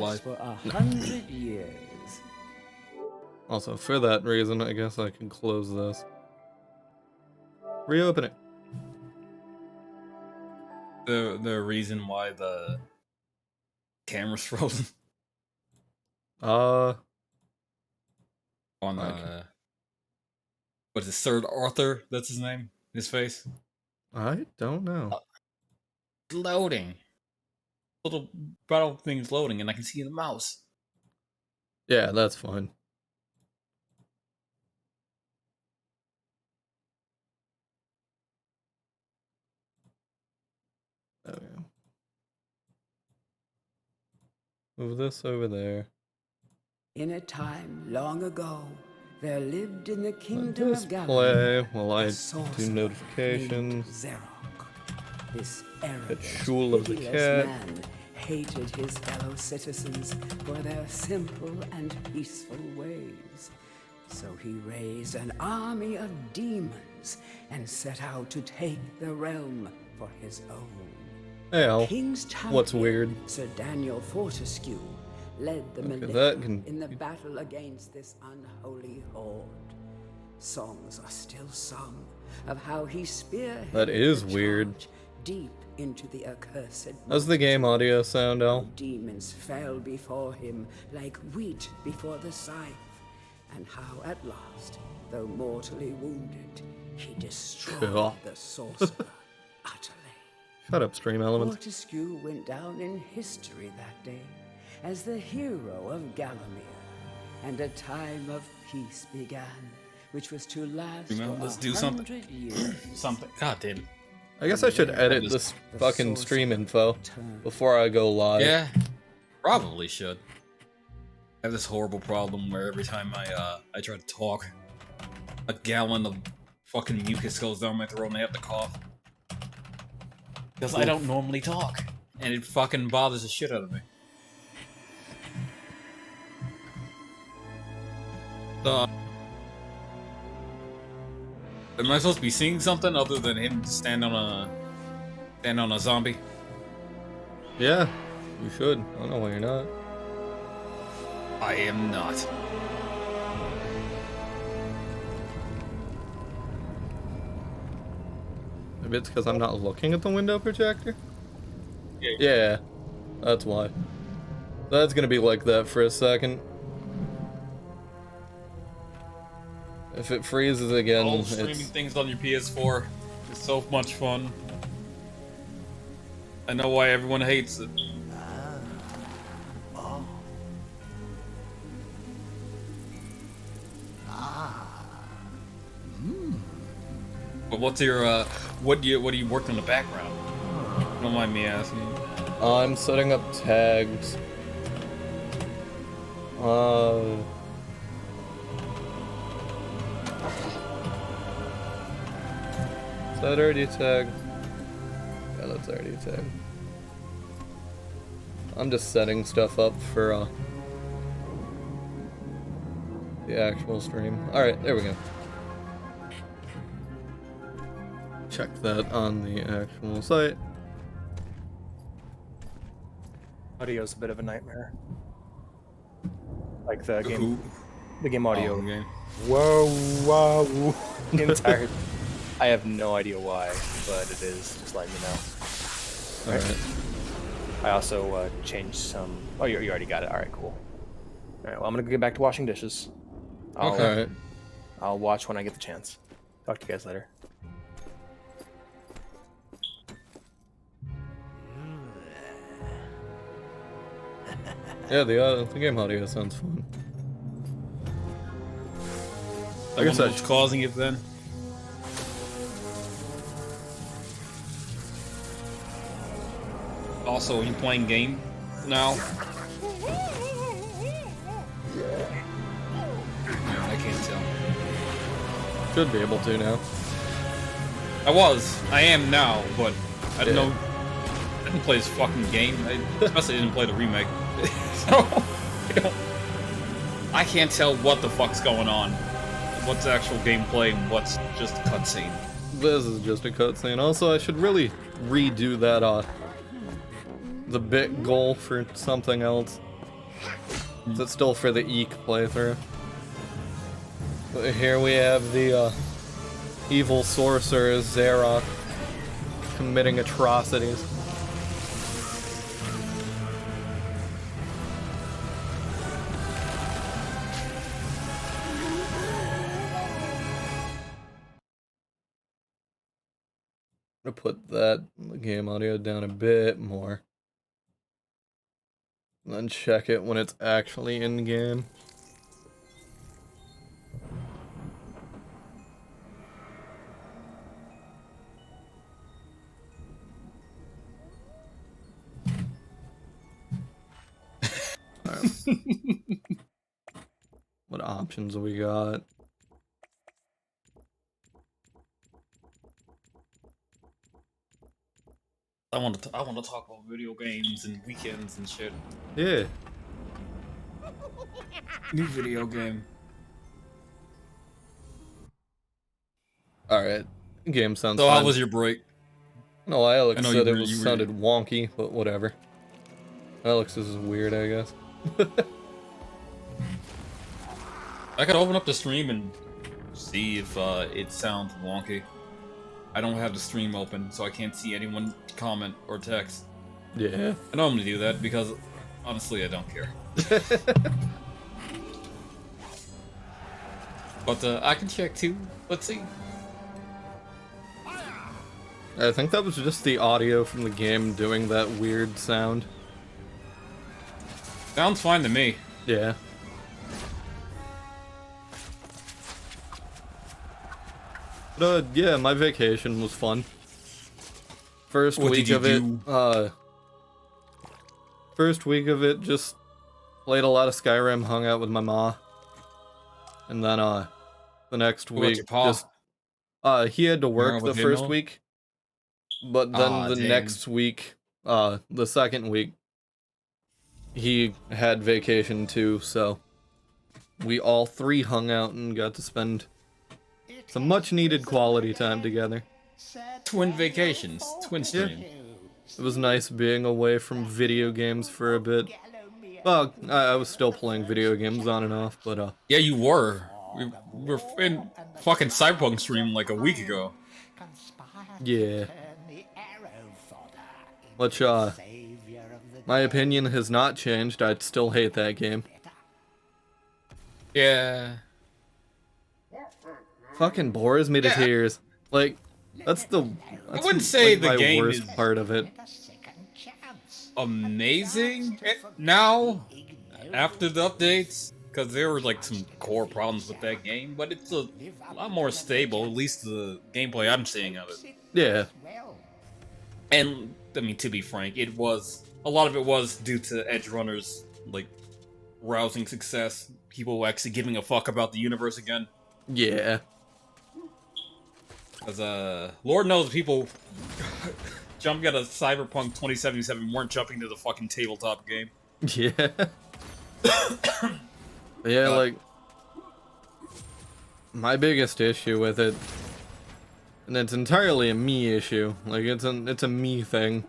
life. For 100 years. Also, for that reason, I guess I can close this. Reopen it. The reason why the camera's frozen Uh, on Okay. what's his third Arthur? That's his name. His face. I don't know. It's loading. Little battle thing's loading, and I can see the mouse. Yeah, that's fine. Okay. Move this over there. In a time long ago, there lived in the Let kingdom this of Galilee play while I a do sorcerer notifications. named Zerok. This arrogant, Shul of the pitiless cat. man hated his fellow citizens for their simple and peaceful ways. So he raised an army of demons and set out to take the realm for his own. Hell, King's what's champion, weird? Sir Daniel Fortescue, led the militia that can- in the battle against this unholy horde. Songs are still sung of how he spearheaded That is the weird. charge deep into the accursed How's the game audio sound, Al? demons fell before him like wheat before the scythe, and how at last, though mortally wounded, he destroyed Cool. the sorcerer utterly. Shut up, stream elements. Fortescue went down in history that day as the hero of Gallowmere, and a time of peace began, which was to last Remember, for let's do 100 years. Something. God damn it. I guess I should edit just- this fucking stream info before I go live. Yeah, probably should. I have this horrible problem where every time I try to talk, a gallon of fucking mucus goes down my throat and I have to cough. Because I don't normally talk, and it fucking bothers the shit out of me. Am I supposed to be seeing something other than him stand on a zombie? Yeah, you should. I don't know why you're not. I am not. Maybe it's because I'm not looking at the window projector? Yeah. Yeah, that's why. That's gonna be like that for a second. If it freezes again, All streaming it's... things on your PS4 is so much fun. I know why everyone hates it. But what's your what do you work in the background? Don't mind me asking. I'm setting up tags. Is that already tagged? Yeah, that's already tagged. I'm just setting stuff up for the actual stream. Alright, there we go. Check that on the actual site. Audio's a bit of a nightmare. Like the game, Who? the game audio. Oh, okay. Whoa. The entire. I have no idea why, but it is. Just letting you know. Alright. I also changed some. Oh, you already got it. All right, cool. All right, well, I'm gonna get back to washing dishes. Okay. I'll watch when I get the chance. Talk to you guys later. Yeah, the game audio sounds fun. I guess that's causing it then. Also, are you playing game now? I can't tell. Should be able to now. I am now, but I don't know. I didn't play this fucking game. I especially didn't play the remake. So, I can't tell what the fuck's going on. What's actual gameplay and what's just a cutscene. This is just a cutscene. Also, I should really redo that, the bit goal for something else. Is it still for the Eek playthrough? But here we have the evil sorcerer Zarok committing atrocities. I'm gonna put that game audio down a bit more. And then check it when it's actually in game. What options we got? I want to talk about video games and weekends and shit. Yeah. New video game. Alright. Game sounds So fine. how was your break? No, Alex I know said you it were- was you were- sounded wonky, but whatever. Alex is weird, I guess. I could open up the stream and see if it sounds wonky. I don't have the stream open, so I can't see anyone comment or text. Yeah. I normally do that because, honestly, I don't care. But I can check too. Let's see. I think that was just the audio from the game doing that weird sound. Sounds fine to me. Yeah. But, yeah, my vacation was fun. First What week did you of it, do? first week of it, just played a lot of Skyrim, hung out with my ma. And then, the next What about week, your pa? just, he had to work out the with him first all? week. But then Aw, the damn. next week, the second week, he had vacation too, so we all three hung out and got to spend some much needed quality time together. Twin vacations. Twin stream. It was nice being away from video games for a bit. Well, I was still playing video games on and off, but Yeah, you were. We were in fucking Cyberpunk stream like a week ago. yeah. Which, my opinion has not changed. I'd still hate that game. Yeah. Fucking bores me to Yeah. tears. Like, that's wouldn't say like, the my game worst is- part of it. Amazing now after the updates, because there were like some core problems with that game, but it's a lot more stable, at least the gameplay I'm seeing of it. Yeah. And I mean, to be frank, a lot of it was due to Edge Runner's like rousing success, people actually giving a fuck about the universe again. Yeah. Because Lord knows people jumping out of Cyberpunk 2077 weren't jumping to the fucking tabletop game. Yeah. Yeah, like, my biggest issue with it, and it's entirely a me issue, like, it's a me thing.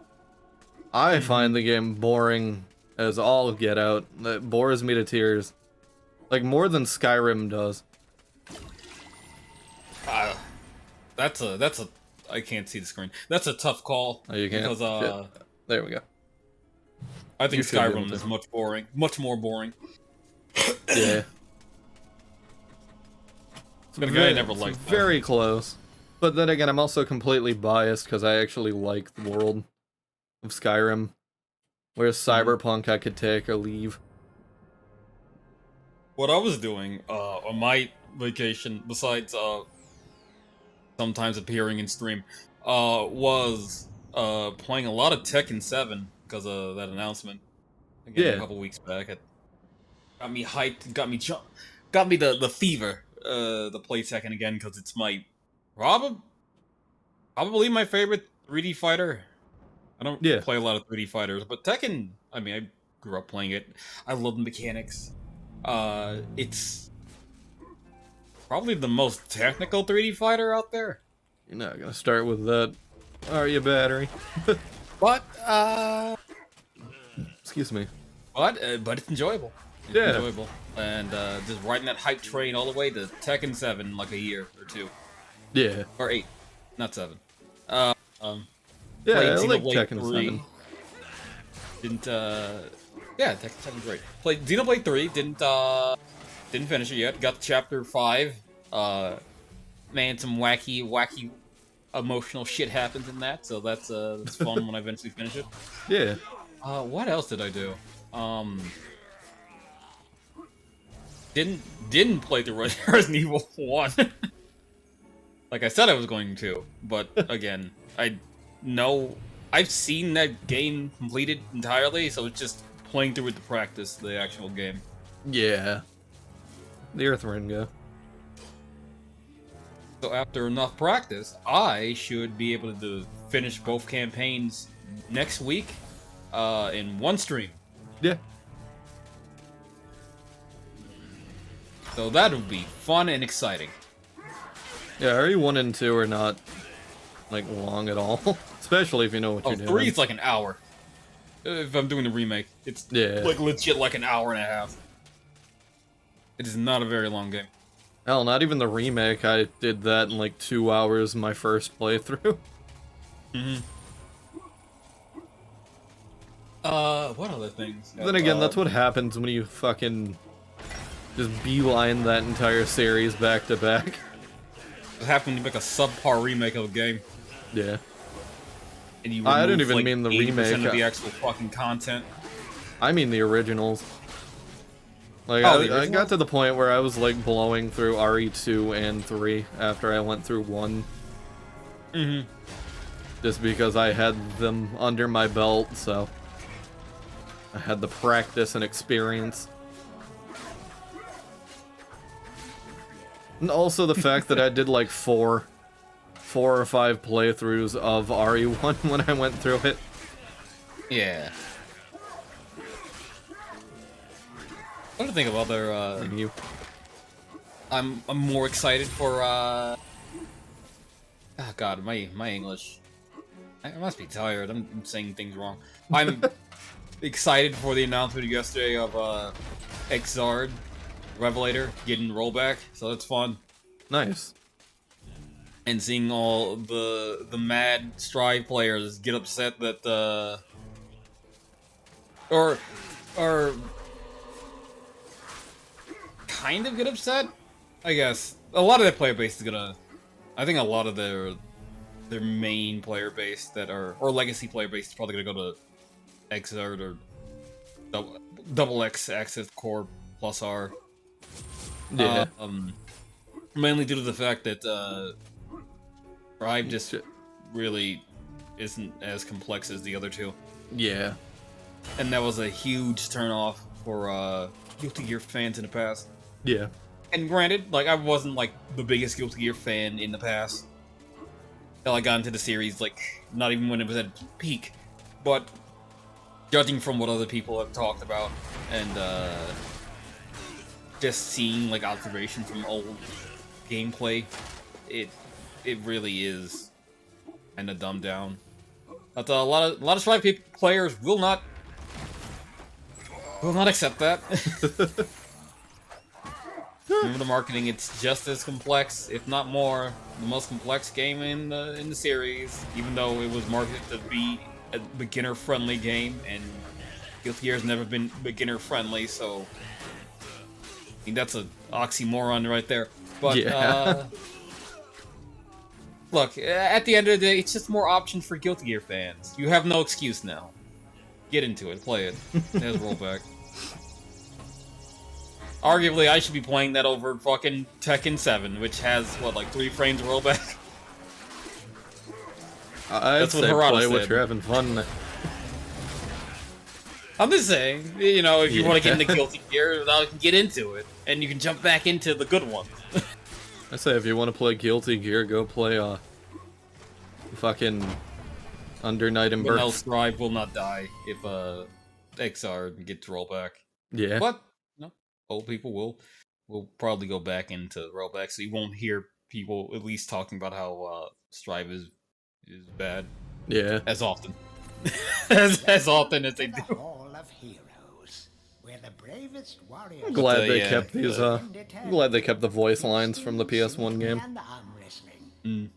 I find the game boring as all get out. That bores me to tears. Like, more than Skyrim does. That's a I can't see the screen. That's a tough call. Oh, you can't? Because Shit. There we go. I think You should be able Skyrim to. is much more boring. Yeah. But again, I never liked that. Very close. But then again, I'm also completely biased because I actually like the world of Skyrim. Whereas Cyberpunk I could take or leave. What I was doing on my vacation, besides sometimes appearing in stream, was playing a lot of Tekken 7 because of that announcement. Again, Yeah. a couple weeks back. It got me hyped, got me the fever to play Tekken again because it's my probably my favorite 3D fighter. I don't Yeah. play a lot of 3D fighters, but Tekken, I mean, I grew up playing it. I love the mechanics. It's probably the most technical 3D fighter out there. You're not gonna start with that, are you, battery? But, Excuse me. but it's enjoyable. It's Yeah. enjoyable. And just riding that hype train all the way to Tekken 7 in like a year or two. Yeah. Or 8, not 7. Yeah, Played I like Xenoblade Tekken 3. 7. Didn't yeah, Tekken 7's great. Played Xenoblade 3, didn't finish it yet. Got to chapter 5. Man, some wacky emotional shit happens in that, so that's fun when I eventually finish it. Yeah. What else did I do? Didn't play the Resident Evil 1. Like I said I was going to, but again, I've seen that game completed entirely, so it's just playing through it to practice the actual game. Yeah. The Earthring go. So after enough practice, I should be able to finish both campaigns next week in one stream. Yeah. So that would be fun and exciting. Yeah, RE1 and 2 are not, like, long at all. Especially if you know what Oh, you're doing. 3 is like an hour. If I'm doing the remake, it's Yeah. like legit like an hour and a half. It is not a very long game. Hell, not even the remake. I did that in like 2 hours my first playthrough. What other things? Then again, that's what happens when you fucking just beeline that entire series back to back. What happens when you make a subpar remake of a game Yeah. and you I didn't remove, even like, mean the 80% remake. of the actual fucking content? I mean the originals. Like, Oh, the I got originals? to the point where I was like blowing through RE2 and 3 after I went through 1. Just because I had them under my belt, so I had the practice and experience. And also the fact that I did like four or 5 playthroughs of RE1 when I went through it. Yeah. What do you think of other, You. I'm more excited for, oh god, my English. I must be tired, I'm saying things wrong. I'm excited for the announcement yesterday of, Exard Revelator getting rollback, so that's fun. Nice. And seeing all the mad Strive players get upset that, or kind of get upset, I guess. A lot of their player base is gonna, I think a lot of their main player base or legacy player base is probably gonna go to Xrd or double X Access Core plus R. Yeah. Mainly due to the fact that Strive just really isn't as complex as the other two. Yeah. And that was a huge turnoff for Guilty Gear fans in the past. Yeah. And granted, like, I wasn't, like, the biggest Guilty Gear fan in the past. Until I got into the series, like, not even when it was at its peak. But, judging from what other people have talked about, and, just seeing, like, observation from old gameplay, it really is kinda dumbed down. But a lot of Strive players will not accept that. Remember the marketing, it's just as complex, if not more, the most complex game in the series, even though it was marketed to be a beginner-friendly game, and Guilty Gear has never been beginner-friendly, so I think that's an oxymoron right there. But, Yeah. Look, at the end of the day, it's just more options for Guilty Gear fans. You have no excuse now. Get into it, play it. There's rollback. Arguably, I should be playing that over fucking Tekken 7, which has, what, like 3 frames of rollback? I'd That's what say Harada play what said. you're having fun. I'm just saying, you know, if you want to get Yeah. into Guilty Gear, now you can get into it. And you can jump back into the good one. I say if you want to play Guilty Gear, go play fucking Under Night and But no, Birth. Strive will not die if XR gets rollback. Yeah. But, no, old people will probably go back into rollback, so you won't hear people at least talking about how Strive is bad Yeah. as often. as often as they The do. Hall of Heroes. the bravest warrior. I'm glad they yeah, kept these, I'm glad they kept the voice lines from the PS1 game. And arm wrestling. Mm.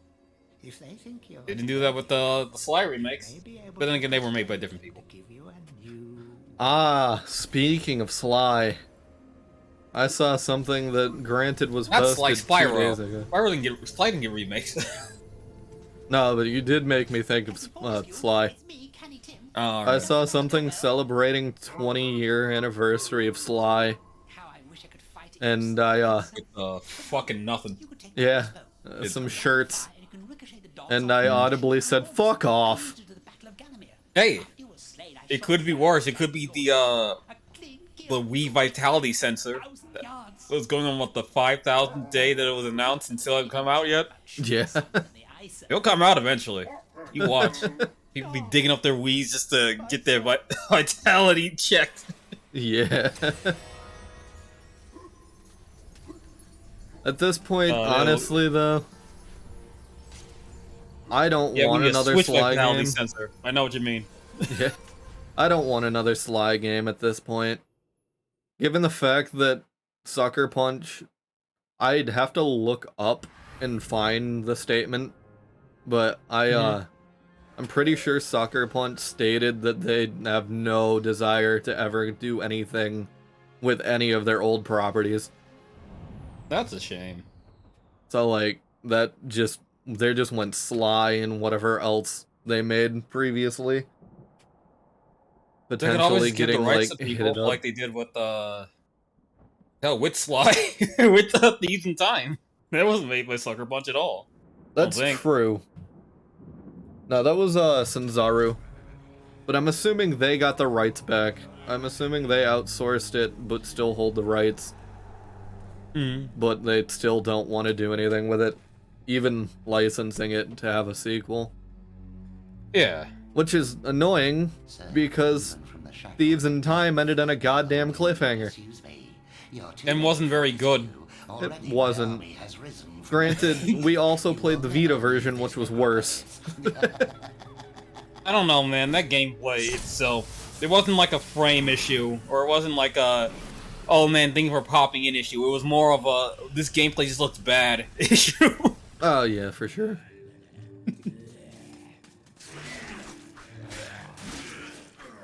If they think you're They didn't do that with the Sly remakes. may be able But then to again, they were trust made by you different people. to give you a new Ah, speaking of Sly, I saw something that granted was That's posted like 2 Spyro. days ago. Sly didn't get remakes. No, but you did make me think of Sly. Oh, I saw something celebrating 20-year anniversary of Sly, and I fucking nothing. yeah, some shirts, and I audibly said, "Fuck off." Hey, it could be worse. It could be the Wii Vitality sensor that was going on what the 5,000th day that it was announced and still hasn't come out yet. Yeah. It'll come out eventually. You watch. People be digging up their Wii's just to get their vitality checked. Yeah. At this point, honestly, though, I don't want another Switch Sly vitality game. sensor. I know what you mean. Yeah. I don't want another Sly game at this point. Given the fact that Sucker Punch, I'd have to look up and find the statement, but I'm pretty sure Sucker Punch stated that they have no desire to ever do anything with any of their old properties. That's a shame. So like they just went Sly and whatever else they made previously. They could Potentially always give the getting rights like to hit people it up. like they did with with Sly with Thieves in Time. That wasn't made by Sucker Punch at all. That's think. true. No, that was Sanzaru. But I'm assuming they got the rights back. I'm assuming they outsourced it but still hold the rights. But they still don't want to do anything with it. Even licensing it to have a sequel. Yeah. Which is annoying because Thieves in Time ended on a goddamn cliffhanger. And wasn't very good. It wasn't. Granted, we also played the Vita version, which was worse. I don't know, man. That gameplay itself, it wasn't like a frame issue, or it wasn't like a, oh man, things were popping in issue. It was more of a, this gameplay just looks bad issue. Oh yeah, for sure.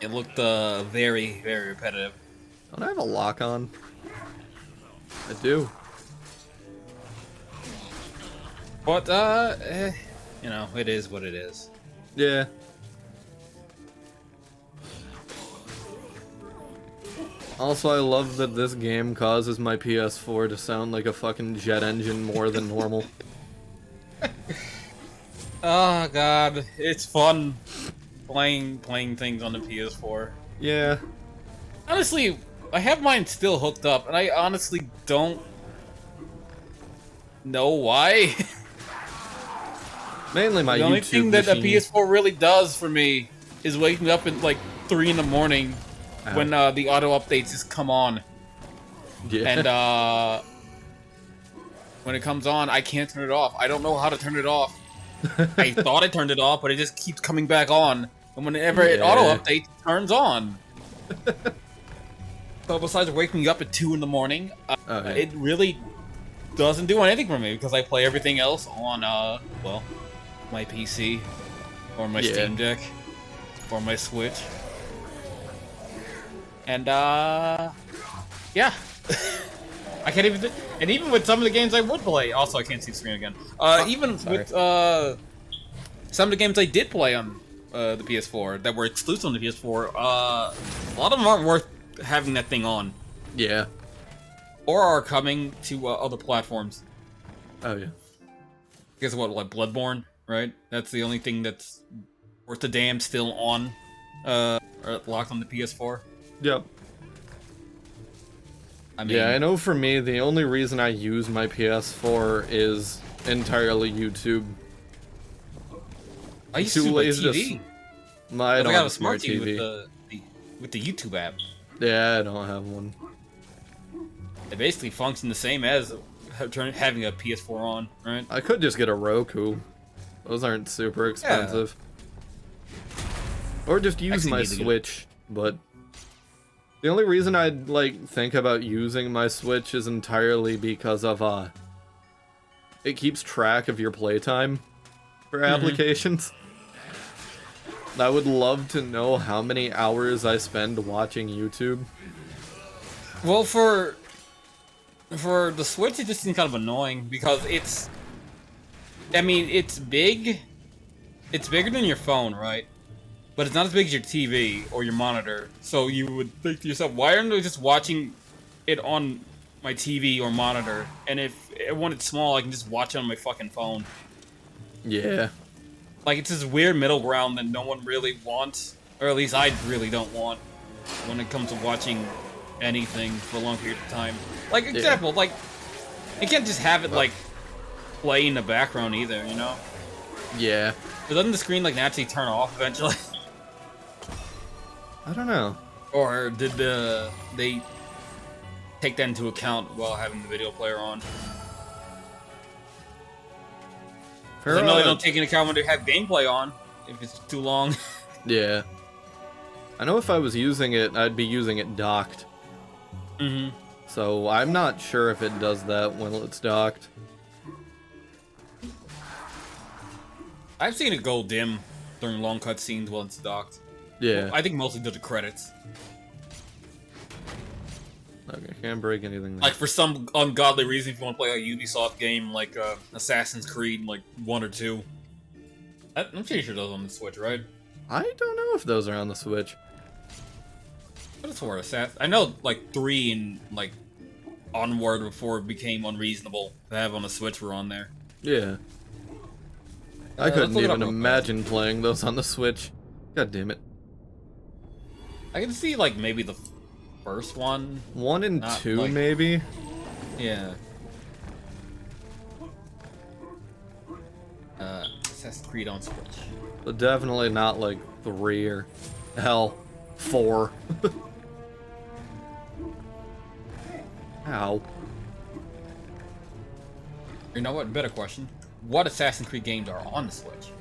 It looked very, very repetitive. Don't I have a lock on? I do. But, you know, it is what it is. Yeah. Also, I love that this game causes my PS4 to sound like a fucking jet engine more than normal. Oh god, it's fun playing things on the PS4. Yeah. Honestly, I have mine still hooked up, and I honestly don't know why. Mainly my The only YouTube thing that a machine. PS4 really does for me is waking up at like 3 in the morning when the auto updates just come on. Yeah. And when it comes on, I can't turn it off. I don't know how to turn it off. I thought I turned it off, but it just keeps coming back on. And whenever it auto updates, it turns on. So besides waking me up at 2 in the morning, it really doesn't do anything for me because I play everything else on, well, my PC or my Steam Deck or my Switch. And, yeah. I can't even, and even with some of the games I would play, also I can't see the screen again. Even with, some of the games I did play on, the PS4 that were exclusive on the PS4, a lot of them aren't worth having that thing on. Yeah. Or are coming to, other platforms. Oh, yeah. Guess what, like Bloodborne, right? That's the only thing that's worth a damn still on, or locked on the PS4. Yep. I mean, Yeah, I know for me, the only reason I use my PS4 is entirely YouTube. I used to use my TV. I don't got have a smart TV with the YouTube app. Yeah, I don't have one. It basically functions the same as having a PS4 on, right? I could just get a Roku. Those aren't super expensive. Or just use Actually my need to get Switch, but The only reason I'd like think about using my Switch is entirely because of it keeps track of your playtime for applications. I would love to know how many hours I spend watching YouTube. Well, for the Switch, it just seems kind of annoying because it's. I mean, it's big. It's bigger than your phone, right? But it's not as big as your TV or your monitor. So you would think to yourself, why aren't I just watching it on my TV or monitor? And when it's small, I can just watch it on my fucking phone. Yeah. Like, it's this weird middle ground that no one really wants. Or at least I really don't want when it comes to watching anything for a long period of time. Like, example, like, you can't just have it, like, play in the background either, you know? Yeah. But doesn't the screen, like, naturally turn off eventually? I don't know. Or did they take that into account while having the video player on? I know they don't take into account when they have gameplay on, if it's too long. Yeah. I know if I was using it, I'd be using it docked. Mm-hmm. So I'm not sure if it does that when it's docked. I've seen it go dim during long cutscenes while it's docked. Yeah. Well, I think mostly to the credits. Okay, can't break anything there. Like, for some ungodly reason, if you want to play a Ubisoft game like Assassin's Creed, like 1 or 2. I'm pretty sure those on the Switch, right? I don't know if those are on the Switch. But it's for Assassin. I know, like, 3 and, like, onward before it became unreasonable to have on the Switch were on there. Yeah. I let's couldn't look it up even real quick. imagine playing those on the Switch. God damn it. I can see, like, maybe the first one. 1 and Not 2, like- maybe? Yeah. Assassin's Creed on Switch. But definitely not like 3 or hell, 4. Ow. You know what? Better question. What Assassin's Creed games are on the Switch?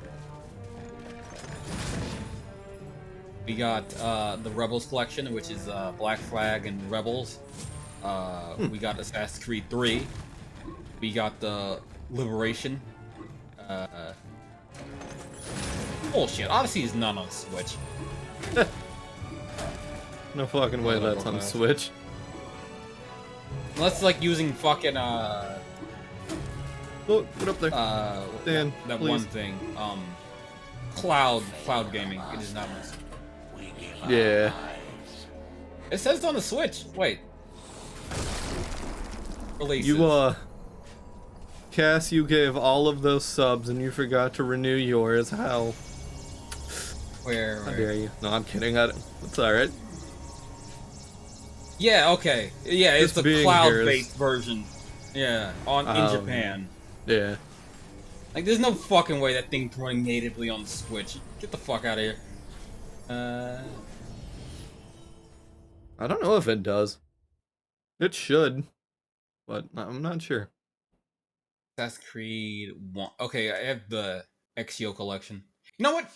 We got the Rebels collection, which is Black Flag and Rebels. We got Assassin's Creed 3. We got the Liberation. Bullshit. Odyssey is not on Switch. No fucking way Hold on, that's real on fast. Switch. Unless like using fucking Look, get up there. Dan, that please. one thing. Cloud gaming. It is not on Switch. Yeah. It says it's on the Switch. Wait. Releases. You, Cass, you gave all of those subs and you forgot to renew yours. How? Where? How dare you? No, I'm kidding. It's alright. Yeah, okay. Yeah, it's Just the being cloud-based here version. Yeah, in Japan. Yeah. Like, there's no fucking way that thing's running natively on the Switch. Get the fuck out of here. I don't know if it does. It should. But I'm not sure. Assassin's Creed 1. Okay, I have the XYO collection. You know what?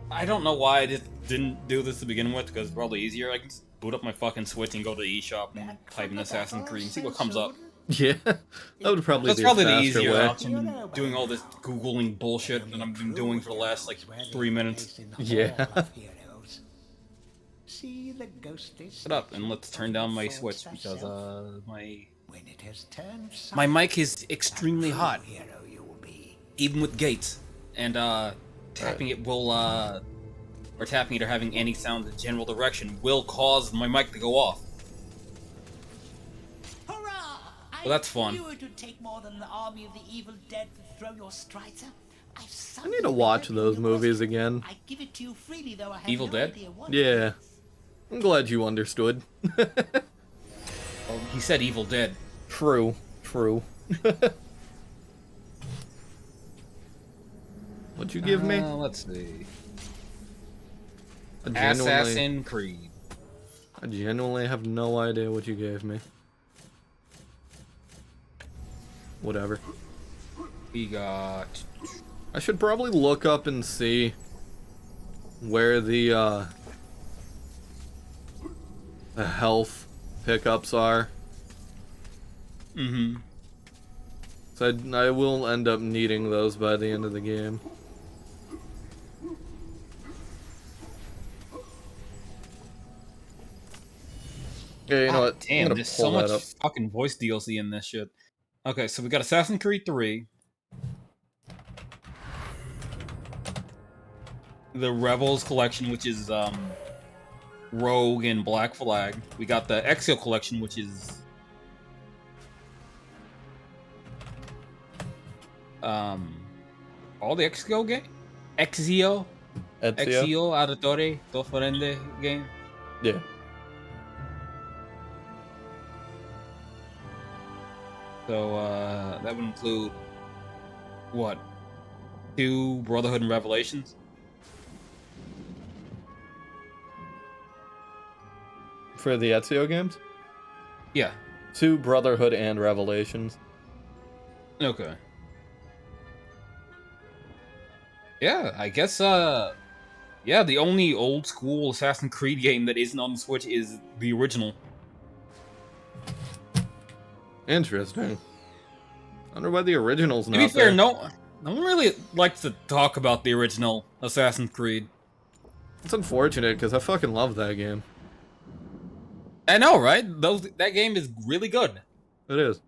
I don't know why I just didn't do this to begin with, because it's probably easier. I can just boot up my fucking Switch and go to the eShop and type in Assassin's Creed and see what comes up. Yeah. That would probably That's be probably a the faster easier way. option than doing all this Googling bullshit that I've been doing for the last, like, 3 minutes. Yeah. See the ghostly Shut up and let's turn down my Switch because, my when it has turned my mic is extremely hot, hero you will be. even with gates. And, tapping it will, or tapping it or having any sound in general direction will cause my mic to go off. Hurrah! Well, that's fun. You to take more than an army of the evil dead to throw your strider. I need to watch those movies again. I give it to you freely, though I have Evil no Dead? idea what Yeah. I'm glad you understood. Well, he said Evil Dead. True. True. What'd you give me? Let's see. I genuinely, Assassin's Creed. I genuinely have no idea what you gave me. Whatever. We got... I should probably look up and see where the the health pickups are. Mm-hmm. So I will end up needing those by the end of the game. Yeah, you know what? I'm Damn, gonna there's pull so that much up. fucking voice DLC in this shit. Okay, so we got Assassin's Creed 3. The Rebels Collection, which is, Rogue and Black Flag. We got the Exio Collection, which is... all the Exio game? Exio Ezio? Auditore Differente game. Yeah. So, that would include... what? 2 Brotherhood and Revelations? For the Ezio games? Yeah. 2 Brotherhood and Revelations. Okay. Yeah, I guess, yeah, the only old school Assassin's Creed game that isn't on the Switch is the original. Interesting. I wonder why the original's not To be fair, there. no one really likes to talk about the original Assassin's Creed. It's unfortunate, because I fucking love that game. I know, right? That game is really good. It is.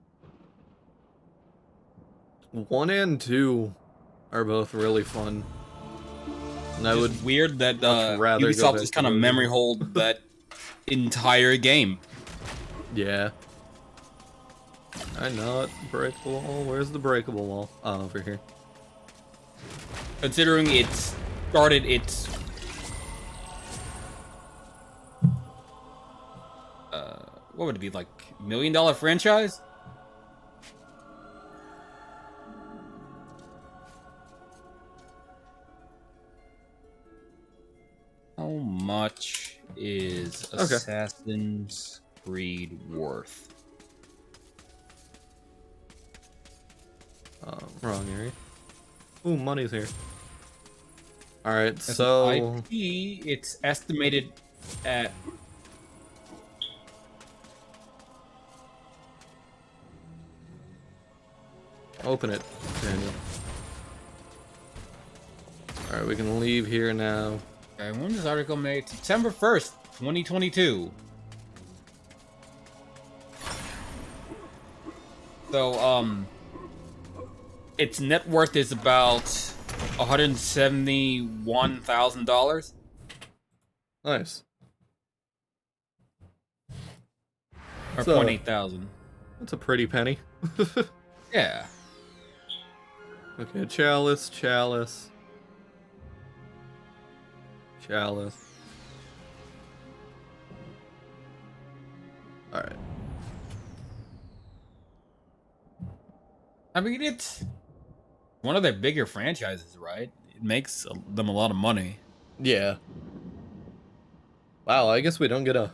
1 and 2 are both really fun. And I It's would just weird that much rather go Ubisoft back just to kind of those. memory hold that entire game. Yeah. I know it. Breakable wall. Where's the breakable wall? Oh, over here. Considering it started its... what would it be, like, $1 million franchise? How much is Okay. Assassin's Creed worth? Wrong area. Ooh, money's here. Alright, As an so... IP, it's estimated at... Open it, Daniel. Alright, we can leave here now. Okay, when was this article made? September 1st, 2022. So, its net worth is about $171,000. Nice. Or So- 0.8 That's a pretty penny. Yeah. Okay, chalice, chalice. Chalice. Alright. I mean, it's one of their bigger franchises, right? It makes them a lot of money. Yeah. Wow, I guess we don't get a...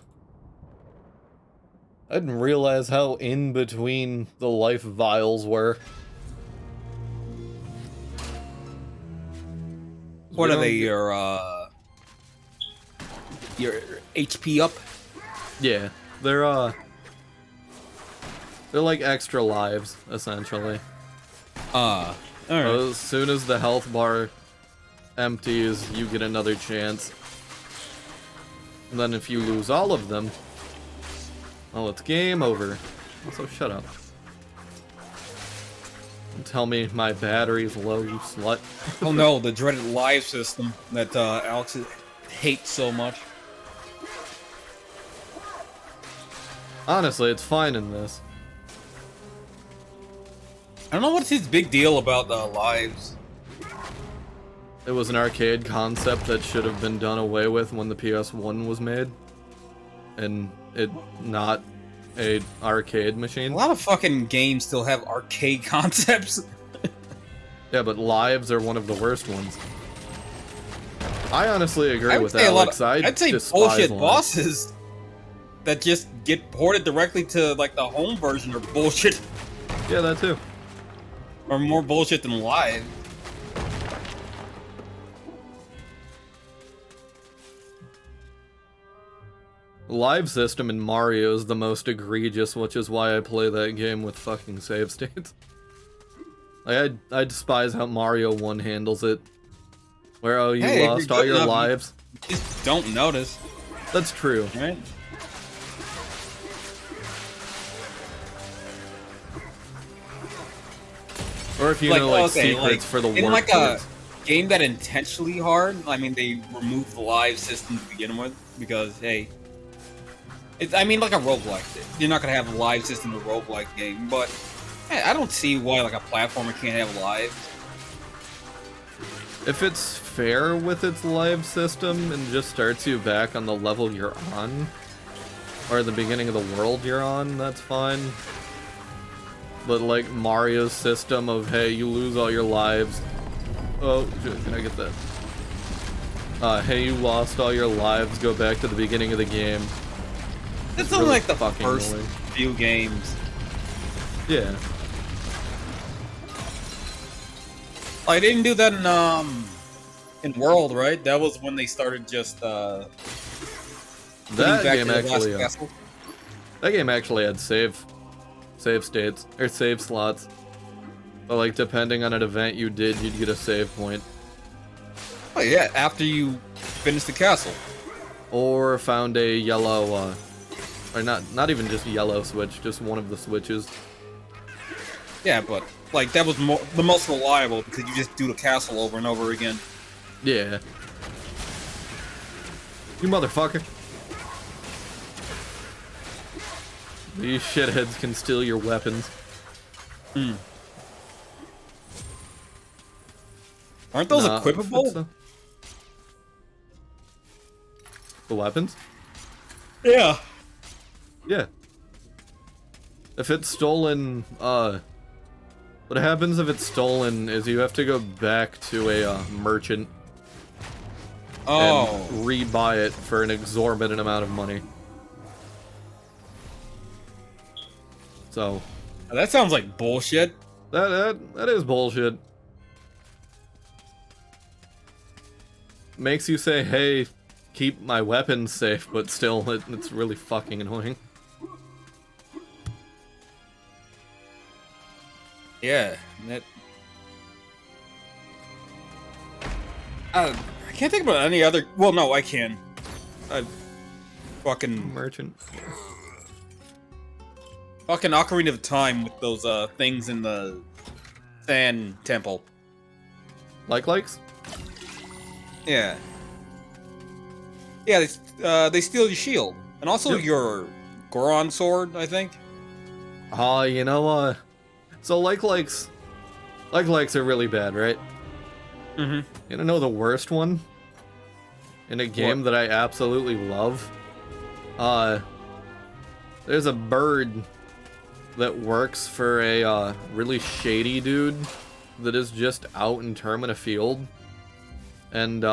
I didn't realize how in between the life vials were. What We are don't they, get- your HP up? Yeah, they're like extra lives, essentially. Alright. As soon as the health bar empties, you get another chance. And then if you lose all of them, well, it's game over. Also, shut up. Tell me my battery's low, you slut. Oh no, the dreaded live system that Alex hates so much. Honestly, it's fine in this. I don't know what's his big deal about lives. It was an arcade concept that should have been done away with when the PS1 was made. And it not a arcade A machine. lot of fucking games still have arcade concepts. Yeah, but lives are one of the worst ones. I honestly agree I would with say a lot Alex. of, I'd say despise bullshit lives. bosses that just get ported directly to like the home version are bullshit, Yeah, that too. or more bullshit than live. live system in Mario is the most egregious, which is why I play that game with fucking save states. Like, I despise how Mario 1 handles it. Where, oh, you Hey, if lost you're all good your enough, lives. You just don't notice, That's true. right? Or if you Like, know, like, okay, secrets like, for the in warp like a codes. game that intentionally hard, I mean, they remove the live system to begin with because, hey, I mean, like a roguelike. You're not gonna have a live system in a roguelike game, but hey, I don't see why like a platformer can't have live. If it's fair with its live system and just starts you back on the level you're on, or the beginning of the world you're on, that's fine. But like Mario's system of, hey, you lose all your lives. Oh, shit, can I get that? Hey, you lost all your lives, go back to the beginning of the game. It's really only like the fucking first annoying. few games. Yeah. I didn't do that in World, right? That was when they started just That back game to the last actually, castle. that game actually had save states, or save slots. But like, depending on an event you did, you'd get a save point. Oh yeah, after you finish the castle. Or found a yellow, or not even just yellow switch, just one of the switches. Yeah, but like that was the most reliable because you just do the castle over and over again. Yeah. You motherfucker. These shitheads can steal your weapons. Aren't those Nah, equipable? it's, the weapons? Yeah. Yeah. If it's stolen, what happens if it's stolen is you have to go back to a merchant Oh. and re-buy it for an exorbitant amount of money. So That sounds like bullshit. that is bullshit. Makes you say, "Hey, keep my weapons safe," but still, it's really fucking annoying. Yeah. That. I can't think about any other. Well, no, I can. Fucking Merchant. Ocarina of Time with those things in the sand temple. Likes? Yeah. Yeah, they steal your shield and also Yep. your Goron sword, I think. You know, so likes are really bad, right? Mm-hmm. You know the worst one? In a game that I absolutely love? There's a bird that works for a, really shady dude that is just out in Termina Field. And,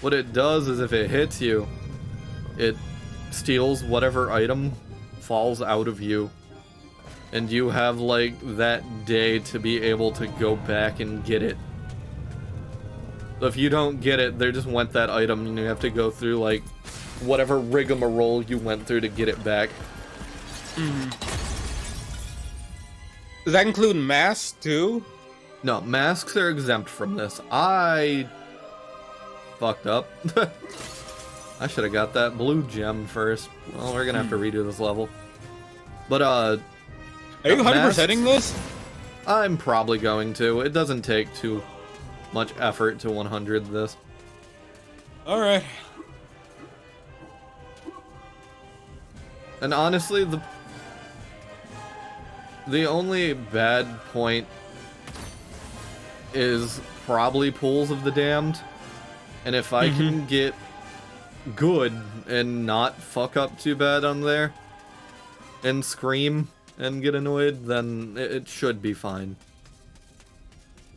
what it does is if it hits you, it steals whatever item falls out of you. And you have, like, that day to be able to go back and get it. So if you don't get it, they just want that item, and you have to go through, like, whatever rigmarole you went through to get it back. Does that include masks too? No, masks are exempt from this. I fucked up. I should have got that blue gem first. Well, we're gonna have to redo this level. But, Are you 100%ing this? I'm probably going to. It doesn't take too much effort to 100 this. Alright. And honestly, the only bad point is probably Pools of the Damned. And if I can get good and not fuck up too bad on there and scream and get annoyed, then it should be fine.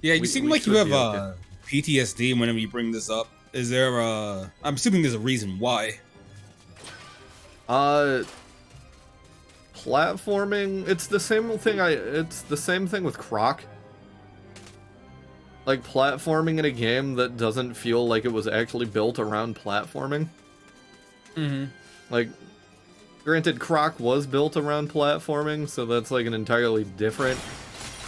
Yeah, you We- seem we like you should have be okay. PTSD whenever you bring this up. Is there I'm assuming there's a reason why. Platforming, it's the same thing with Croc. Like, platforming in a game that doesn't feel like it was actually built around platforming Mm-hmm. Like, granted, Croc was built around platforming, so that's like an entirely different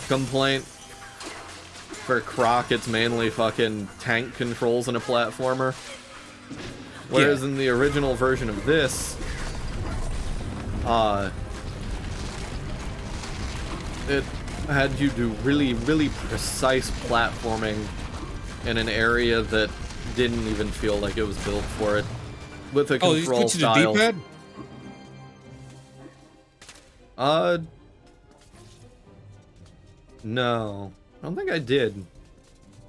complaint. For Croc, it's mainly fucking tank controls in a platformer. Whereas in the original version of this, it had you do really, really precise platforming in an area that didn't even feel like it was built for it. With a Oh, you control switched to the style. D-pad? No. I don't think I did.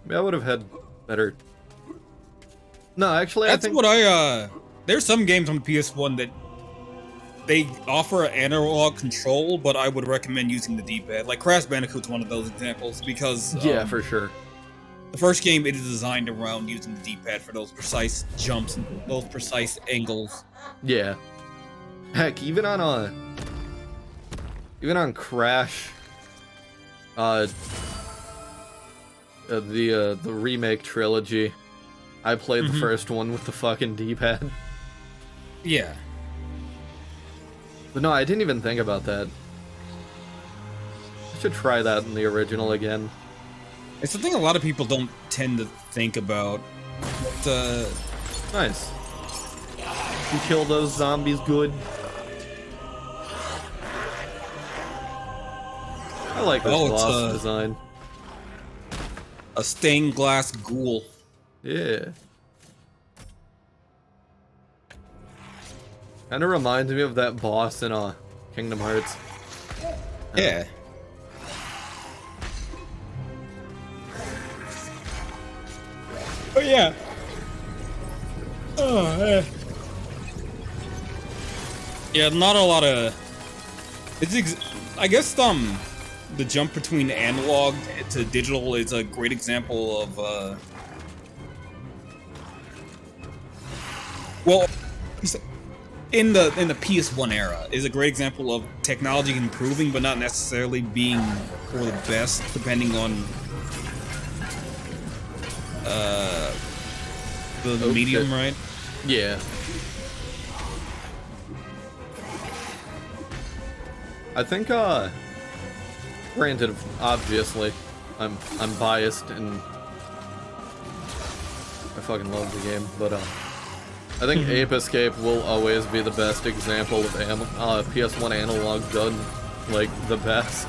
Maybe I would have had better... No, actually, That's I think... what there's some games on PS1 that they offer analog control, but I would recommend using the D-pad. Like Crash Bandicoot's one of those examples, because... Yeah, for sure. The first game, it is designed around using the D-pad for those precise jumps and those precise angles. Yeah. Heck, even on Crash, the remake trilogy, I played the first one with the fucking D-pad. Yeah. But no, I didn't even think about that. I should try that in the original again. It's the thing a lot of people don't tend to think about. But, Nice. You kill those zombies good. I like this Oh, it's, boss design. a stained glass ghoul. Yeah. Kinda reminds me of that boss in Kingdom Hearts. Yeah. Oh yeah. Oh yeah. Yeah, not a lot of. I guess the jump between analog to digital is a great example of well, in the PS1 era is a great example of technology improving, but not necessarily being for the best, depending on the medium, right? Yeah. I think, granted, obviously, I'm biased and I fucking love the game, but, I think Ape Escape will always be the best example of PS1 analog done, like, the best.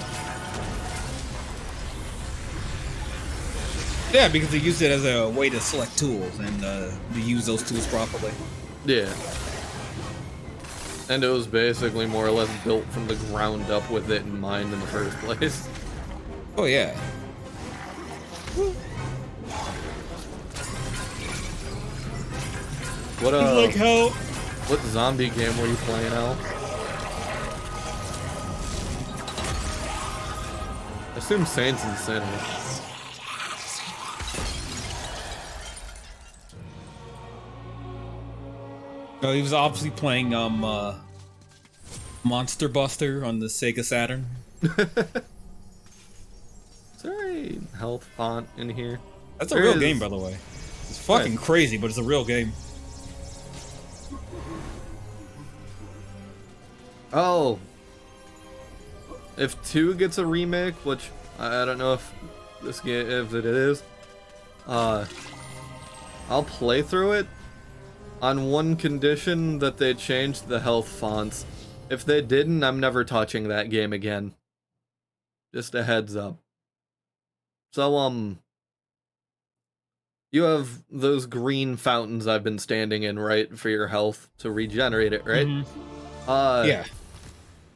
Yeah, because they used it as a way to select tools and to use those tools properly. Yeah. And it was basically more or less built from the ground up with it in mind in the first place. Oh yeah. What Like how what zombie game were you playing, Al? I assume Saints and Sinners. oh, he was obviously playing Monster Buster on the Sega Saturn. Is there a health font in here? That's a There real is. game, by the way. It's fucking crazy, but it's a real game. Oh. If 2 gets a remake, which I don't know if this game if it is, I'll play through it on one condition, that they changed the health fonts. If they didn't, I'm never touching that game again. Just a heads up. So, you have those green fountains I've been standing in, right, for your health to regenerate it, right? Yeah.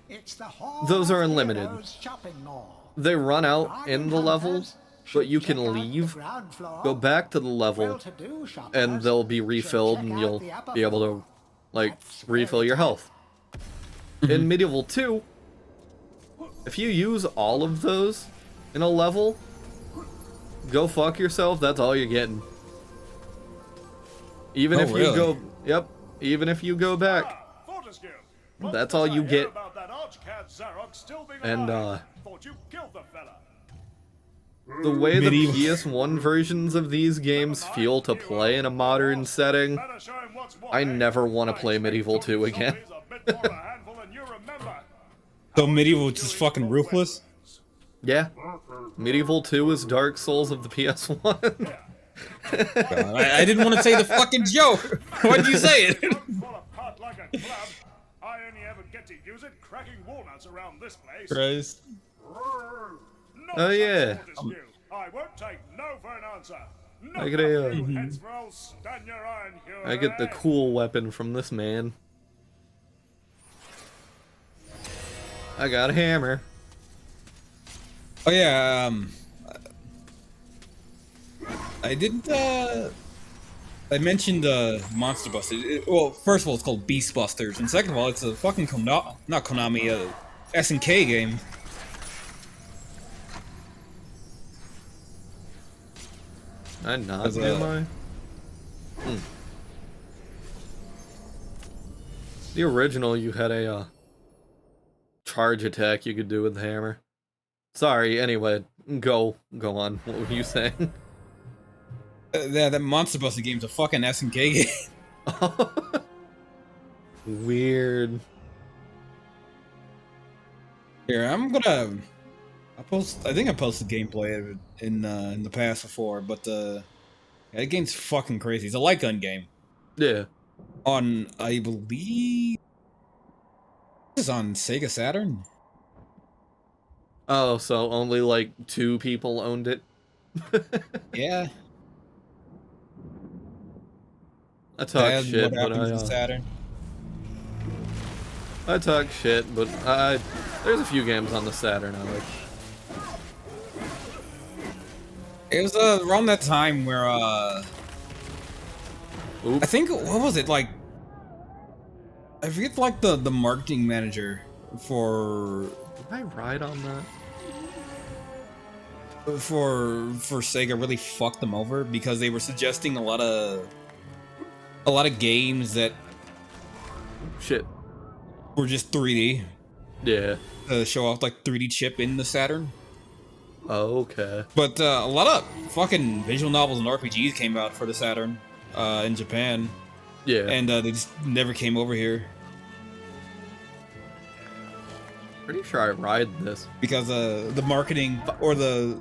It's the Hall Those are of unlimited. Heroes shopping mall. They run out Bargain in the level, hunters but should you check can out the leave, ground floor. go back to the level, Well-to-do shoppers and they'll be should refilled, check and out you'll the upper be able to, floor. like, That's where refill it's your at. health. In Medieval 2, if you use all of those in a level, go fuck yourself, that's all you're getting. Even Oh, if you really? go, yep, even if you go back, that's all you get. And, the way the Medieval. PS1 versions of these games feel to play in a modern setting, I never want to play Medieval 2 again. So Medieval is just fucking ruthless? Yeah. Medieval 2 is Dark Souls of the PS1. I didn't want to say the fucking joke. Why'd you say it? I only ever get to use it cracking walnuts around this place. Christ. Oh, yeah. I won't take no for an answer. No I get a, heads roll, stand your iron, I get the cool weapon from this man. I got a hammer. Oh yeah, I didn't, I mentioned, Monster Busters. Well, first of all, it's called Beast Busters, and second of all, it's a fucking not Konami, SNK game. I not am I? The original, you had a, charge attack you could do with the hammer. Sorry, anyway, go on. What were you saying? That Monster Buster game's a fucking SNK game. Weird. Here, I think I posted gameplay of it in the past before, but yeah, that game's fucking crazy. It's a light gun game. Yeah. On, I believe, this is on Sega Saturn. Oh, so only like 2 people owned it? Yeah. I talk shit, what but happens in Saturn. I talk shit, but there's a few games on the Saturn I like. It was around that time where Oops. I think, what was it, like, I forget, like, the marketing manager for Did I ride on that? for Sega really fucked them over because they were suggesting a lot of games that Shit. were just 3D Yeah. to show off like 3D chip in the Saturn. Oh, okay. But a lot of fucking visual novels and RPGs came out for the Saturn in Japan, Yeah. and they just never came over here Pretty sure I ride this. because the marketing or the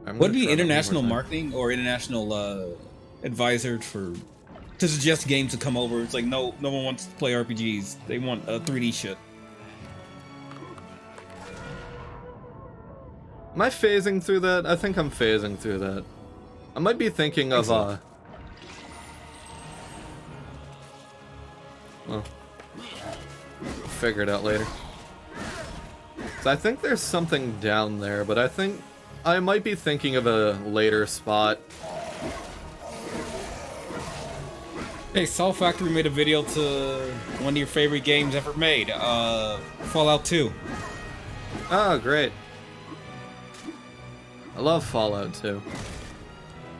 I'm would gonna be try one more international time. marketing or international advisor to suggest games to come over. It's like no one wants to play RPGs. They want 3D shit. Am I phasing through that? I think I'm phasing through that. I might be thinking of, so. Well, figure it out later. So I think there's something down there, but I think I might be thinking of a later spot. Hey, Soul Factory made a video to one of your favorite games ever made, Fallout 2. Oh, great. I love Fallout 2.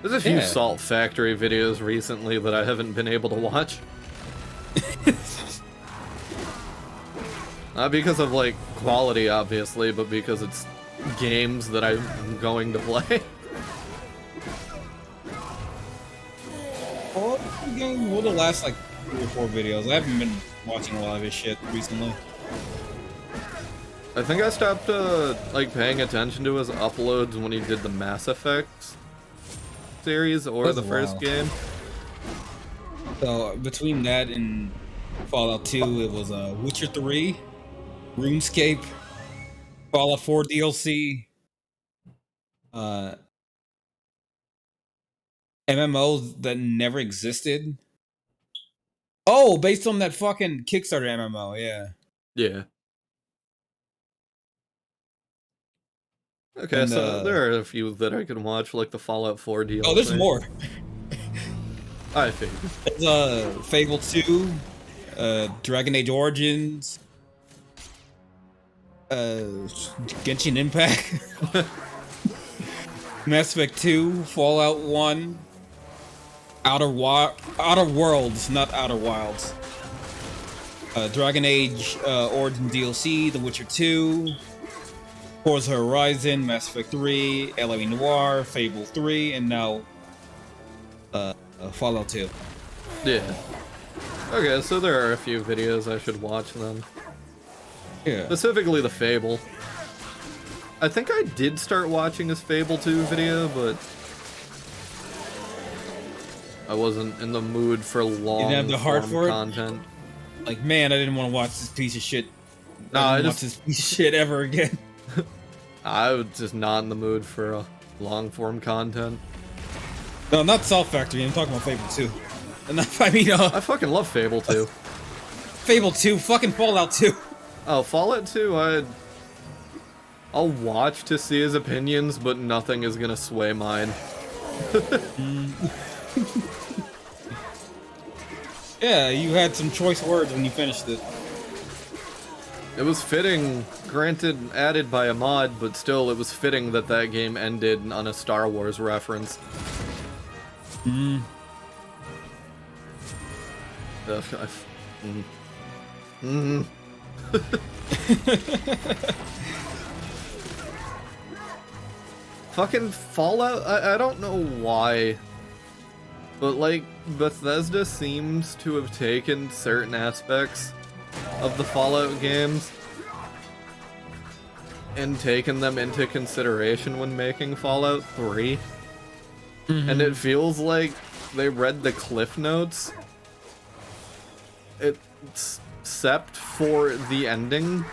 There's a few Yeah. Salt Factory videos recently that I haven't been able to watch. Not because of, like, quality, obviously, but because it's games that I'm going to play. Well, the game will last like 3 or 4 videos. I haven't been watching a lot of his shit recently. I think I stopped, like, paying attention to his uploads when he did the Mass Effect series or That's the a first while. game. So between that and Fallout 2, it was Witcher 3, RuneScape, Fallout 4 DLC, MMOs that never existed. Oh, based on that fucking Kickstarter MMO, yeah. Yeah. Okay, And, so there are a few that I can watch, like the Fallout 4 DLC. Oh, there's more. I figured. There's Fable 2, Dragon Age Origins, Genshin Impact, Mass Effect 2, Fallout 1, Outer Worlds, not Outer Wilds, Dragon Age Origin DLC, The Witcher 2, Forza Horizon, Mass Effect 3, LA Noire, Fable 3, and now Fallout 2. Yeah. Okay, so there are a few videos I should watch then. Yeah. Specifically the Fable. I think I did start watching his Fable 2 video, but I wasn't in the mood for long have the heart for it? content. Like, man, I didn't want to watch this piece of shit. No, I I didn't just watch this piece of shit ever again. I was just not in the mood for long form content. No, not Salt Factory. I'm talking about Fable 2. And I mean, I fucking love Fable 2. Fable 2, fucking Fallout 2. Oh, Fallout 2, I'll watch to see his opinions, but nothing is gonna sway mine. Yeah, you had some choice words when you finished it. It was fitting, granted added by a mod, but still it was fitting that that game ended on a Star Wars reference. Fucking Fallout, I don't know why, but like Bethesda seems to have taken certain aspects of the Fallout games and taken them into consideration when making Fallout 3. And it feels like they read the cliff notes except for the ending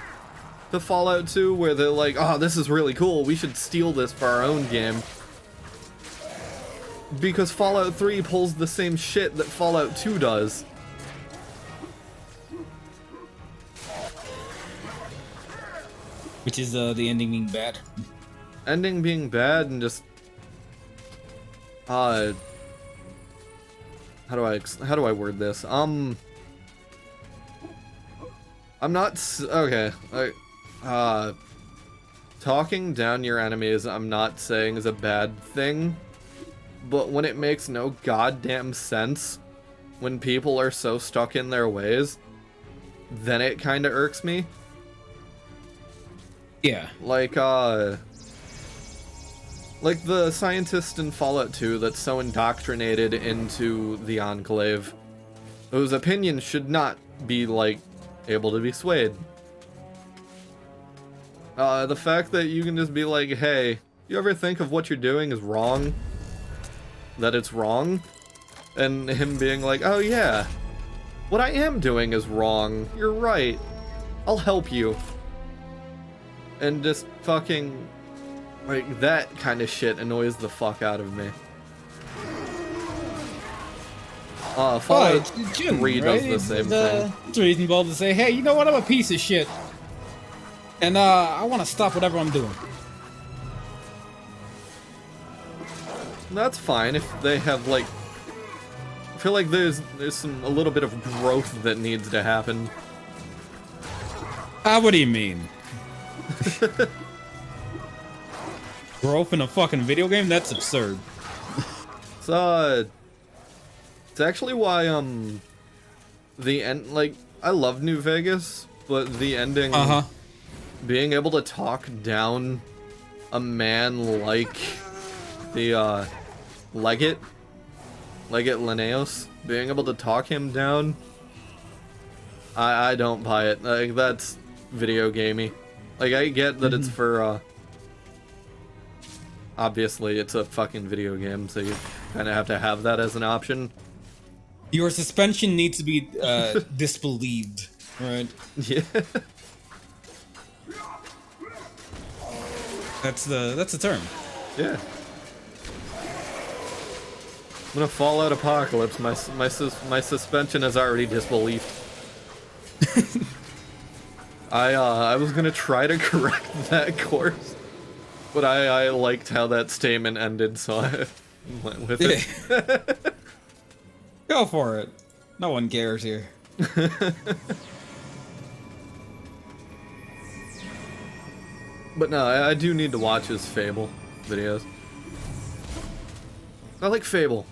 to Fallout 2, where they're like, oh, this is really cool, we should steal this for our own game. Because Fallout 3 pulls the same shit that Fallout 2 does. Which is the ending being bad. Ending being bad and just how do I word this? I'm not okay. Talking down your enemies, I'm not saying is a bad thing, but when it makes no goddamn sense, when people are so stuck in their ways, then it kind of irks me. Yeah. Like the scientist in Fallout 2 that's so indoctrinated into the Enclave, whose opinions should not be, like, able to be swayed. The fact that you can just be like, hey, you ever think of what you're doing is wrong? That it's wrong? And him being like, oh yeah, what I am doing is wrong. You're right. I'll help you. And just fucking, like, that kind of shit annoys the fuck out of me. Fallout 3 does the same thing. It's reasonable to say, hey, you know what, I'm a piece of shit. And I want to stop whatever I'm doing. That's fine if they have, like, I feel like there's a little bit of growth that needs to happen. What do you mean? Growth in a fucking video game? That's absurd. It's actually why, the end, like, I love New Vegas, but the ending, being able to talk down a man like the, Leggett Linnaeus, being able to talk him down, I don't buy it. Like, that's video gamey. Like, I get that it's for, obviously it's a fucking video game, so you kind of have to have that as an option. Your suspension needs to be disbelieved, right? Yeah. That's the term. Yeah. In a Fallout apocalypse, my suspension is already disbelief. I was gonna try to correct that course, but I liked how that statement ended, so I went with it. Go for it. No one cares here. But no, I do need to watch his Fable videos. I like Fable.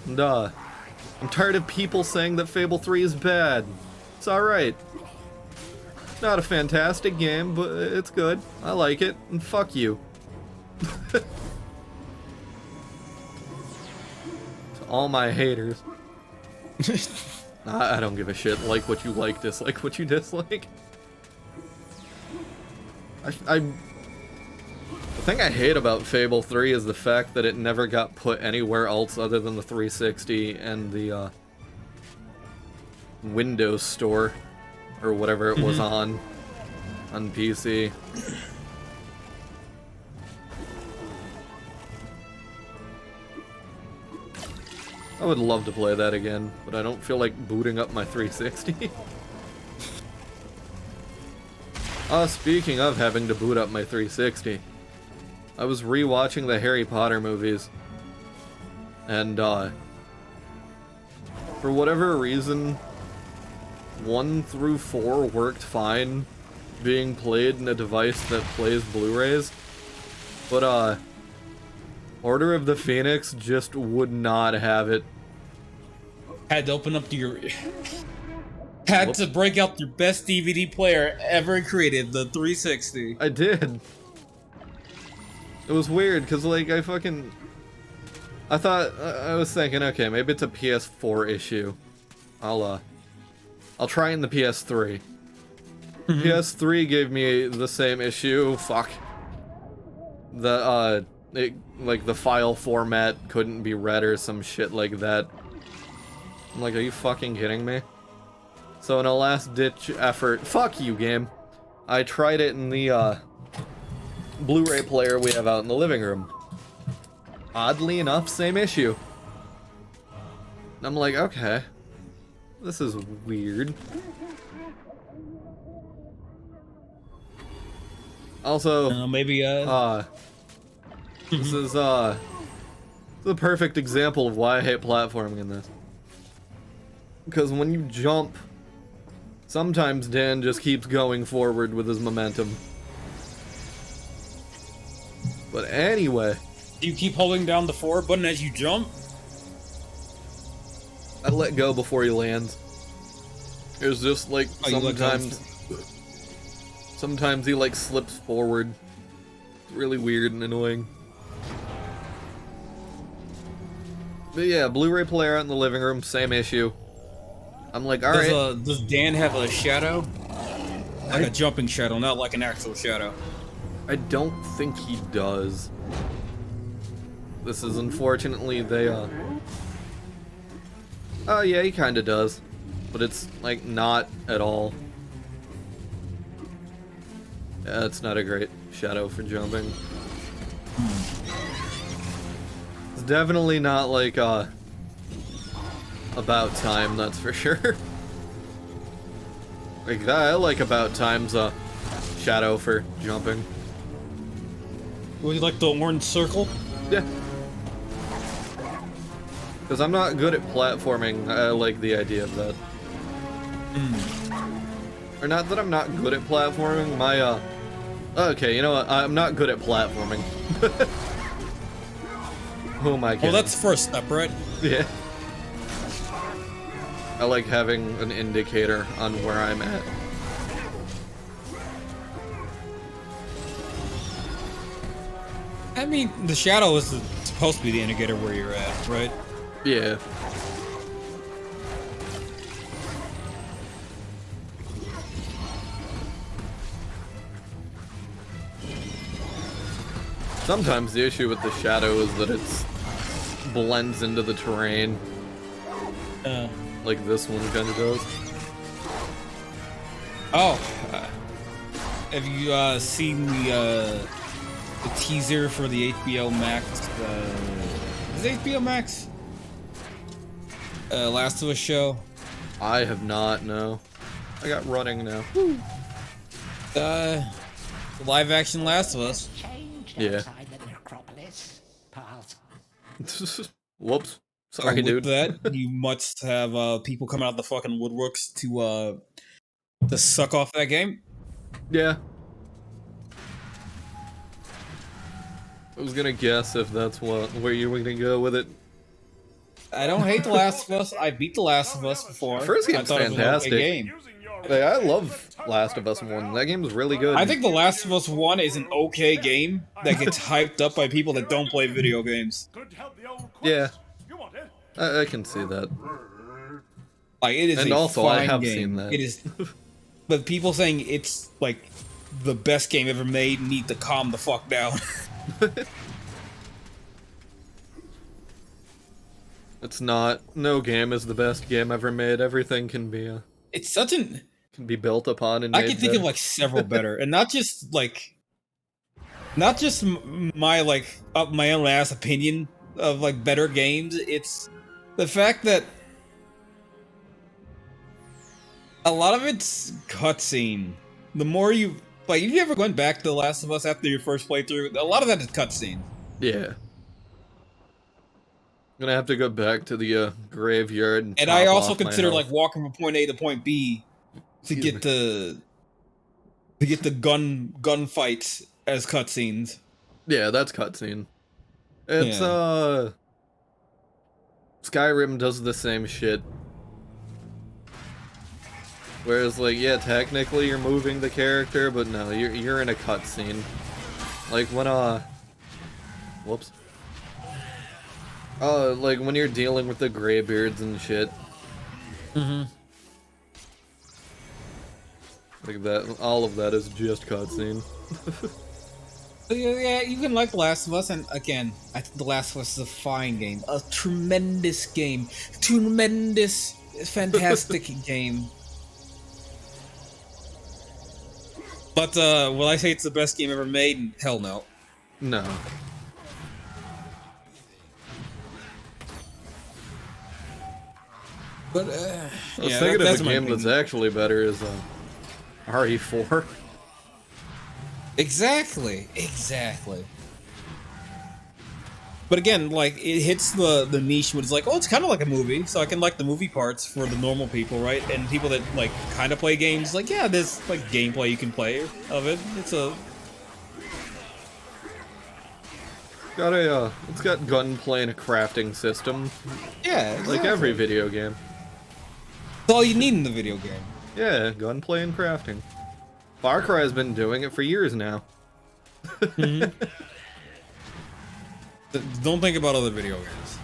And I'm tired of people saying that Fable 3 is bad. It's alright. Not a fantastic game, but it's good. I like it, and fuck you. To all my haters. I don't give a shit. Like what you like, dislike what you dislike. The thing I hate about Fable 3 is the fact that it never got put anywhere else other than the 360 and the Windows Store, or whatever it was on PC. I would love to play that again, but I don't feel like booting up my 360. Speaking of having to boot up my 360, I was rewatching the Harry Potter movies, and for whatever reason, 1 through 4 worked fine being played in a device that plays Blu-rays, but Order of the Phoenix just would not have it. Had to open up your... Had to break out your best DVD player ever created, the 360. I did. It was weird, because, like, I thought, I was thinking, okay, maybe it's a PS4 issue. I'll try in the PS3. PS3 gave me the same issue, fuck. Like, the file format couldn't be read or some shit like that. I'm like, are you fucking kidding me? So in a last-ditch effort, fuck you, game, I tried it in the, Blu-ray player we have out in the living room. Oddly enough, same issue. I'm like, okay. This is weird. Also, maybe, this is the perfect example of why I hate platforming in this. Because when you jump, sometimes Dan just keeps going forward with his momentum. But anyway. Do you keep holding down the forward button as you jump? I let go before he lands. It was just like, sometimes he like slips forward. It's really weird and annoying. But yeah, Blu-ray player out in the living room, same issue. I'm like, alright. Does Dan have a shadow? Like a jumping shadow, not like an actual shadow. I don't think he does. This is unfortunately, oh yeah, he kinda does. But it's, like, not at all. Yeah, it's not a great shadow for jumping. It's definitely not like, About Time, that's for sure. Like that, I like About Time's, shadow for jumping. Would you like the orange circle? Yeah. Because I'm not good at platforming, I like the idea of that. Or not that I'm not good at platforming, my, okay, you know what, I'm not good at platforming. Who am I kidding? Well, that's the first step, right? Yeah. I like having an indicator on where I'm at. I mean, the shadow is supposed to be the indicator where you're at, right? Yeah. Sometimes the issue with the shadow is that it blends into the terrain. Like this one kind of does. Oh. Have you seen the teaser for the HBO Max? Is it HBO Max? Last of Us show? I have not, no. I got running now. Live action Last of Us. Yeah. The necropolis, pals. Whoops. Sorry, with dude. that, you must have people coming out the fucking woodworks to suck off that game. Yeah. I was gonna guess if that's where you were gonna go with it. I don't hate The Last of Us. I beat The Last of Us before. First game's I thought fantastic. It was an okay game. Using your Hey, I love Last of Us 1. That game's really good. I think The Last of Us 1 is an okay game that gets hyped up by people that don't play video games. Could help the old quest. Yeah. You want it? I can see that. Like, it is And a also, I fine have game. seen that. It is, but people saying it's like the best game ever made need to calm the fuck down. It's not. No game is the best game ever made. Everything can be It's such an. can be built upon and I made can think of better. like several better, and not just my like up my own ass opinion of like better games. It's the fact that a lot of it's cutscene. The more you like, if you ever went back to The Last of Us after your first playthrough, a lot of that is cutscene. Yeah. Gonna have to go back to the graveyard and And I chop also off my consider health. like walking from point A to point B to get the gun fights as cutscenes. Yeah, that's cutscene. It's Yeah. Skyrim does the same shit. Whereas like, yeah, technically you're moving the character, but no, you're in a cutscene. Like when whoops. Like when you're dealing with the graybeards and shit. Mm-hmm. Like that, all of that is just cutscene. Yeah, you can like The Last of Us, and again, I think The Last of Us is a fine game. A tremendous game. Tremendous, fantastic game. But, will I say it's the best game ever made? Hell no. No. But, I was yeah, thinking that's of a my game that's opinion. actually better is RE4. Exactly. But again, like, it hits the niche where it's like, oh, it's kind of like a movie, so I can like the movie parts for the normal people, right? And people that, like, kind of play games, like, yeah, there's, like, gameplay you can play of it. It's Got gunplay and a crafting system, yeah, exactly. like every video game. It's all you need in the video game. Yeah, gunplay and crafting. Far Cry has been doing it for years now. Don't think about other video games.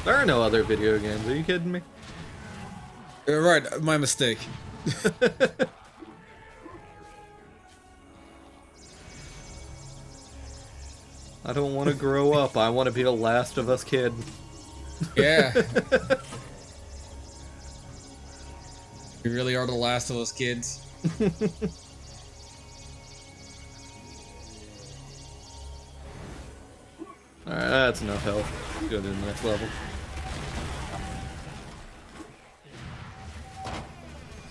There are no other video games, are you kidding me? You're right, my mistake. I don't want to grow up, I want to be a Last of Us kid. Yeah. We really are the Last of Us kids. Alright, that's enough health. Let's go to the next level.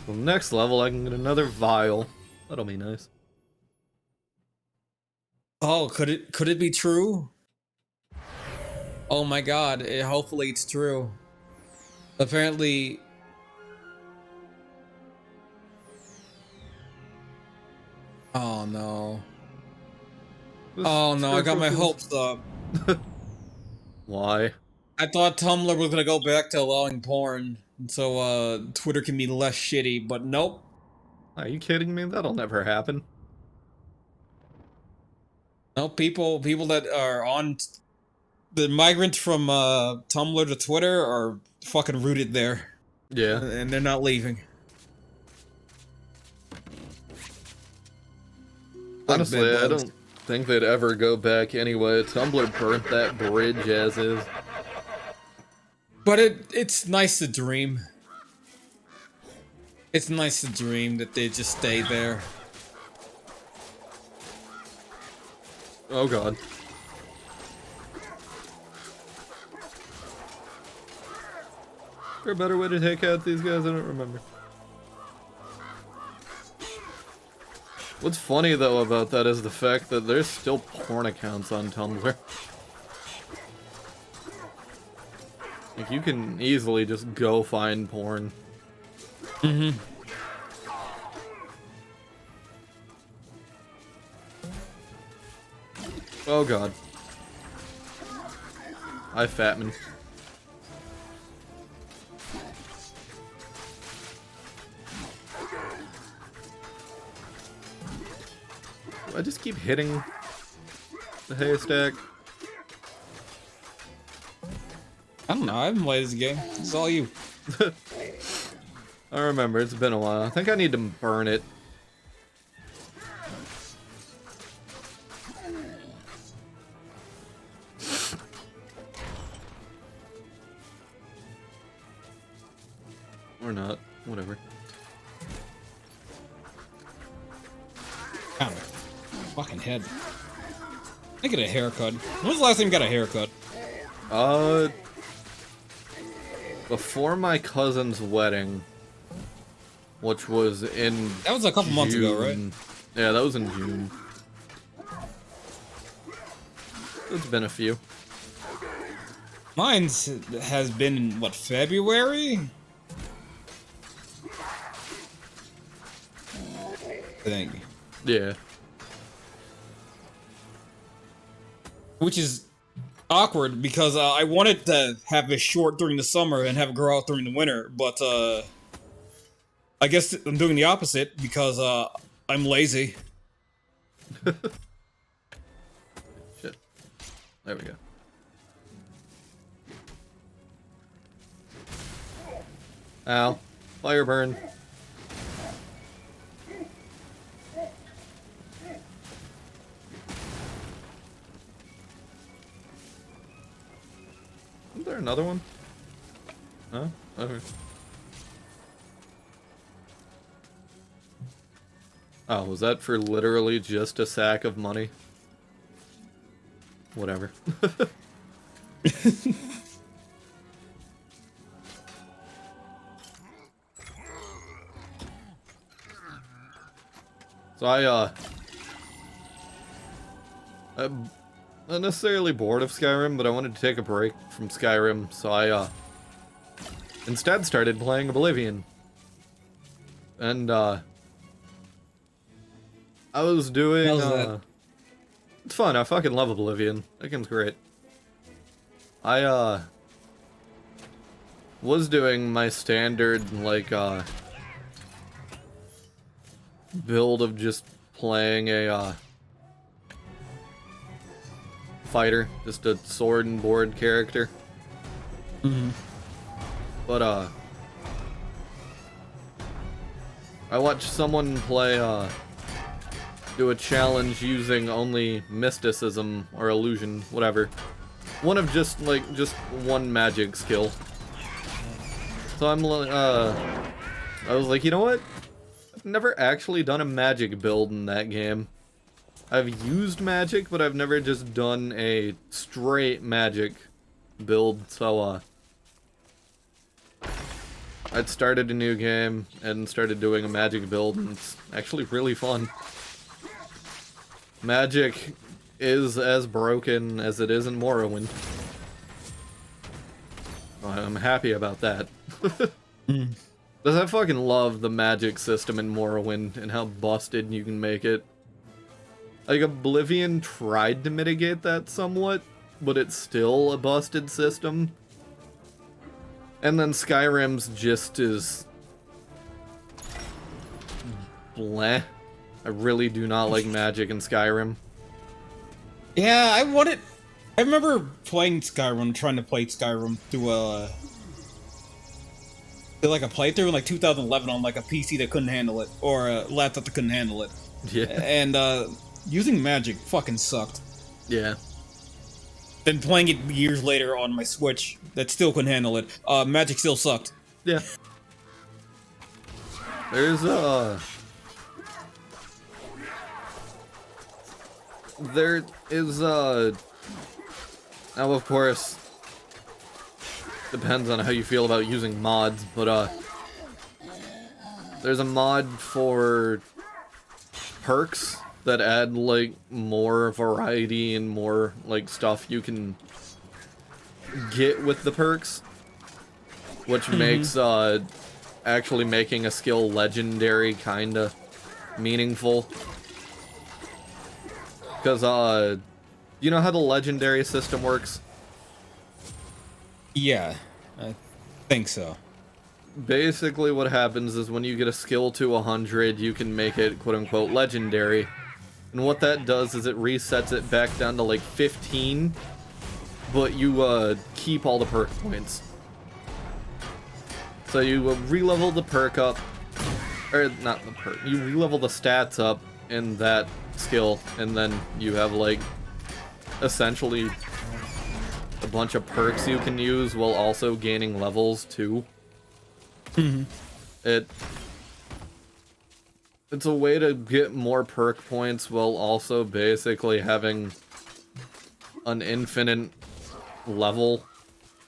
So next level I can get another vial. That'll be nice. Oh, could it be true? Oh my god, hopefully it's true. Apparently... Oh no. Oh no, I got my hopes up. Why? I thought Tumblr was gonna go back to allowing porn, so Twitter can be less shitty, but nope. Are you kidding me? That'll never happen. No, people that are on the migrants from Tumblr to Twitter are fucking rooted there, Yeah. and they're not leaving. Honestly, Like bed I bugs. don't think they'd ever go back anyway. Tumblr burnt that bridge as is. But it's nice to dream. It's nice to dream that they just stay there. Oh god. Is there a better way to take out these guys? I don't remember. What's funny though about that is the fact that there's still porn accounts on Tumblr. Like you can easily just go find porn. Mm-hmm. Oh god. Hi, Fatman. I just keep hitting the haystack? I don't know. I haven't played this game. It's all you. I remember, it's been a while. I think I need to burn it. Or not. Whatever. Ow. Fucking head. I get a haircut. When was the last time you got a haircut? Before my cousin's wedding, which was in That was a couple months ago, right? June. Yeah, that was in June. It's been a few. Mine's has been in, what, February? I think. Yeah. Which is awkward because I wanted to have it short during the summer and have it grow out during the winter, but I guess I'm doing the opposite because I'm lazy. Shit. There we go. Ow. Fire burn. Isn't there another one? No? Okay. Oh, was that for literally just a sack of money? Whatever. So I'm not necessarily bored of Skyrim, but I wanted to take a break from Skyrim, so I instead started playing Oblivion. And I was doing How's that? It's fun. I fucking love Oblivion. That game's great. I was doing my standard like build of just playing a fighter, just a sword and board character. But I watched someone play do a challenge using only mysticism or illusion, whatever. One of just one magic skill. So I was like, you know what? I've never actually done a magic build in that game. I've used magic, but I've never just done a straight magic build, so I'd started a new game and started doing a magic build, and it's actually really fun. Magic is as broken as it is in Morrowind. I'm happy about that. Because I fucking love the magic system in Morrowind and how busted you can make it. Like, Oblivion tried to mitigate that somewhat, but it's still a busted system. And then Skyrim's just is bleh. I really do not like magic in Skyrim. Yeah, I remember playing Skyrim, trying to play Skyrim through like a playthrough in like 2011 on like a PC that couldn't handle it, or a laptop that couldn't handle it. Yeah. And using magic fucking sucked. Yeah. Then playing it years later on my Switch that still couldn't handle it. Magic still sucked. Yeah. There's there is now of course depends on how you feel about using mods, but there's a mod for perks that add like more variety and more like stuff you can get with the perks, which makes actually making a skill legendary kinda meaningful. Because you know how the legendary system works? Yeah, I think so. Basically what happens is when you get a skill to 100, you can make it quote-unquote legendary. And what that does is it resets it back down to like 15, but you keep all the perk points. So you re-level the perk up, or not the perk, you re-level the stats up in that skill, and then you have like essentially a bunch of perks you can use while also gaining levels too. It's a way to get more perk points while also basically having an infinite level.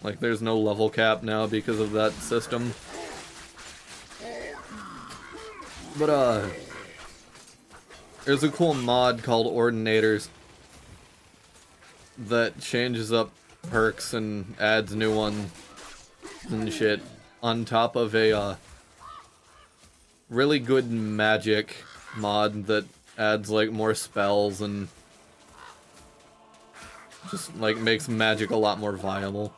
Like, there's no level cap now because of that system. But, there's a cool mod called Ordinators that changes up perks and adds new ones and shit on top of a, really good magic mod that adds like more spells and just like makes magic a lot more viable.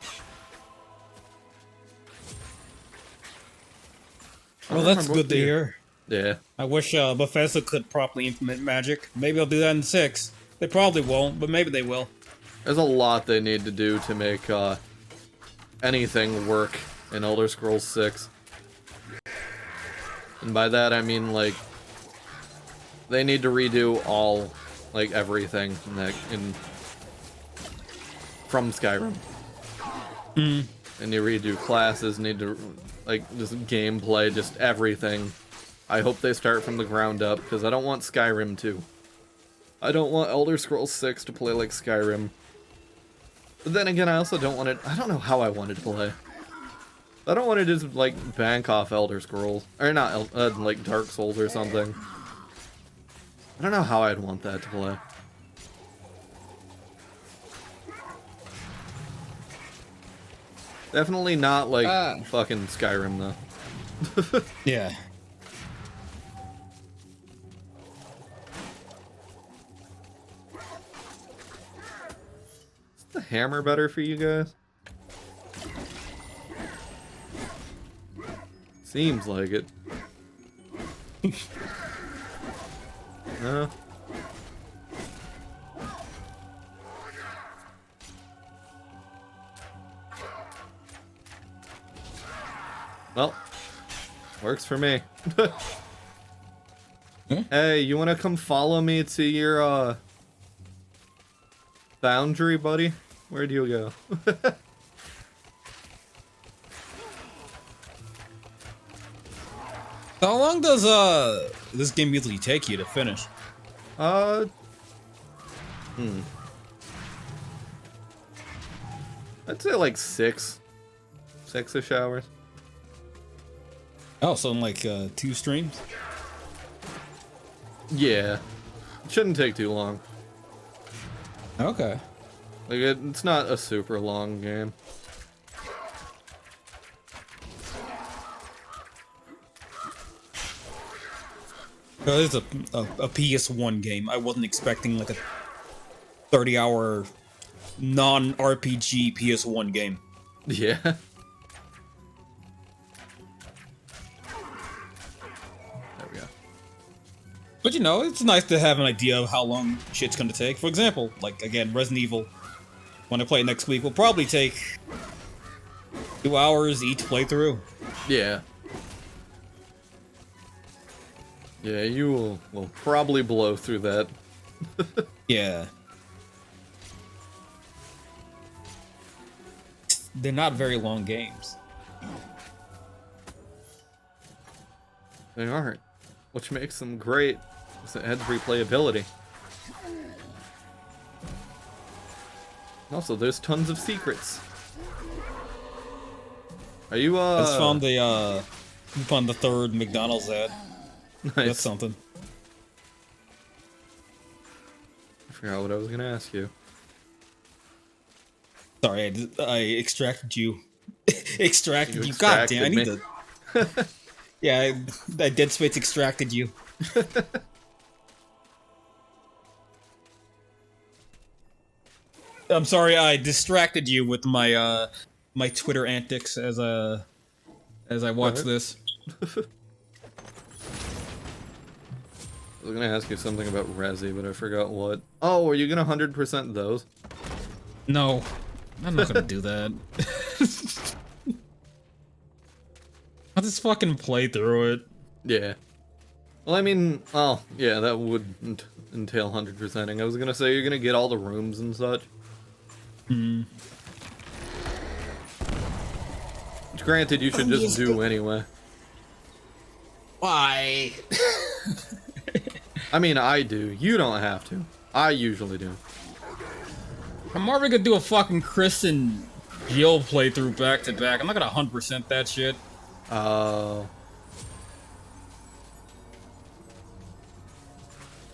Well, that's good to hear. Yeah. I wish Bethesda could properly implement magic. Maybe they'll do that in 6. They probably won't, but maybe they will. There's a lot they need to do to make anything work in Elder Scrolls 6. And by that I mean, like, they need to redo all, like, everything from Skyrim. And you redo classes, need to, like, just gameplay, just everything. I hope they start from the ground up, because I don't want Skyrim 2. I don't want Elder Scrolls 6 to play like Skyrim. But then again, I also don't want it, I don't know how I want it to play. I don't want to just, like, bank off Elder Scrolls. Or not, like, Dark Souls or something. I don't know how I'd want that to play. Definitely not, like, fucking Skyrim, though. Yeah. Is the hammer better for you guys? Seems like it. No. Well, works for me. Hey, you wanna come follow me to your, boundary, buddy? Where'd you go? How long does this game usually take you to finish? I'd say like 6-ish hours. Oh, so in like 2 streams? Yeah. It shouldn't take too long. Okay. Like, it's not a super long game. It's a PS1 game. I wasn't expecting like a 30-hour non-RPG PS1 game. Yeah. There we go. But you know, it's nice to have an idea of how long shit's gonna take. For example, like, again, Resident Evil, when I play it next week, will probably take 2 hours each playthrough. Yeah. Yeah, you will probably blow through that. Yeah. They're not very long games. They aren't. Which makes them great, because it adds replayability. Also, there's tons of secrets. Are you, I just found the, third McDonald's ad. Nice. That's something. I forgot what I was gonna ask you. Sorry, I extracted you. extracted you. God extracted damn, I need me. to. Yeah, that Dead Space extracted you. I'm sorry, I distracted you with my my Twitter antics as I watched this. I was gonna ask you something about Resi, but I forgot what. Oh, are you gonna 100% those? No, I'm not gonna do that. I'll just fucking play through it. Yeah. Well, I mean, oh, yeah, that would entail 100%ing. I was gonna say you're gonna get all the rooms and such. Hmm. Which, granted, you should just do anyway. Why? I mean, I do. You don't have to. I usually do. I'm already gonna do a fucking Chris and Jill playthrough back to back. I'm not gonna 100% that shit.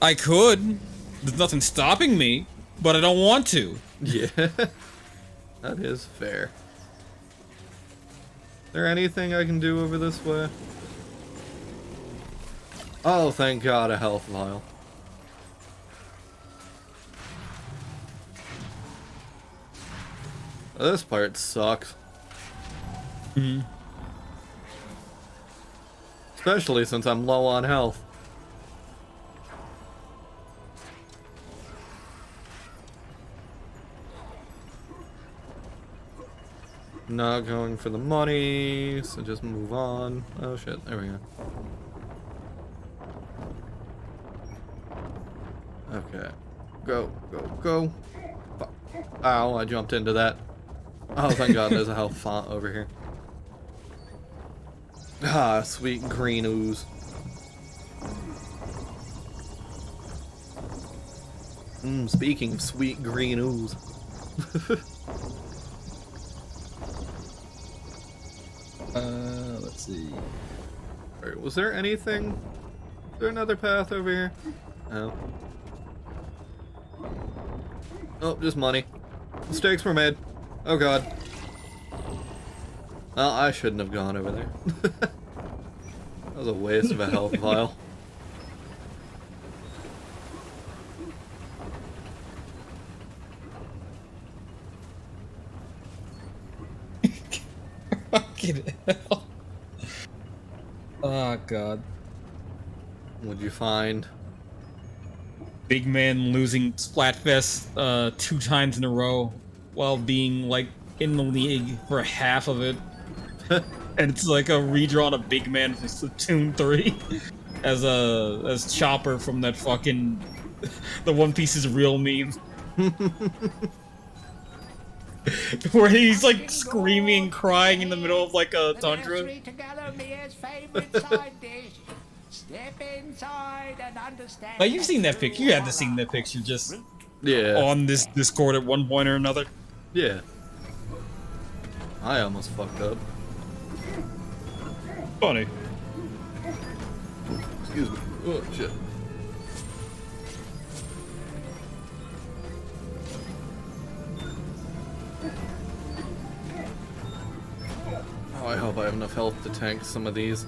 I could. There's nothing stopping me, but I don't want to. Yeah. That is fair. Is there anything I can do over this way? Oh, thank God, a health vial. This part sucks. Hmm. Especially since I'm low on health. Not going for the money, so just move on. Oh shit, there we go. Okay. Go, go, go. Fuck. Ow, I jumped into that. Oh, thank God there's a health font over here. Ah, sweet green ooze. Speaking of sweet green ooze. Let's see. Alright, was there anything? Is there another path over here? No. Oh, just money. Mistakes were made. Oh God. Well, I shouldn't have gone over there. That was a waste of a health vial. Fucking hell. Oh God. What'd you find? Big man losing Splatfest 2 times in a row while being like in the league for half of it. And it's like a redrawn of Big Man from Splatoon 3 as Chopper from that fucking the One Piece is real meme. Where he's like screaming and crying in the middle of like a tundra. Step inside and understand. Like you've seen that picture. You had to seen that picture just Yeah. on this Discord at one point or another. Yeah. I almost fucked up. Funny. Excuse me. Oh, shit. Oh, I hope I have enough health to tank some of these.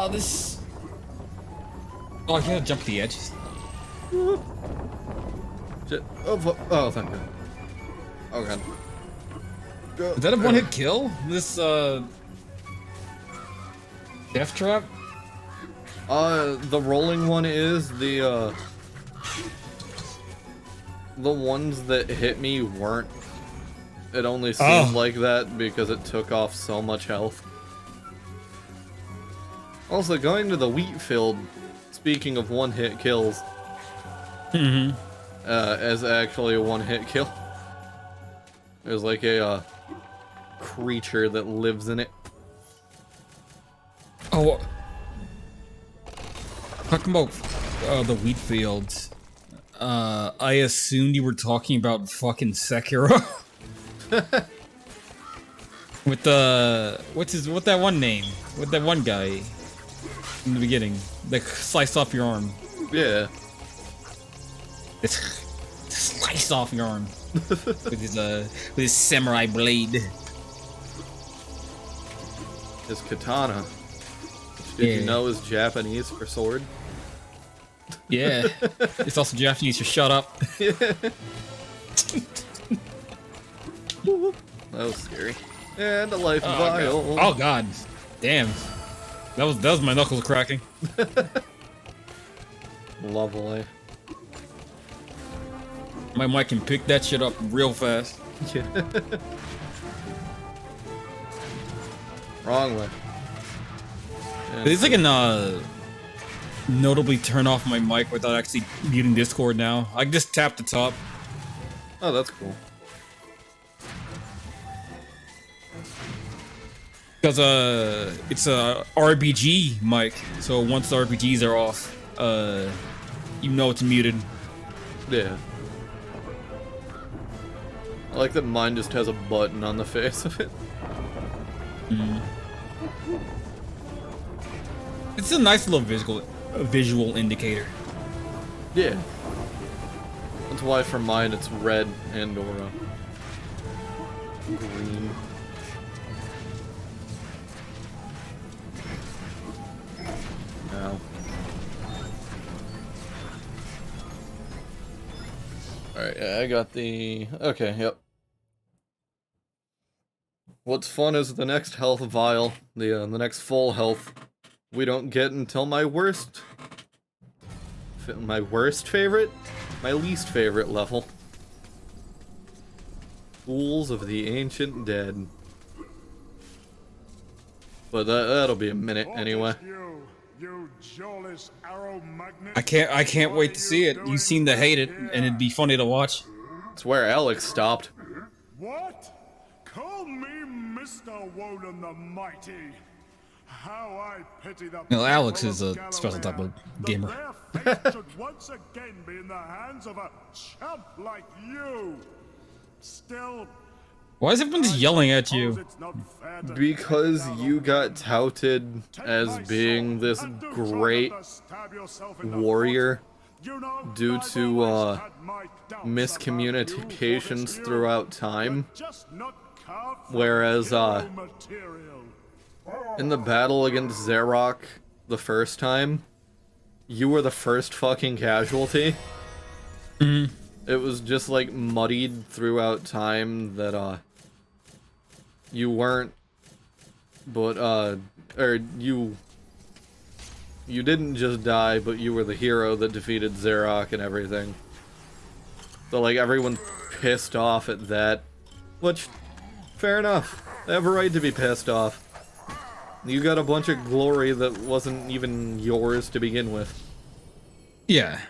Oh, this. Oh, I gotta jump the edge. Shit. Oh, oh, thank God. Oh, God. Go. Is that a one-hit kill? This, Death Trap? The rolling one is the ones that hit me weren't. It only seemed like that because it took off so much health. Also, going to the wheat field, speaking of one-hit kills, as actually a one-hit kill. There's like a creature that lives in it. Oh, talking about the wheat fields. I assumed you were talking about fucking Sekiro. With the what's that one name? With that one guy in the beginning that sliced off your arm. Yeah. It's sliced off your arm with his samurai blade. His katana. Which did you know is Japanese for sword? Yeah. It's also Japanese, so shut up. That was scary. And a life Oh, vial. God. Oh, God. Damn. That was my knuckles cracking. Lovely. My mic can pick that shit up real fast. Wrong way. It's like an notably turn off my mic without actually muting Discord now. I can just tap the top. Oh, that's cool. Because it's a RBG mic, so once the RBGs are off, you know it's muted. Yeah. I like that mine just has a button on the face of it. It's a nice little visual indicator. Yeah. That's why for mine it's red and or green. Now. Alright, yeah, I got the... Okay, yep. What's fun is the next health vial, the next full health, we don't get until my worst favorite? My least favorite level. Fools of the Ancient Dead. But that'll be a minute anyway. You jawless arrow magnet. I can't wait to see it. You seem to hate it, and it'd be funny to watch. It's where Alex stopped. What? Call me Mr. Woden the Mighty. How I pity the No, Alex people is of a special type of Galloway, gamer. that their fate should once again be in the hands of a chump like you. Still, Why is everyone just yelling at suppose you? it's not fair to Because take you down got touted Take as my being sword this and do try not great to stab yourself in the warrior foot. You know, due I've to, always had my doubts about you, miscommunications Fortescue. throughout time. You're just not carved from Whereas, hero material. in the battle against Zarok the first time, you were the first fucking casualty. Mhm. It was just like muddied throughout time that you weren't, but or you didn't just die, but you were the hero that defeated Zarok and everything. So like everyone pissed off at that, which fair enough. They have a right to be pissed off. You got a bunch of glory that wasn't even yours to begin with. Yeah.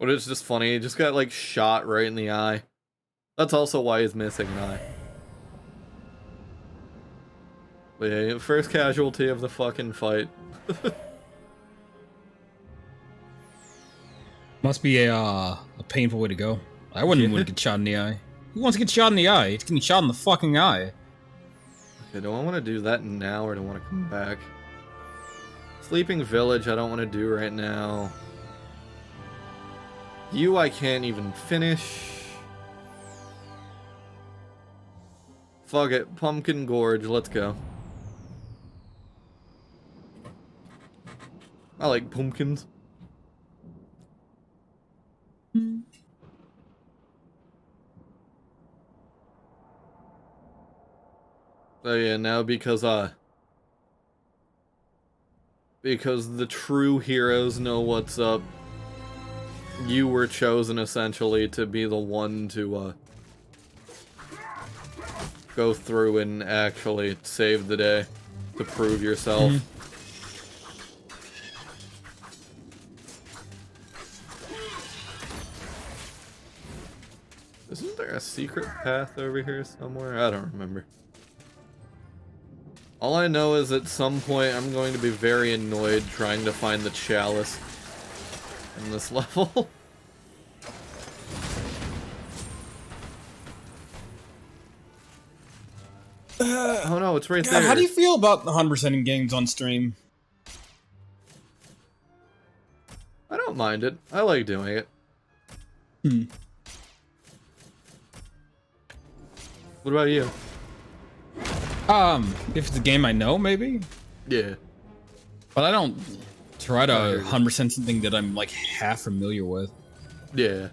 But it's just funny, he just got like shot right in the eye. That's also why he's missing an eye. But yeah, first casualty of the fucking fight. Must be a painful way to go. I wouldn't want to get shot in the eye. Who wants to get shot in the eye? It's getting shot in the fucking eye. Okay, do I want to do that now or do I want to come back? Sleeping Village I don't want to do right now. You I can't even finish. Fuck it, Pumpkin Gorge, let's go. I like pumpkins. Oh yeah, now because the true heroes know what's up, you were chosen essentially to be the one to go through and actually save the day, to prove yourself. Isn't there a secret path over here somewhere? I don't remember. All I know is at some point I'm going to be very annoyed trying to find the chalice in this level. Oh no, it's right God, there. how do you feel about the 100%ing games on stream? I don't mind it. I like doing it. What about you? If it's a game I know, maybe? Yeah. But I don't try to 100% something that I'm like half familiar with. Yeah.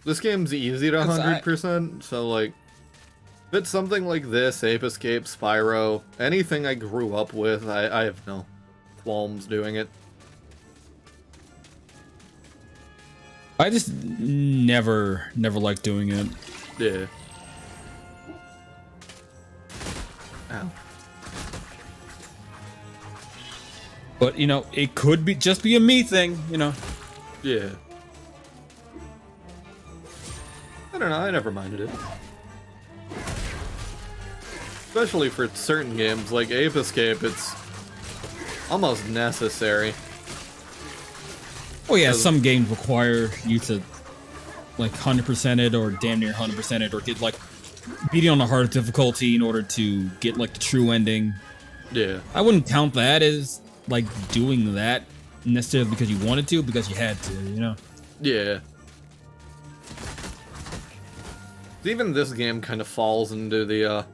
This game's easy to 100%, so like, if it's something like this, Ape Escape, Spyro, anything I grew up with, I have no qualms doing it. I just never liked doing it. Yeah. Ow. But you know, it could be just be a me thing, you know. Yeah. I don't know, I never minded it. Especially for certain games, like Ape Escape, it's almost necessary. Oh yeah, some games require you to like 100% it or damn near 100% it or get like beat it on a hard difficulty in order to get like the true ending. Yeah. I wouldn't count that as like doing that necessarily because you wanted to, because you had to, you know? Yeah. Even this game kind of falls into the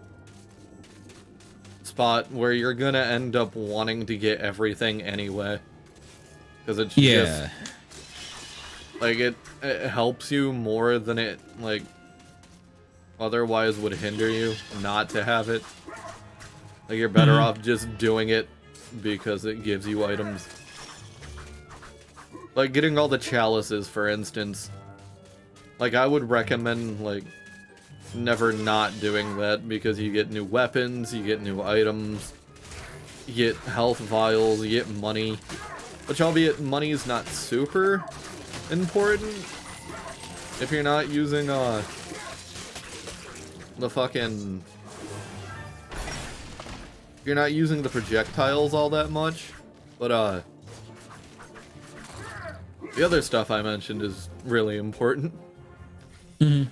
spot where you're gonna end up wanting to get everything anyway. Because it's just, like, it helps you more than it, like, otherwise would hinder you not to have it. Like, you're better off just doing it because it gives you items. Like, getting all the chalices, for instance. Like, I would recommend, like, never not doing that because you get new weapons, you get new items, you get health vials, you get money. Which, albeit, money is not super important if you're not using, the fucking... You're not using the projectiles all that much, but, the other stuff I mentioned is really important. And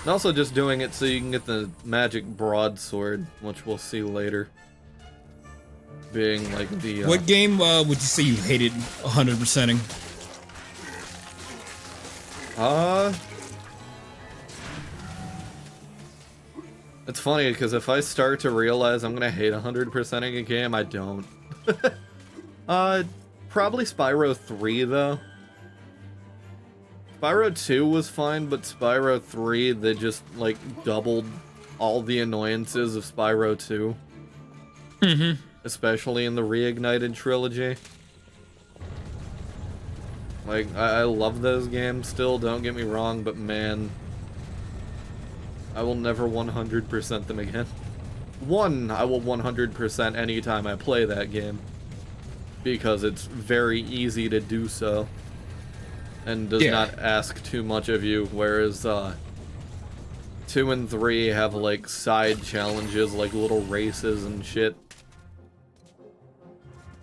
also just doing it so you can get the magic broadsword, which we'll see later. Being like the What game would you say you hated 100%ing? It's funny because if I start to realize I'm gonna hate 100%ing a game, I don't. Probably Spyro 3 though. Spyro 2 was fine, but Spyro 3, they just like doubled all the annoyances of Spyro 2. Especially in the Reignited trilogy. Like, I love those games still, don't get me wrong, but man, I will never 100% them again. One, I will 100% anytime I play that game, because it's very easy to do so, and does not ask too much of you, whereas, 2 and 3 have, like, side challenges, like little races and shit,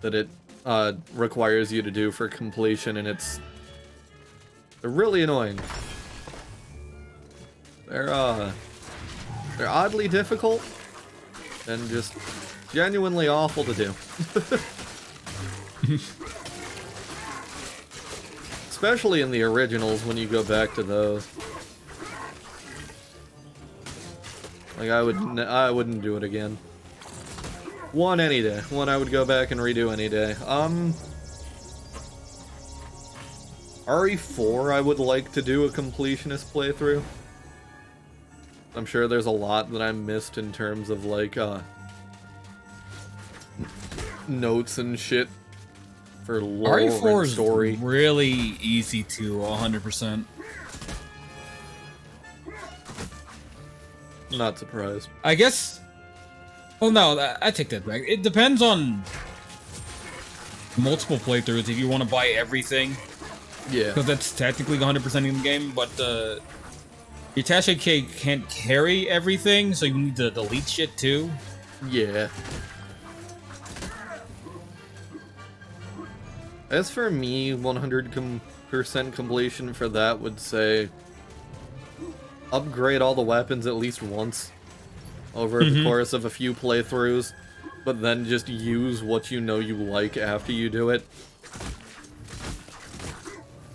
that it requires you to do for completion, and they're really annoying. They're oddly difficult and just genuinely awful to do. Especially in the originals when you go back to those. Like I wouldn't do it again. One any day. One I would go back and redo any day. RE4 I would like to do a completionist playthrough. I'm sure there's a lot that I missed in terms of like notes and shit for lore RE4 and story. is really easy to 100%. Not surprised. I guess. Well, no, I take that back. It depends on multiple playthroughs if you want to buy everything. Yeah. Because that's technically 100% in the game, but your attaché cake can't carry everything, so you need to delete shit too. Yeah. As for me, 100% completion for that would say upgrade all the weapons at least once over the course of a few playthroughs, but then just use what you know you like after you do it.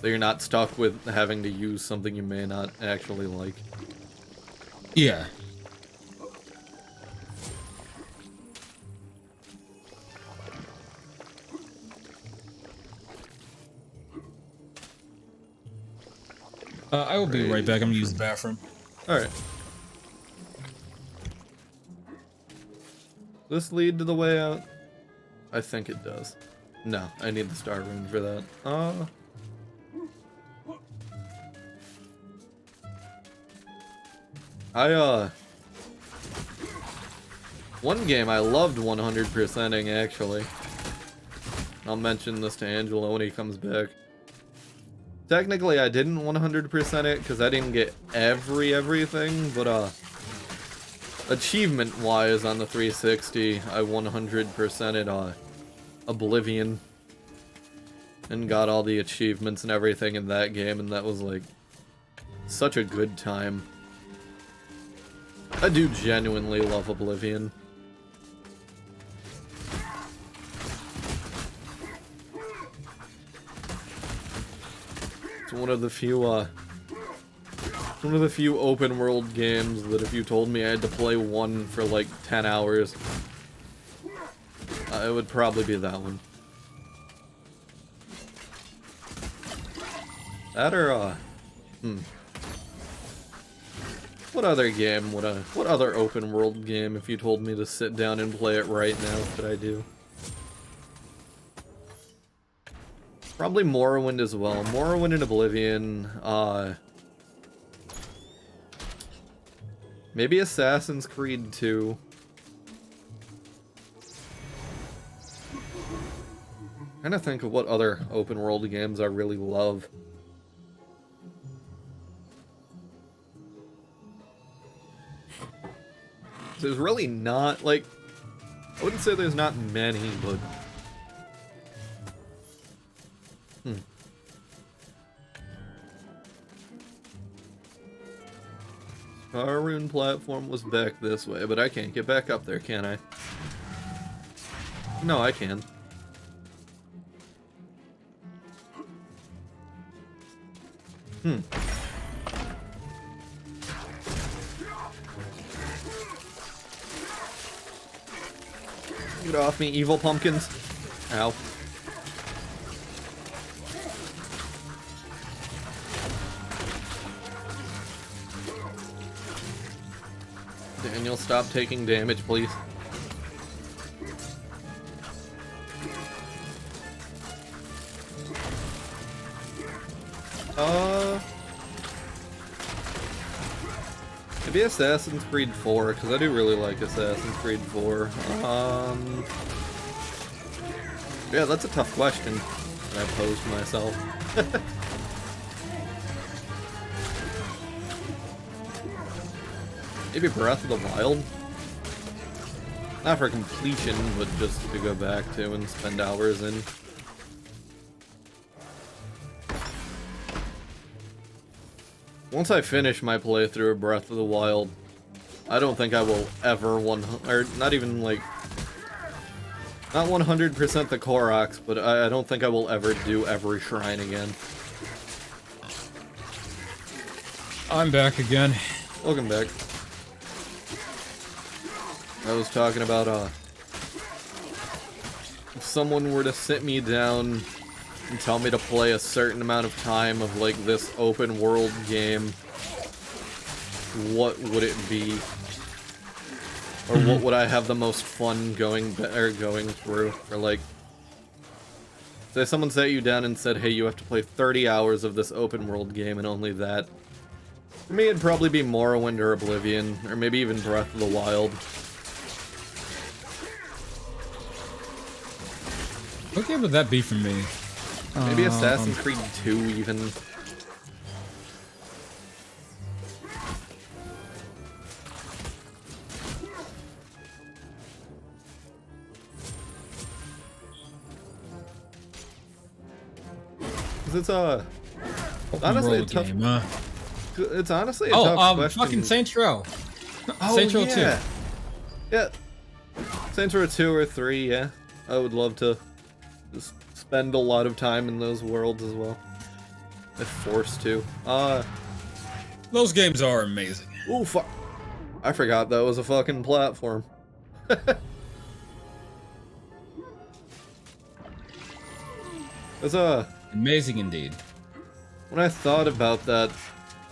So you're not stuck with having to use something you may not actually like. Yeah. I will be right back. I'm gonna use the bathroom. Alright. This lead to the way out? I think it does. No, I need the star rune for that. One game I loved 100%ing, actually. I'll mention this to Angelo when he comes back. Technically, I didn't 100% it, because I didn't get everything, but, achievement-wise on the 360, I 100%ed, Oblivion. And got all the achievements and everything in that game, and that was, like, such a good time. I do genuinely love Oblivion. It's one of the few open world games that if you told me I had to play one for like 10 hours, it would probably be that one. That or, what other game what other open world game, if you told me to sit down and play it right now, could I do? Probably Morrowind as well. Morrowind and Oblivion, maybe Assassin's Creed 2. Trying to think of what other open world games I really love. There's really not, like, I wouldn't say there's not many, but... Our rune platform was back this way, but I can't get back up there, can I? No, I can. Get off me, evil pumpkins. Ow. Daniel, stop taking damage, please. Maybe Assassin's Creed 4, because I do really like Assassin's Creed 4. Yeah, that's a tough question that I posed myself. Maybe Breath of the Wild? Not for completion, but just to go back to and spend hours in. Once I finish my playthrough of Breath of the Wild, I don't think I will ever not even like, not 100% the Koroks, but I don't think I will ever do every shrine again. I'm back again. Welcome back. I was talking about, if someone were to sit me down and tell me to play a certain amount of time of, like, this open world game, what would it be? Or what would I have the most fun going through? Or, like, say someone sat you down and said, hey, you have to play 30 hours of this open world game and only that. For me, it'd probably be Morrowind or Oblivion, or maybe even Breath of the Wild. What game would that be for me? Maybe Assassin's Creed 2, even. Because it's honestly a tough game, It's honestly a tough question. Fucking Saints Row. Oh, Saints Row yeah. 2. Yeah. Saints Row 2 or 3, yeah. I would love to just spend a lot of time in those worlds as well. If forced to. Those games are amazing. Ooh, fuck. I forgot that was a fucking platform. It's amazing indeed. when I thought about that,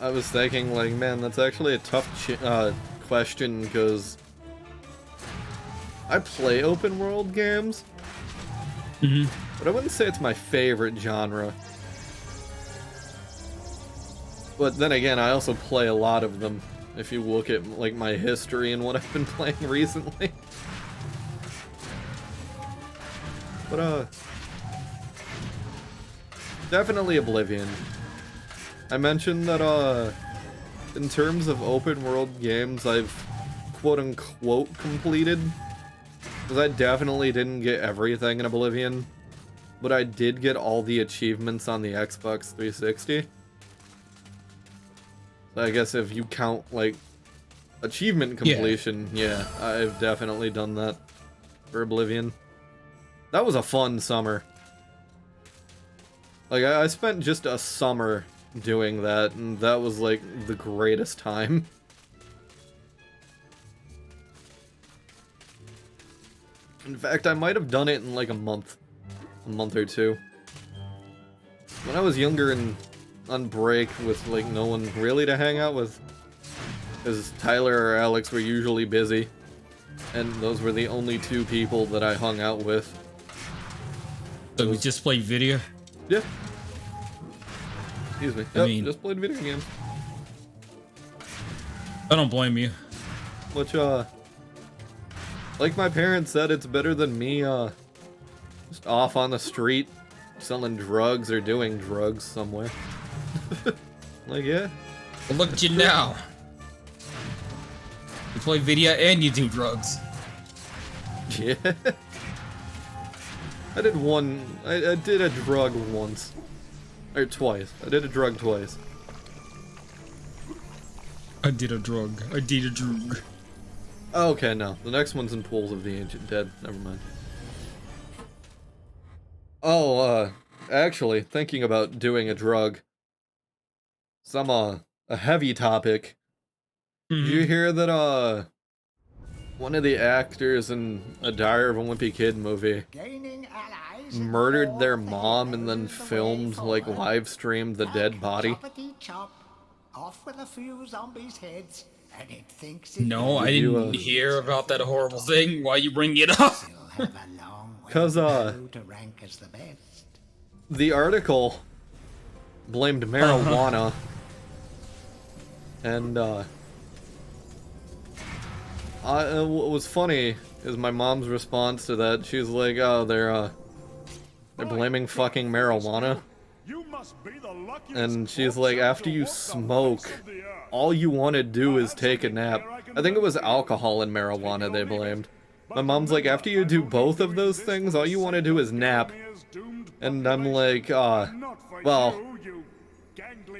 I was thinking, like, man, that's actually a tough question, because I play open world games, but I wouldn't say it's my favorite genre. But then again, I also play a lot of them, if you look at, like, my history and what I've been playing recently. But, definitely Oblivion. I mentioned that, in terms of open world games, I've quote-unquote completed. Because I definitely didn't get everything in Oblivion. But I did get all the achievements on the Xbox 360. So I guess if you count, like, achievement completion, yeah, I've definitely done that for Oblivion. That was a fun summer. Like, I spent just a summer doing that, and that was, like, the greatest time. In fact, I might have done it in, like, a month or two. When I was younger and on break with, like, no one really to hang out with, because Tyler or Alex were usually busy, and those were the only two people that I hung out with. So we just played video? Yeah. Excuse me. Yep, just played video games. I don't blame you. Which, like my parents said, it's better than me, just off on the street, selling drugs or doing drugs somewhere. Like, yeah. Well, look at you now. You play video and you do drugs. Yeah. I did I did a drug once. Or twice. I did a drug twice. I did a drug. Okay, no. The next one's in Pools of the Ancient Dead. Never mind. Oh, actually, thinking about doing a drug. Some, a heavy topic. Did you hear that, one of the actors in a Diary of a Wimpy Kid movie murdered their mom and then filmed, like, live streamed the dead body? Off with a few zombies' heads, and it thinks No, I didn't hear about that horrible thing. Why you bring it up? Cause, the article blamed marijuana, and, what was funny is my mom's response to that. She's like, oh, they're blaming fucking marijuana. And she's like, after you smoke, all you want to do is take a nap. I think it was alcohol and marijuana they blamed. My mom's like, after you do both of those things, all you want to do is nap. And I'm like, well,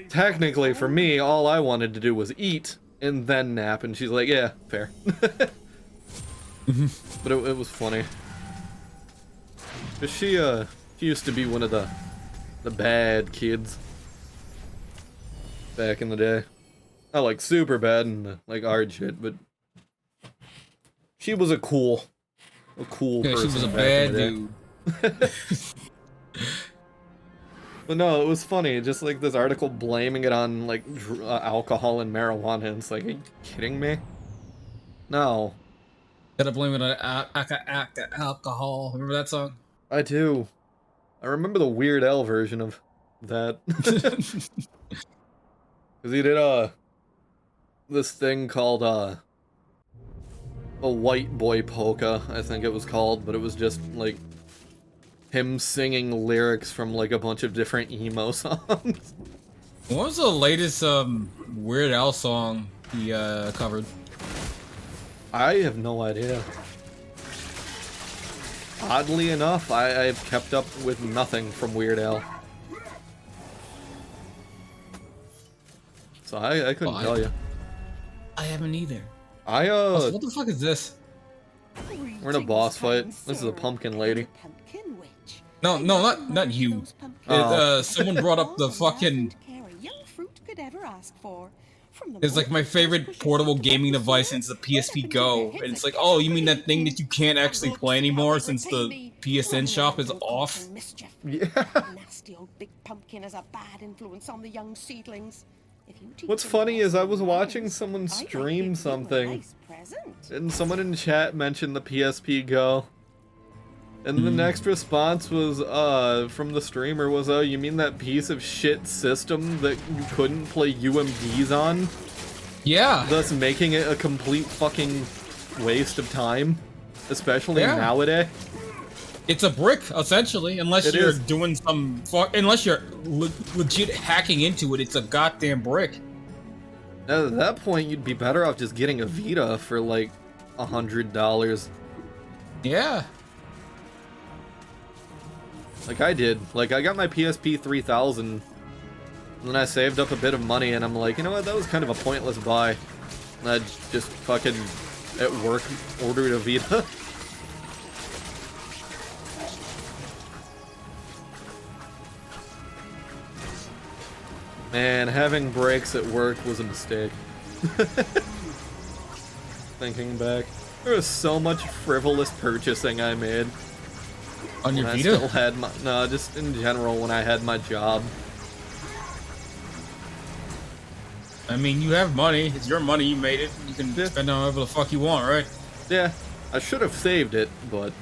technically for me, all I wanted to do was eat and then nap. And she's like, yeah, fair. But it was funny. But she used to be one of the bad kids back in the day. Not like super bad and like hard shit, but she was a cool person. She was a bad dude. But no, it was funny. Just like this article blaming it on like alcohol and marijuana. And it's like, are you kidding me? No. Gotta blame it on alcohol. Remember that song? I do. I remember the Weird Al version of that. Because he did this thing called a White Boy Polka, I think it was called, but it was just like him singing lyrics from like a bunch of different emo songs. What was the latest Weird Al song he covered? I have no idea. Oddly enough, I've kept up with nothing from Weird Al. So I couldn't tell you. I haven't either. What the fuck is this? We're in a boss fight. This is a pumpkin lady. No, not you. Someone brought up the fucking... It's like my favorite portable gaming device since the PSP Go. And it's like, oh, you mean that thing that you can't actually play anymore since the PSN shop is off? Yeah. Nasty old big pumpkin has a bad influence on the young seedlings. What's funny is I was watching someone stream something, and someone in chat mentioned the PSP Go. And the next response was, from the streamer was, oh, you mean that piece of shit system that you couldn't play UMDs on? Yeah. Thus making it a complete fucking waste of time, especially nowadays. It's a brick, essentially, unless you're doing some unless you're legit hacking into it, it's a goddamn brick. At that point, you'd be better off just getting a Vita for like $100. Yeah. Like I did. Like I got my PSP 3000, and then I saved up a bit of money, and I'm like, you know what, that was kind of a pointless buy. And I just fucking, at work, ordered a Vita. Man, having breaks at work was a mistake. Thinking back, there was so much frivolous purchasing I made. On your When I Vita? still had my, no, just in general when I had my job. I mean, you have money. It's your money. You made it. You can spend on whatever the fuck you want, right? Yeah, I should have saved it, but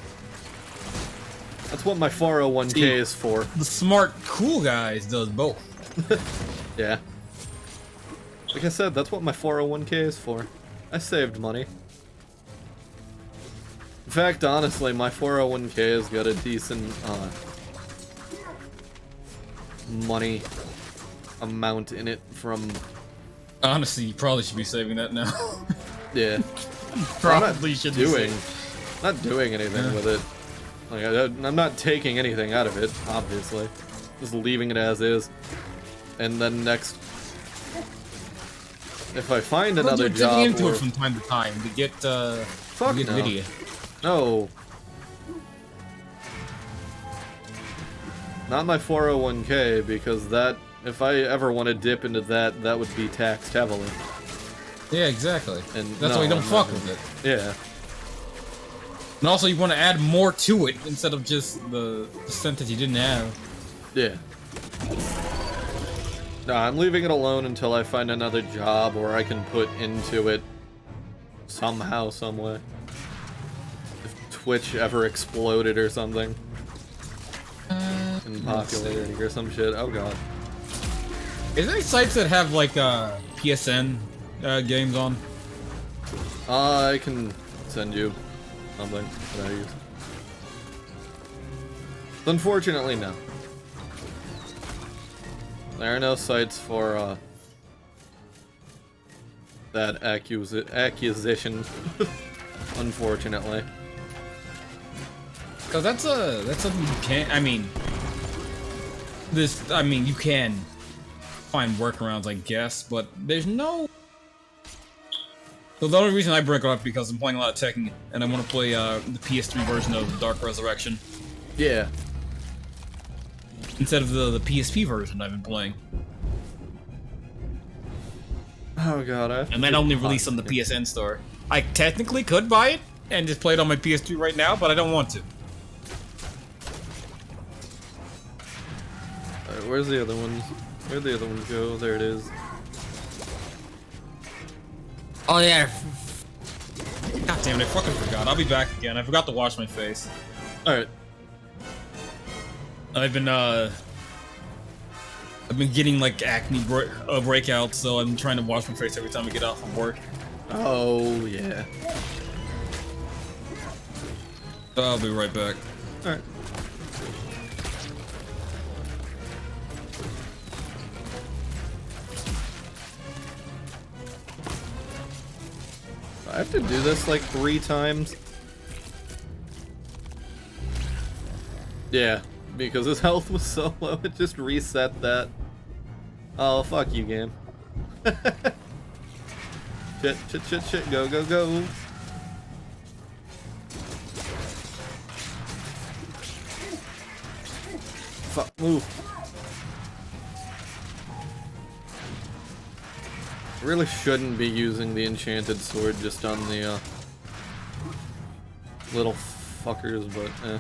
that's what my 401k is for. The smart, cool guys does both. Yeah. Like I said, that's what my 401k is for. I saved money. In fact, honestly, my 401k has got a decent, money amount in it from... Honestly, you probably should be saving that now. Yeah. Probably should be not doing anything with it. Like, I'm not taking anything out of it, obviously. Just leaving it as is. And then next... If I find another job dipping into it from time to time to get, Fuck no. video. No. Not my 401k, because that, if I ever want to dip into that, that would be taxed heavily. Yeah, exactly. And that's no, why you don't I'm fuck not with it. Yeah. And also, you want to add more to it instead of just the percentage you didn't have. Yeah. No, I'm leaving it alone until I find another job or I can put into it somehow, some way. If Twitch ever exploded or something. In popularity or some shit. Oh god. Is there any sites that have like PSN games on? I can send you something that I use. Unfortunately, no. There are no sites for that accusation. Unfortunately. Cause that's something you can't. I mean, you can find workarounds, I guess, but there's no. So the only reason I bring it up because I'm playing a lot of Tekken and I want to play the PS3 version of Dark Resurrection. Yeah. Instead of the PSP version I've been playing. Oh god, and then only released on the PSN store. I technically could buy it and just play it on my PS3 right now, but I don't want to. Alright, where's the other ones? Where'd the other ones go? There it is. Oh yeah. God damn it, I fucking forgot. I'll be back again. I forgot to wash my face. Alright. I've been getting like acne breakouts, so I'm trying to wash my face every time I get off of work. Oh yeah. I'll be right back. Alright. I have to do this like 3 times. Yeah. Because his health was so low, it just reset that. Oh, fuck you, game. Shit, go, go, go. Fuck, move. Really shouldn't be using the enchanted sword just on the, little fuckers, but, eh.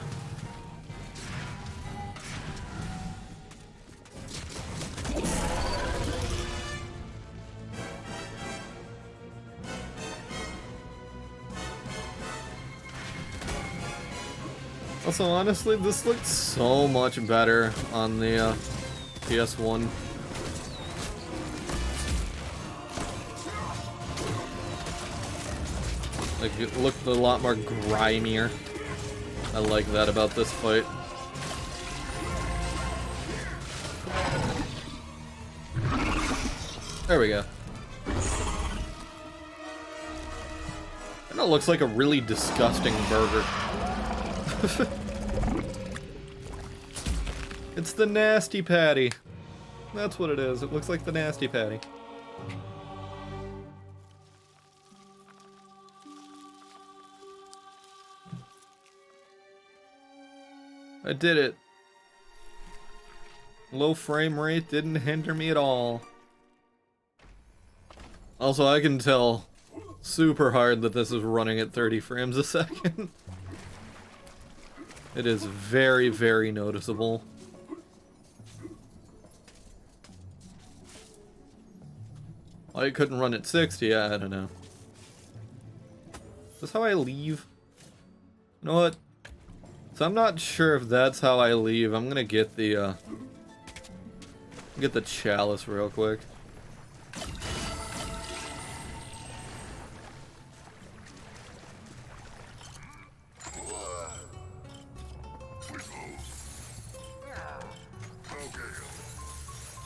Also, honestly, this looked so much better on the PS1. Like, it looked a lot more grimier. I like that about this fight. There we go. And it looks like a really disgusting burger. It's the Nasty Patty. That's what it is. It looks like the Nasty Patty. I did it. Low frame rate didn't hinder me at all. Also, I can tell super hard that this is running at 30 frames a second. It is very, very noticeable. Why it couldn't run at 60, I don't know. Is this how I leave? You know what? So I'm not sure if that's how I leave. I'm gonna get the chalice real quick.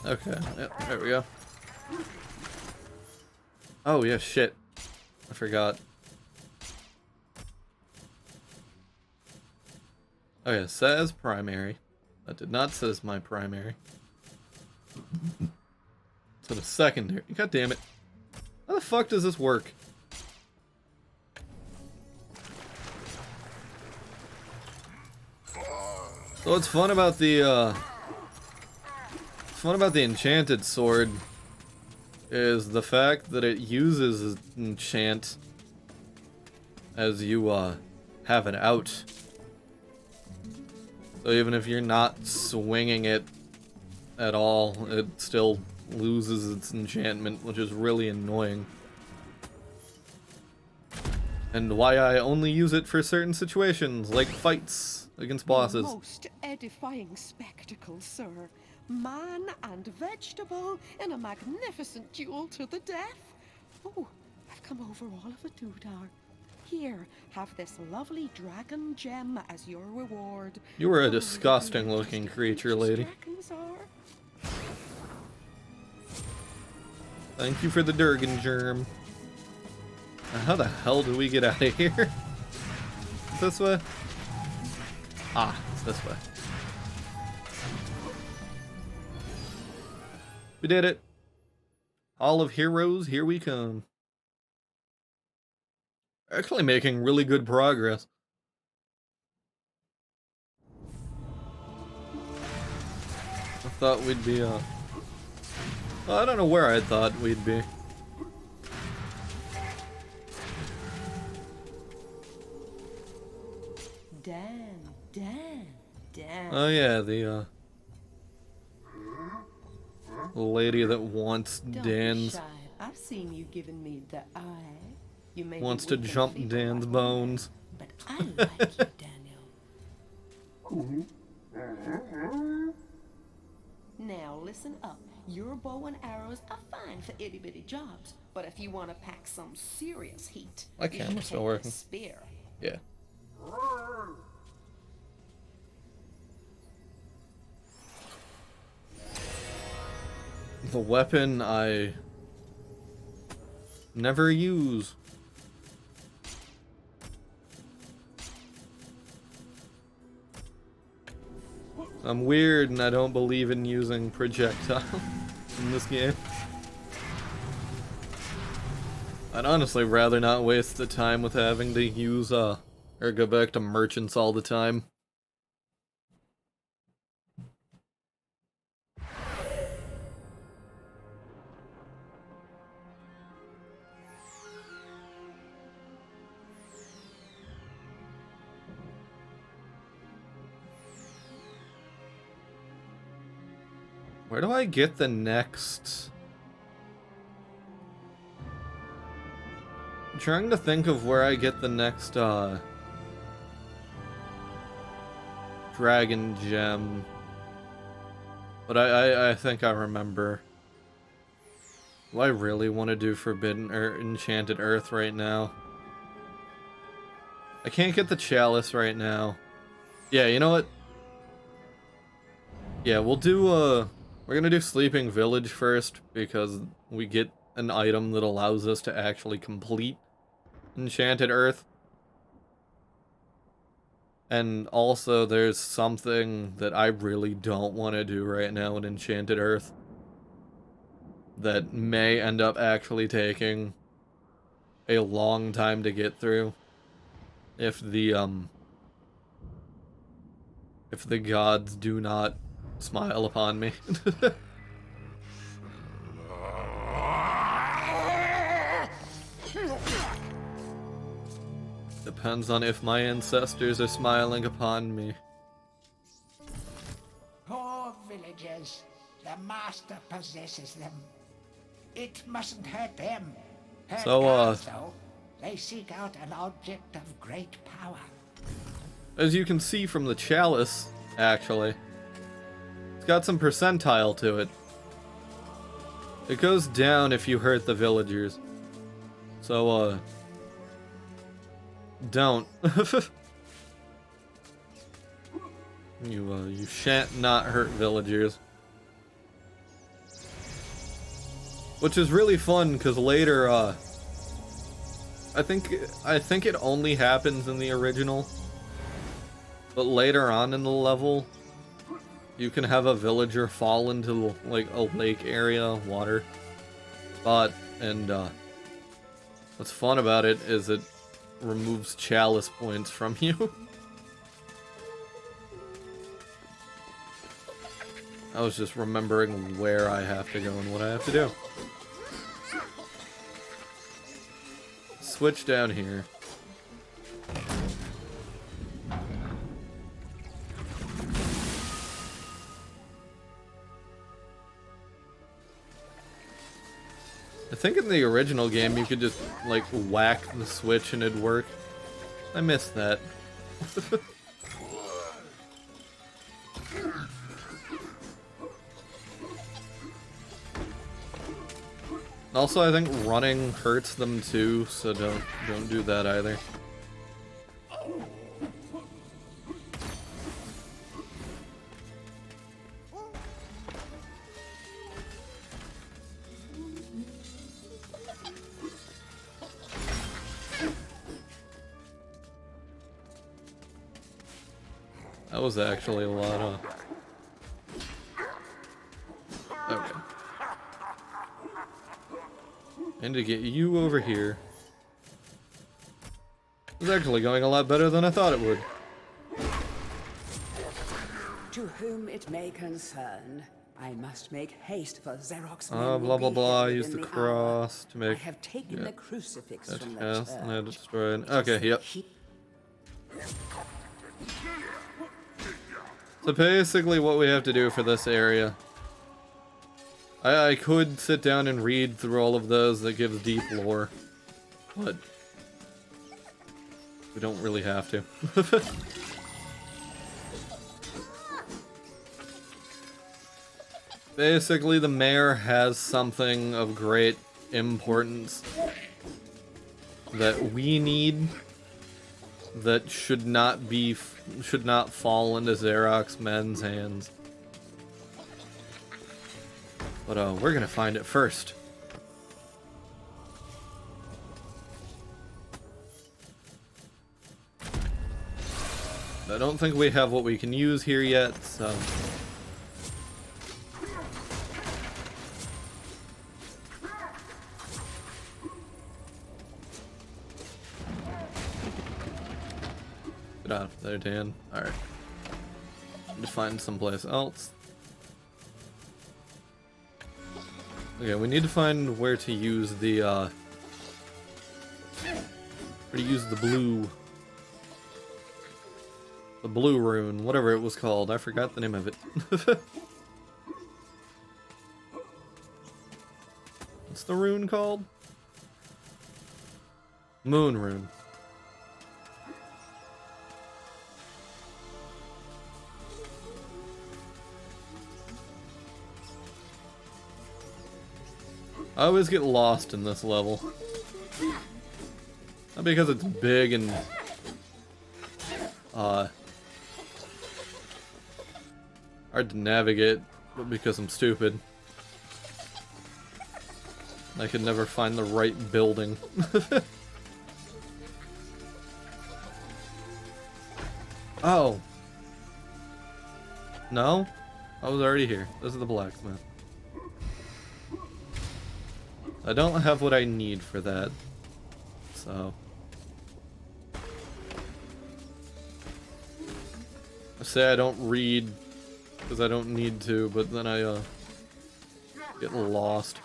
Okay, yep, there we go. Oh yeah, shit. I forgot. Oh yeah, says primary. That did not says my primary. So the secondary. God damn it. How the fuck does this work? So what's fun about the enchanted sword is the fact that it uses enchant as you have it out. So even if you're not swinging it at all, it still loses its enchantment, which is really annoying. And why I only use it for certain situations, like fights against bosses. Most edifying spectacle, sir. Man and vegetable in a magnificent duel to the death. Oh, I've come over all of a doodah. Here, have this lovely dragon gem as your reward. You were a disgusting looking creature, lady. Dragons are. Thank you for the Durgan germ. Now, how the hell do we get out of here? This way? Ah, it's this way. We did it. Hall of Heroes, here we come. Actually making really good progress. I thought we'd be, well, I don't know where I thought we'd be. Dan. Oh yeah, the lady that wants Don't Dan's be shy. I've seen you giving me the eye. You may wants be to weak and jump feeble Dan's like bones. But I like you, Daniel. Now listen up. Your bow and arrows are fine for itty bitty jobs, but if you want to pack some serious heat, My you should camera's still take working. a spear. Yeah. The weapon I never use. I'm weird and I don't believe in using projectile in this game. I'd honestly rather not waste the time with having to use or go back to merchants all the time. Where do I get the next? I'm trying to think of where I get the next dragon gem. But I think I remember. Do I really want to do Forbidden or Enchanted Earth right now? I can't get the chalice right now. Yeah, you know what? Yeah, we'll do, we're gonna do Sleeping Village first, because we get an item that allows us to actually complete Enchanted Earth. And also, there's something that I really don't want to do right now in Enchanted Earth that may end up actually taking a long time to get through if the gods do not smile upon me. Depends on if my ancestors are smiling upon me. Poor villagers. The master possesses them. It mustn't hurt them. Hurt So, guards, though. They seek out an object of great power. As you can see from the chalice, actually, it's got some percentile to it. It goes down if you hurt the villagers. So, don't. You shan't not hurt villagers. Which is really fun, because later, I think it only happens in the original. But later on in the level, you can have a villager fall into, like, a lake area, water spot, and, what's fun about it is it removes chalice points from you. I was just remembering where I have to go and what I have to do. Switch down here. I think in the original game you could just, like, whack the switch and it'd work. I missed that. Also, I think running hurts them too, so don't do that either. That was actually a lot of... Okay. And to get you over here. It's actually going a lot better than I thought it would. To whom it may concern, I must make haste for Xerox. Blah blah blah. Use the cross to make. I have taken the crucifix from the chest church. and I destroyed. Okay, yep. So basically, what we have to do for this area. I could sit down and read through all of those that gives deep lore, but we don't really have to. Basically, the mayor has something of great importance that we need that should not fall into Xerox men's hands. But we're gonna find it first. I don't think we have what we can use here yet, so... Get out of there, Dan. Alright. Just find someplace else. Okay, we need to find where to use the, where to use the blue rune, whatever it was called. I forgot the name of it. What's the rune called? Moon rune. I always get lost in this level. Not because it's big and hard to navigate, but because I'm stupid. I could never find the right building. Oh. No? I was already here. This is the blacksmith. I don't have what I need for that. So. I say I don't read because I don't need to, but then I get lost.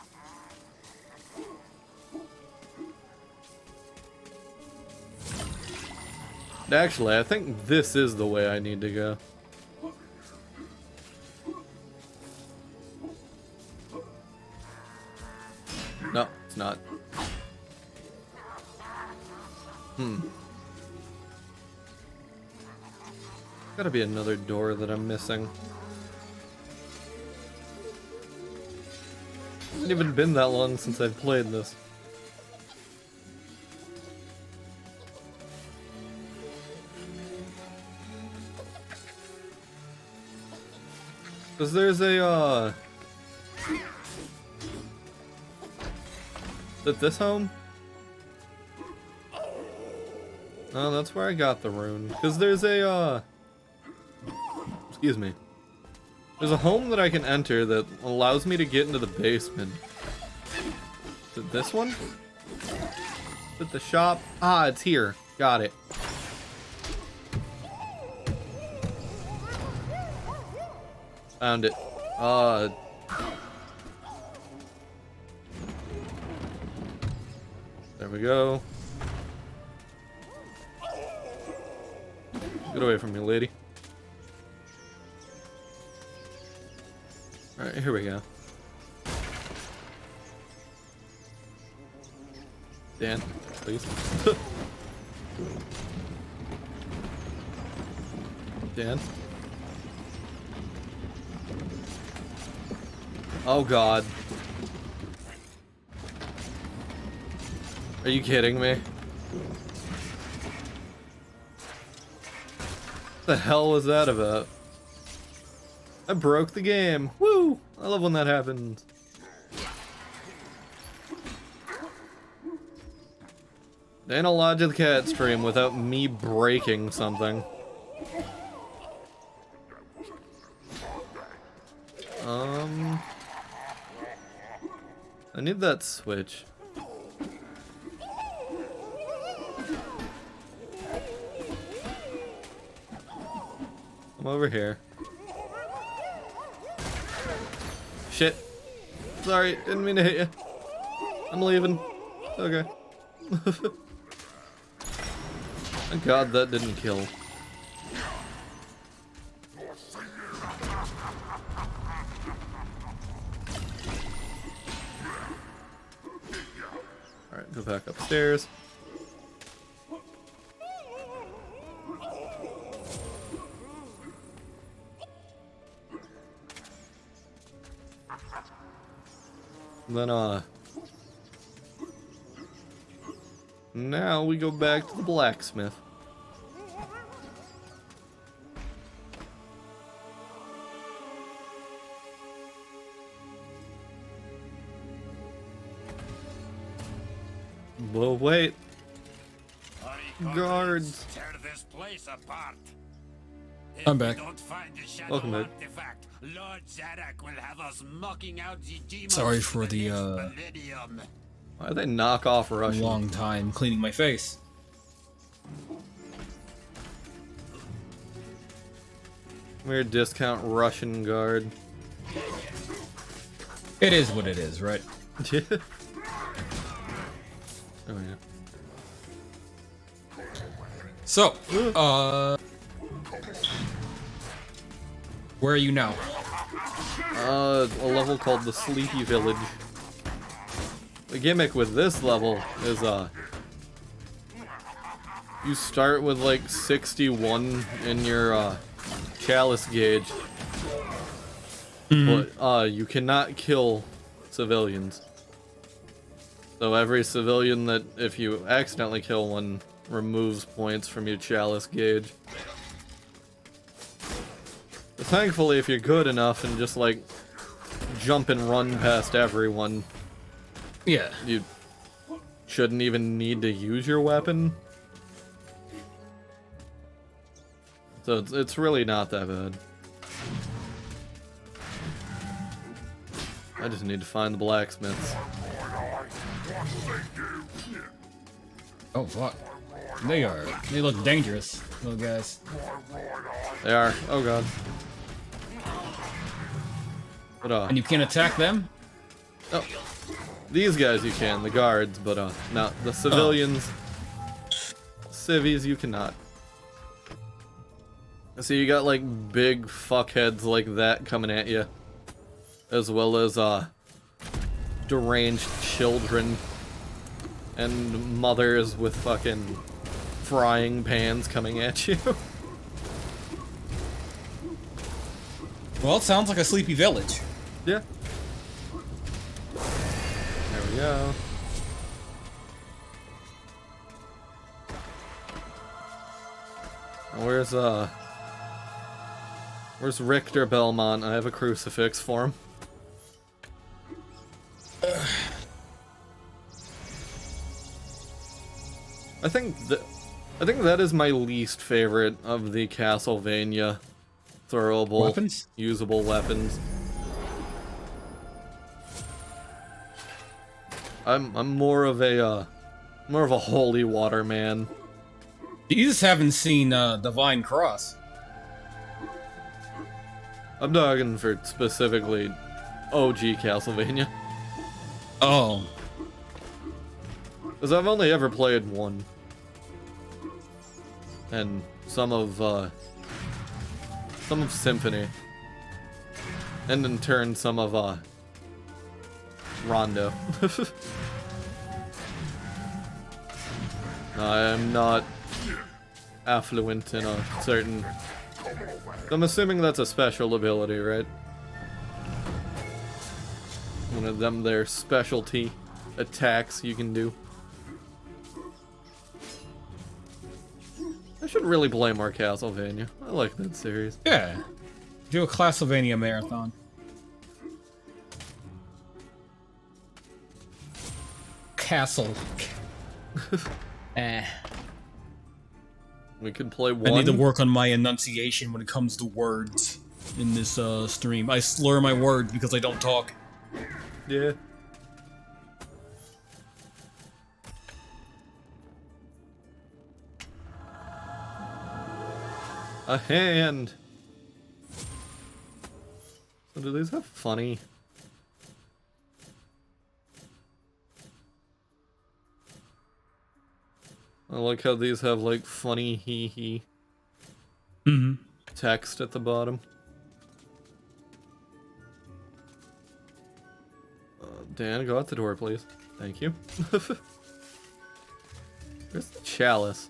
Actually, I think this is the way I need to go. No, it's not. Gotta be another door that I'm missing. Hasn't even been that long since I've played this. Cause there's a is it this home? No, that's where I got the rune. Cause there's a excuse me. There's a home that I can enter that allows me to get into the basement. Is it this one? Is it the shop? Ah, it's here. Got it. Found it. There we go. Get away from me, lady. Alright, here we go. Dan, please. Dan? Oh god. Are you kidding me? What the hell was that about? I broke the game. Woo! I love when that happens. There ain't a Lodge of the Cat stream without me breaking something. I need that switch. I'm over here. Shit. Sorry, didn't mean to hit you. I'm leaving. Okay. Thank God that didn't kill. Alright, go back upstairs. Then, now we go back to the blacksmith. Well, wait. Guards. Tear this place apart. I'm back. Don't find the shadow Welcome back. artifact, Lord Zadok will have us mucking out the demons. Sorry for the millennium. Why they knock off Russian? long time cleaning my face. Weird discount Russian guard. It is what it is, right? Yeah. Oh yeah. So, where are you now? A level called the Sleepy Village. The gimmick with this level is, you start with like 61 in your, chalice gauge. But, you cannot kill civilians. So every civilian that, if you accidentally kill one, removes points from your chalice gauge. But thankfully, if you're good enough and just like jump and run past everyone, Yeah. you shouldn't even need to use your weapon. So it's really not that bad. I just need to find the blacksmiths. Oh fuck. They look dangerous, little guys. They are. Oh god. But And you can't attack them? oh, these guys you can, the guards, but no, the civilians, civvies you cannot. So you got like big fuckheads like that coming at you, as well as deranged children and mothers with fucking frying pans coming at you. Well, it sounds like a sleepy village. Yeah. There we go. Where's Richter Belmont? I have a crucifix for him. I think that is my least favorite of the Castlevania throwable Weapons? usable weapons. I'm more of a holy water man. You just haven't seen Divine Cross. I'm talking for specifically OG Castlevania. Oh. Because I've only ever played one. And some of Symphony. And in turn some of Rondo. I am not affluent in a certain... I'm assuming that's a special ability, right? One of them, their specialty attacks you can do. I should really play more Castlevania. I like that series. Yeah. Do a Castlevania marathon. Castle. We could play one. I need to work on my enunciation when it comes to words in this stream. I slur my words because I don't talk. Yeah. A hand. So do these have funny? I like how these have like funny hee text at the bottom. Dan, go out the door, please. Thank you. Where's the chalice?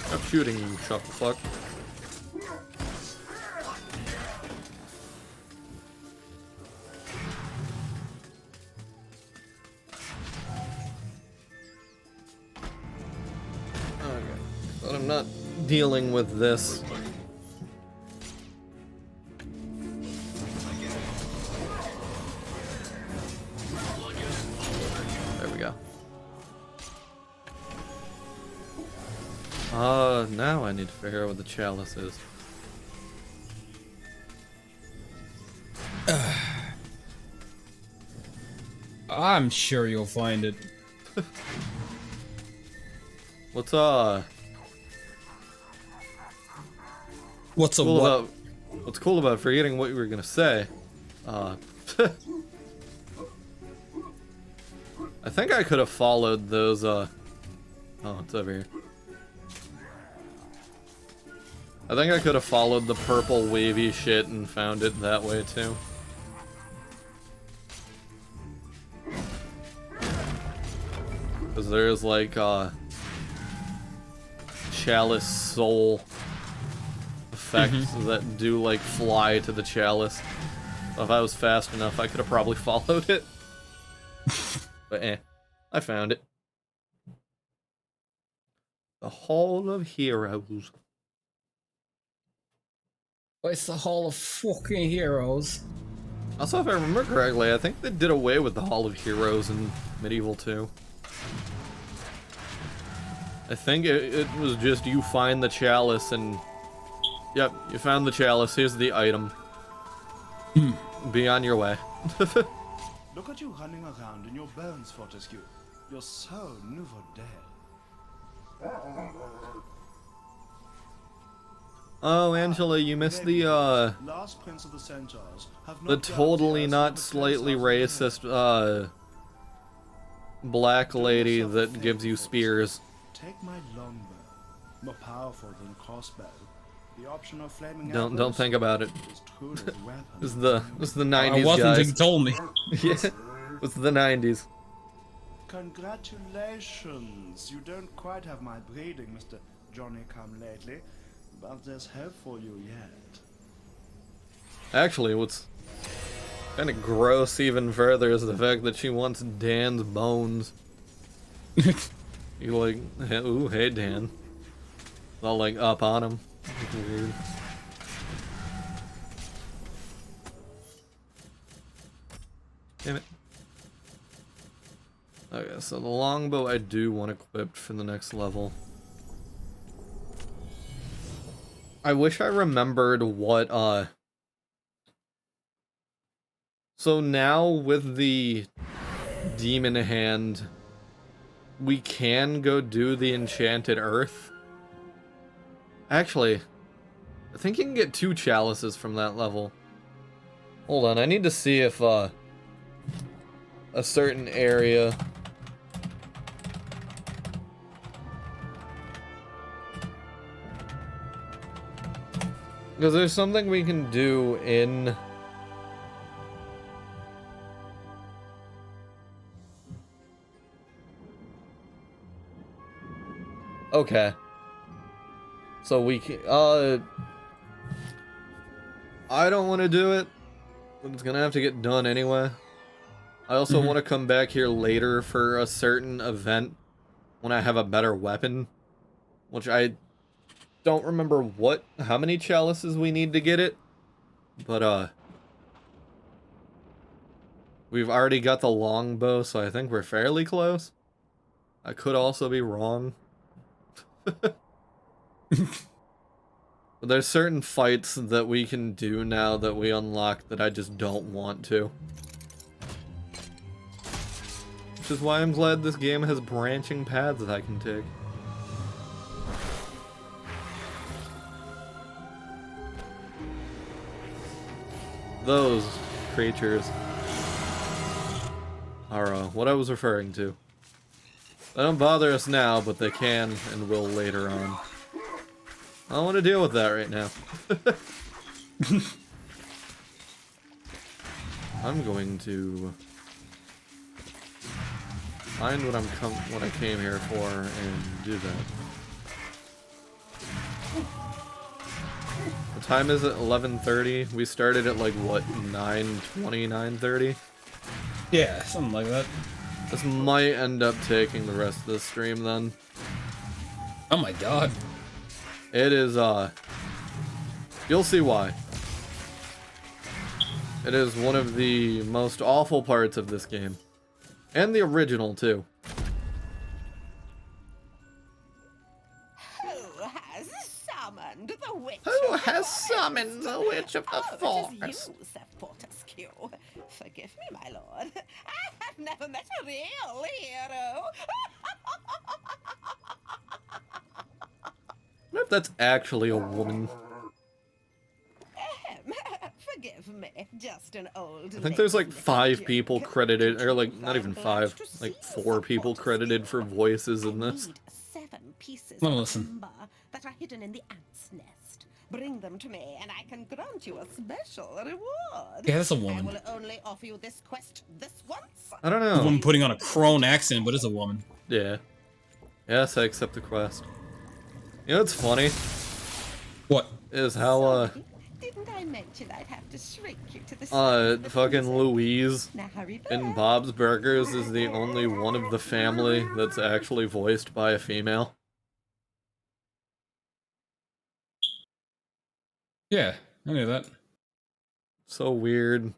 Stop shooting, you shuffle fuck. But I'm not dealing with this. There we go. Now I need to figure out what the chalice is. I'm sure you'll find it. What's What's a cool what? about what's cool about forgetting what you were gonna say? I think I could have followed those. Oh, it's over here. I think I could have followed the purple wavy shit and found it that way too. Because there's like chalice soul effects that do like fly to the chalice. So if I was fast enough, I could have probably followed it. But I found it. The Hall of Heroes. It's the Hall of fucking Heroes. Also, if I remember correctly, I think they did away with the Hall of Heroes in Medieval 2. I think it was just you find the chalice and... Yep, you found the chalice, here's the item. Be on your way. Look at you running around in your bones, Fortescue. You're so nouveau dead. Oh, Angela, you missed the, Last Prince of the Centaurs have the not totally doubted not the slightly prince has racist, black lady that gives you spears. Take my longbow, more powerful than crossbow. The option of flaming Don't think about it. is truly a weapon. This is the 90s, I wasn't guys. until you told me. Yeah, it's the 90s. Congratulations! You don't quite have my breeding, Mr. Johnny-come-lately, but there's hope for you yet. Actually, what's kind of gross even further is the fact that she wants Dan's bones. You like, ooh, hey Dan. All like up on him. Weird. Damn it. Okay, so the longbow I do want equipped for the next level. I wish I remembered what, so now with the demon hand, we can go do the enchanted earth. Actually, I think you can get 2 chalices from that level. Hold on, I need to see if, a certain area... Because there's something we can do in... Okay. So we can, I don't want to do it, but it's gonna have to get done anyway. I also want to come back here later for a certain event when I have a better weapon, which I don't remember how many chalices we need to get it, but we've already got the longbow, so I think we're fairly close. I could also be wrong. But there's certain fights that we can do now that we unlock that I just don't want to. Which is why I'm glad this game has branching paths that I can take. Those creatures are what I was referring to. They don't bother us now, but they can and will later on. I don't want to deal with that right now. I'm going to find what I came here for and do that. What time is it? 11:30. We started at like what, 9:20, 9:30? Yeah, something like that. This might end up taking the rest of the stream then. Oh my god. It is, you'll see why. It is one of the most awful parts of this game. And the original, too. Who has summoned the witch? Who has summoned the Witch of the Oh, it Forest? is you, Sir Fortescue. Forgive me, my lord. I have never met a real hero. I wonder if that's actually a woman. Forgive me, just an old. I think there's like lazy 5 joke. people credited, or like, not I'm even glad 5, to like see 4 Sir people Fortescue. credited for voices in I this. need 7 pieces Well, of listen. amber that are hidden in the ant's nest. Bring them to me, and I can grant you a special reward. Yeah, that's a I woman. will only offer you this quest this once. I don't A know. woman putting on a crone accent, but it's a woman. Yeah. Yes, I accept the quest. You know what's funny? What? Is how, Didn't I mention I'd have to shrink you to the size of the fucking pencil? Louise Now hurry in back. Bob's Burgers is the only one of the family that's actually voiced by a female. Yeah, I knew that. So weird.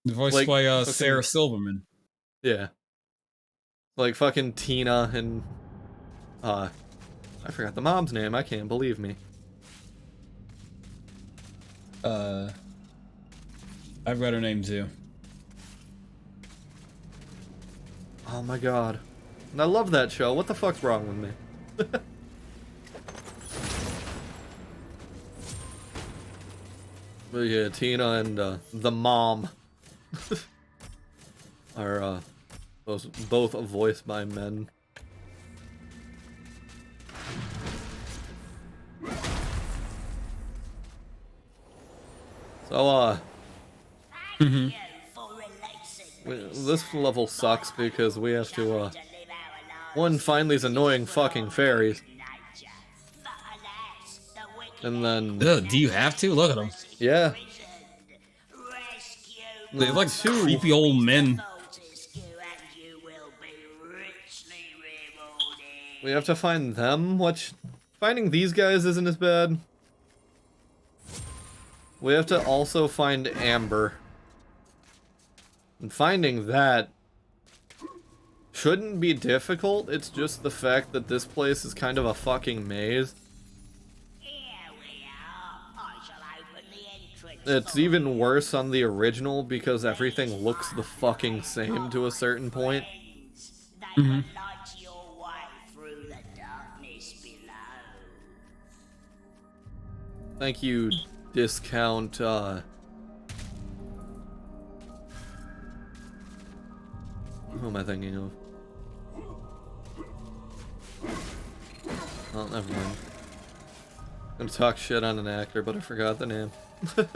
Voiced Like, by fucking- Sarah Silverman. Yeah. Like fucking Tina and, I forgot the mom's name, I can't believe me. I've got her name too. Oh my god. And I love that show, what the fuck's wrong with me? But yeah, Tina and, the mom are, both voiced by men. So, this level sucks because we have to, one, find these annoying fucking fairies. And then, Ugh, do you have to? Look at them. yeah. They're like creepy old men. We have to find them, which, finding these guys isn't as bad. We have to also find Amber. And finding that shouldn't be difficult, it's just the fact that this place is kind of a fucking maze. It's even worse on the original because everything looks the fucking same to a certain point. Thank you, discount, who am I thinking of? Oh, never mind. I'm gonna talk shit on an actor, but I forgot the name. Is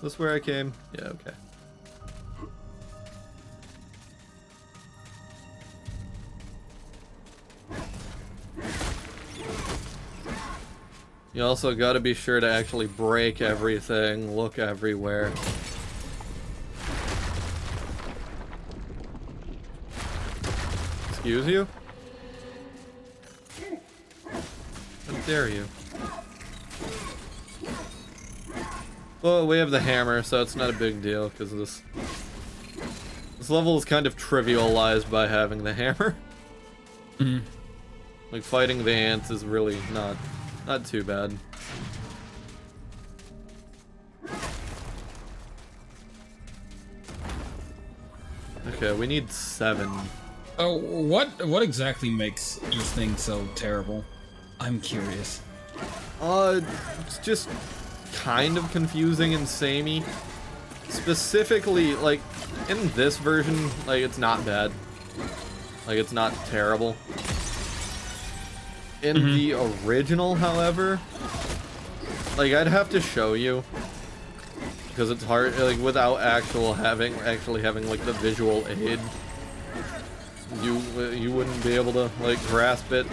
this where I came? Yeah, okay. You also gotta be sure to actually break everything, look everywhere. Excuse you? How dare you? Well, we have the hammer, so it's not a big deal, because this level is kind of trivialized by having the hammer. Like, fighting the ants is really not too bad. Okay, we need 7. Oh, what exactly makes this thing so terrible? I'm curious. It's just kind of confusing and samey. Specifically, like, in this version, like, it's not bad. Like, it's not terrible. In the original, however, like, I'd have to show you. Because it's hard, like, without actually having, like, the visual aid. You wouldn't be able to, like, grasp it.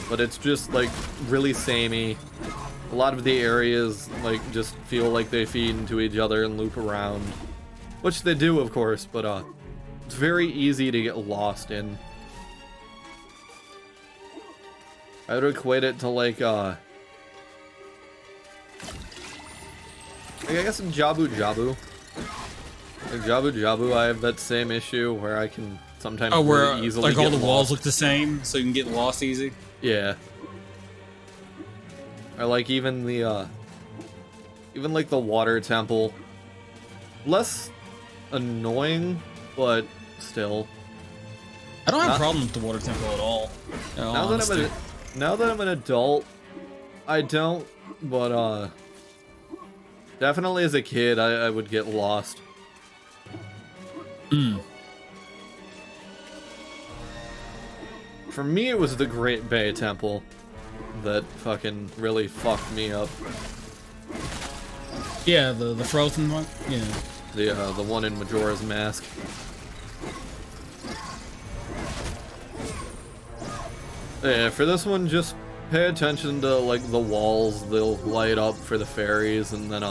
But it's just, like, really samey. A lot of the areas, like, just feel like they feed into each other and loop around. Which they do, of course, but, it's very easy to get lost in. I would equate it to, like, I guess in Jabu Jabu. In Jabu Jabu, I have that same issue where I can sometimes really easily like all get the walls lost. look the same, so you can get lost easy. Yeah. Or like even the even like the water temple. Less annoying, but still. I don't have a problem with the water temple at all. Now that I'm an adult, I don't, but definitely as a kid I would get lost. For me, it was the Great Bay Temple that fucking really fucked me up. Yeah, the frozen one. Yeah. The one in Majora's Mask. Yeah, for this one, just pay attention to, like, the walls. They'll light up for the fairies, and then,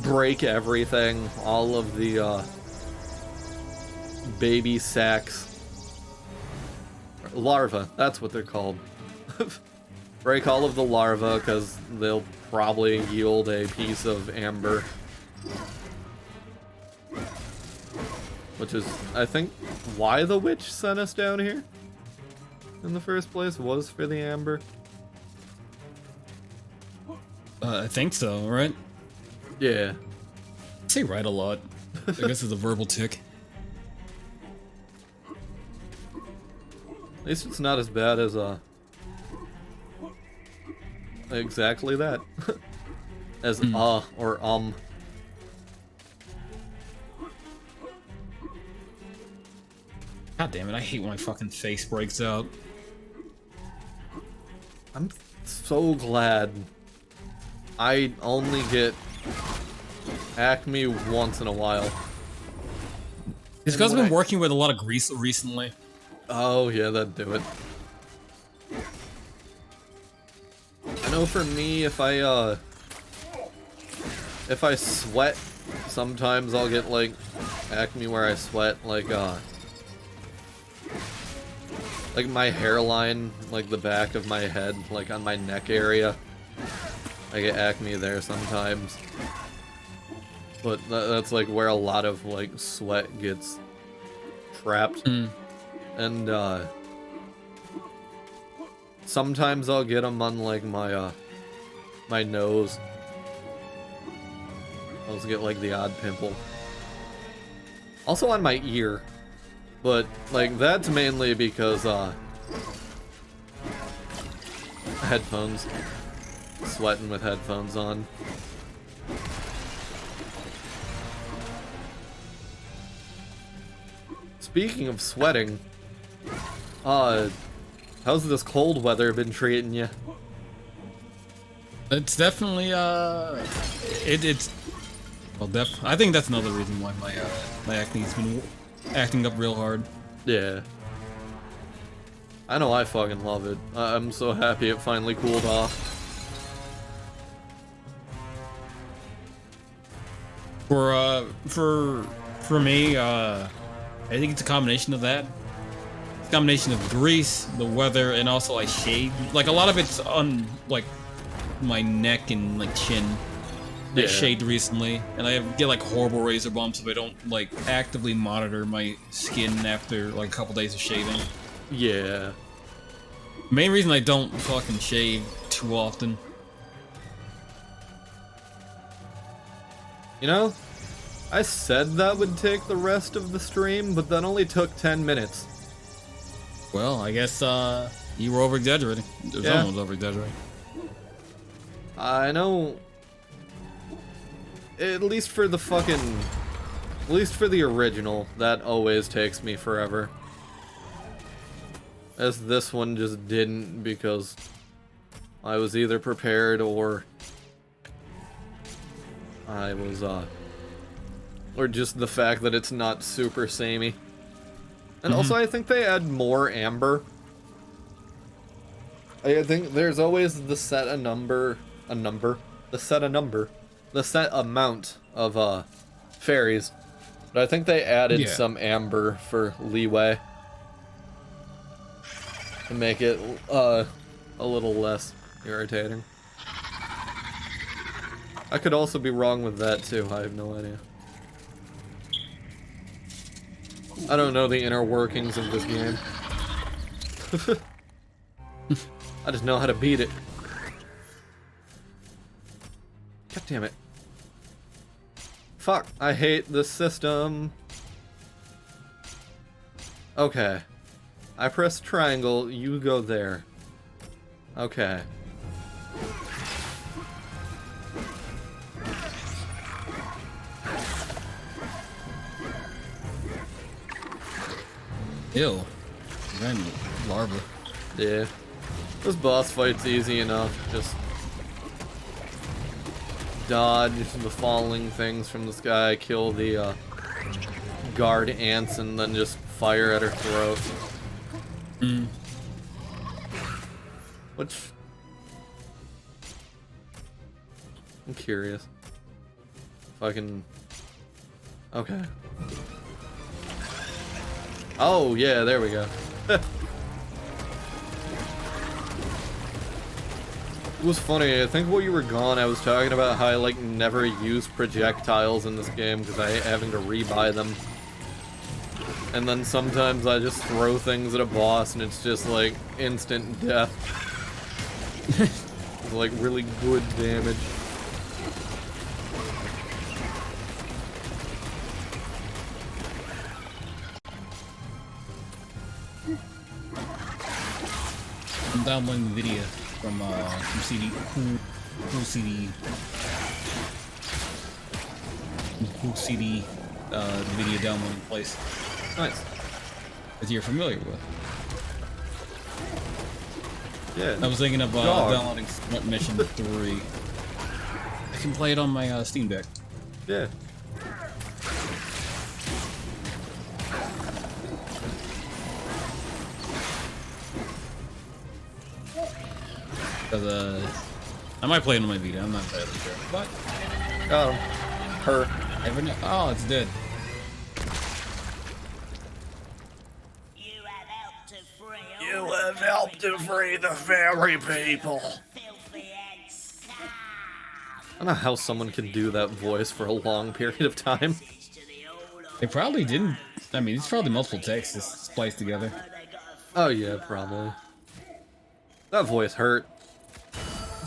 break everything. All of the, baby sacks. Larvae, that's what they're called. Break all of the larvae, because they'll probably yield a piece of amber. Which is, I think, why the witch sent us down here in the first place, was for the amber. I think so, right? Yeah. I say right a lot. I guess it's a verbal tick. At least it's not as bad as, exactly that. As, or, God damn it, I hate when my fucking face breaks out. I'm so glad I only get Acme once in a while. It's because I've been working with a lot of grease recently. Oh, yeah, that'd do it. I know for me, if I sweat, sometimes I'll get, like, acne where I sweat, like my hairline, like the back of my head, like on my neck area. I get acne there sometimes. But that's, like, where a lot of, like, sweat gets trapped. And, sometimes I'll get them on, like, my, my nose. I'll just get, like, the odd pimple. Also on my ear. But, like, that's mainly because, headphones. Sweating with headphones on. Speaking of sweating, how's this cold weather been treating you? It's definitely, it's... Well, I think that's another reason why my acne's been acting up real hard. Yeah. I know I fucking love it. I'm so happy it finally cooled off. For me, I think it's a combination of that. It's a combination of grease, the weather, and also I shave. Like, a lot of it's on, like, my neck and, like, chin. I shaved recently, and I get, like, horrible razor bumps if I don't, like, actively monitor my skin after, like, a couple days of shaving. Yeah. Main reason I don't fucking shave too often. You know, I said that would take the rest of the stream, but that only took 10 minutes. Well, I guess, you were over-exaggerating. Someone was over-exaggerating. I know... At least for the original, that always takes me forever. As this one just didn't, because I was either prepared or I was, or just the fact that it's not super samey. And also, I think they add more amber. I think there's always the set amount of, fairies. But I think they added some amber for leeway. To make it, a little less irritating. I could also be wrong with that, too. I have no idea. I don't know the inner workings of this game. I just know how to beat it. God damn it. Fuck, I hate this system. Okay. I press triangle, you go there. Okay. Ew. Random larva. Yeah. This boss fight's easy enough. Just dodge the falling things from the sky, kill the guard ants, and then just fire at her throat. Which... I'm curious. If I can... Okay. Oh, yeah, there we go. It was funny, I think while you were gone, I was talking about how I, like, never use projectiles in this game because I hate having to rebuy them. And then sometimes I just throw things at a boss and it's just, like, instant death. It's, like, really good damage. I'm downloading the video from CD, cool CD, video downloading place. Nice. That you're familiar with. Yeah. I was thinking of downloading Front Mission 3. I can play it on my Steam Deck. Yeah. Because, I might play it on my Vita, I'm not entirely sure. But, Oh. Her. oh, it's dead. You have helped to free the fairy people. I don't know how someone can do that voice for a long period of time. They probably didn't. I mean, it's probably multiple texts spliced together. Oh yeah, probably. That voice hurt.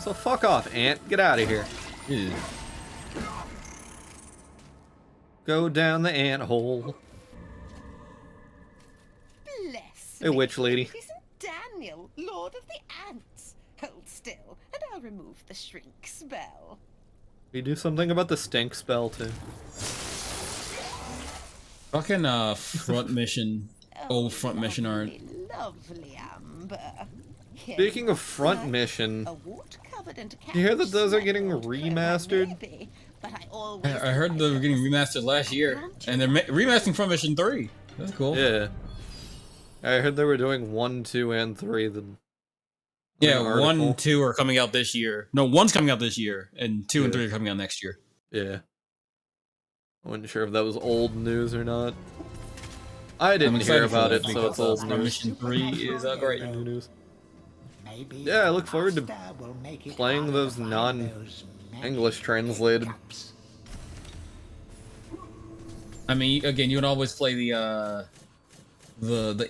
So fuck off, Ant. Get out of here. Ew. Go down the ant hole. Bless Hey, me. witch lady. Isn't Daniel, Lord of the Ants? Hold still, and I'll remove the shrink spell. We do something about the stink spell too. Fucking front mission, old front mission art. Lovely amber. Speaking of front mission, you hear that those are getting remastered? I heard they were getting remastered last year, and they're remastering Front Mission 3. That's cool. Yeah. I heard they were doing 1, 2, and 3. Yeah, 1, 2 are coming out this year. No, 1's coming out this year, and 2 and 3 are coming out next year. Yeah. I wasn't sure if that was old news or not. I didn't hear about it, so it's old Front news. Mission 3 is great. New news. Maybe Yeah, I look forward to Master will make it playing hard those to find non-English those many translated. hiccups. I mean, again, you would always play the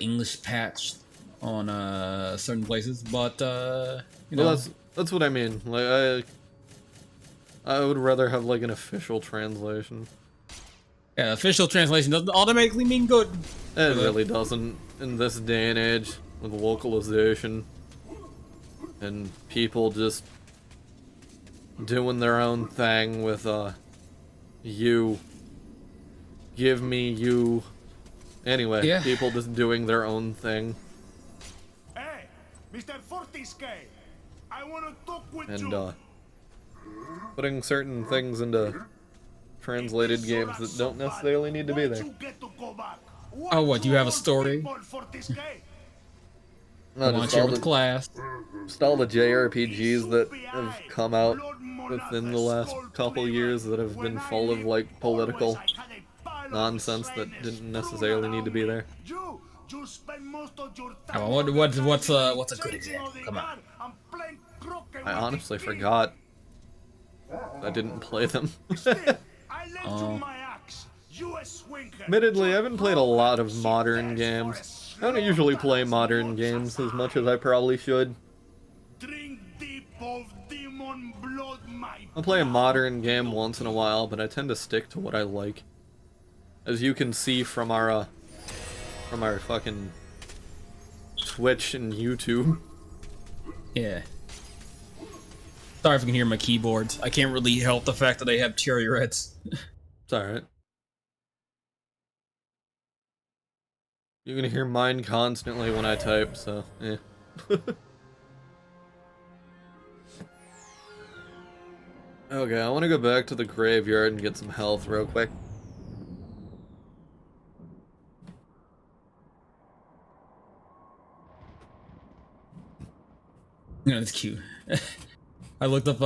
English patch on certain places, but you know, Well, that's what I mean. Like I would rather have like an official translation. yeah, official translation doesn't automatically mean good. It really doesn't in this day and age with localization and people just doing their own thing with you. Give me you. Anyway, Yeah. people just doing their own thing. Hey, Mr. Fortisque, I want to talk with And you. putting certain things into translated games that don't necessarily need to be there. Oh, what, do you have a story? No, Launch just here all with the, class. just all the JRPGs that have come out within the last couple years that have been full of like political nonsense that didn't necessarily need to be there. Come on, what's a good example? Come on. I honestly forgot. I didn't play them. Admittedly, I haven't played a lot of modern games. I don't usually play modern games as much as I probably should. I'll play a modern game once in a while, but I tend to stick to what I like. As you can see from our fucking Twitch and YouTube. Yeah. Sorry if you can hear my keyboards. I can't really help the fact that I have cherry reds. It's alright. You're gonna hear mine constantly when I type, so, eh. Okay, I want to go back to the graveyard and get some health real quick. Yeah, that's cute. I looked up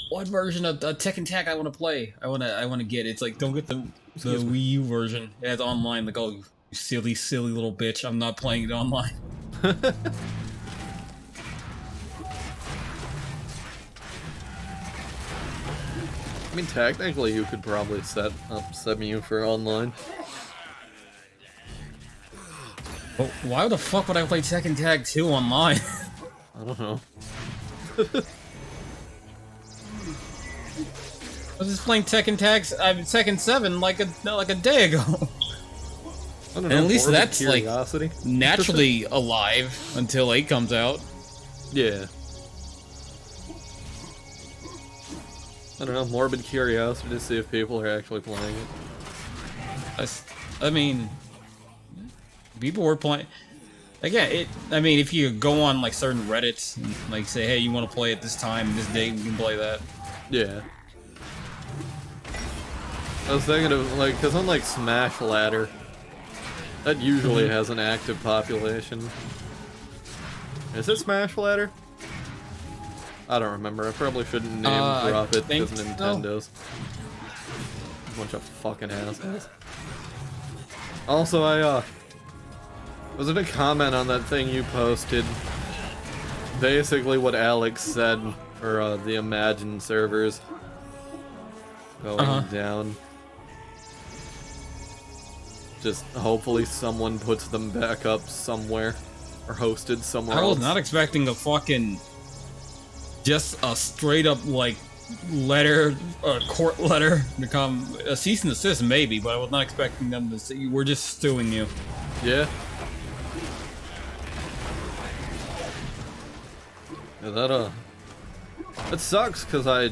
what version of Tekken Tag I want to play. I want to get. It's like don't get the Wii U version. It has online. Like, oh, you silly little bitch. I'm not playing it online. I mean, technically, you could probably set up Semu for online. But why the fuck would I play Tekken Tag 2 online? I don't know. I was just playing Tekken Tekken 7 like a day ago. I don't And know, at least morbid that's curiosity. like naturally alive until 8 comes out. Yeah. I don't know, morbid curiosity to see if people are actually playing it. I mean, people were playing. Again, I mean, if you go on like certain Reddits and like say, hey, you want to play at this time, this date, we can play that. Yeah. I was thinking of, like, because on, like, Smash Ladder, that usually has an active population. Is it Smash Ladder? I don't remember. I probably shouldn't name drop it because Nintendo's. Bunch of fucking assholes. Also, I, was gonna comment on that thing you posted. Basically what Alex said for, the Imagine servers going down. Just hopefully someone puts them back up somewhere. Or hosted somewhere else. I was not expecting a fucking... just a straight up, like, letter, court letter to come... A cease and desist, maybe, but I was not expecting them to say, we're just suing you. Yeah. Yeah, that sucks, because I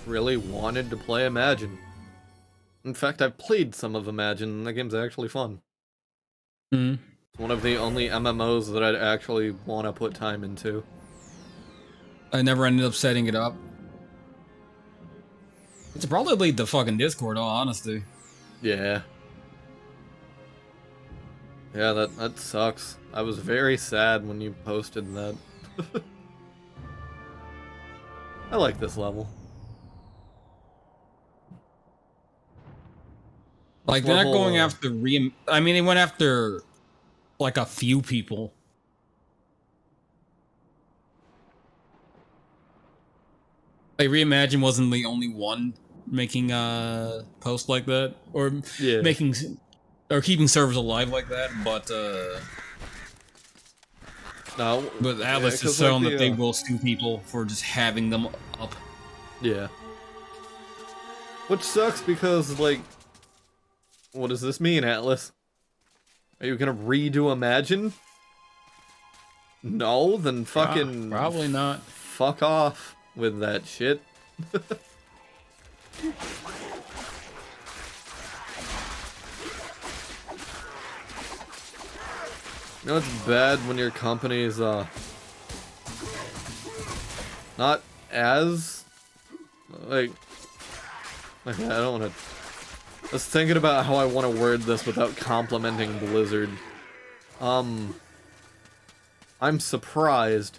really wanted to play Imagine. In fact, I've played some of Imagine, and that game's actually fun. Mm-hmm. It's one of the only MMOs that I'd actually want to put time into. I never ended up setting it up. It's probably the fucking Discord, all honesty. Yeah. Yeah, that sucks. I was very sad when you posted that. I like this level. Like, they're not going after I mean, they went after, like, a few people. Like, Reimagine wasn't the only one making posts like that, or making, or keeping servers alive like that. But no, but Atlas is shown that they will sue people for just having them up. Yeah. Which sucks because, like, what does this mean, Atlas? Are you gonna redo Imagine? No, then fucking probably not. Fuck off with that shit. You know it's bad when your company's not as like I don't want to. I was thinking about how I want to word this without complimenting Blizzard. I'm surprised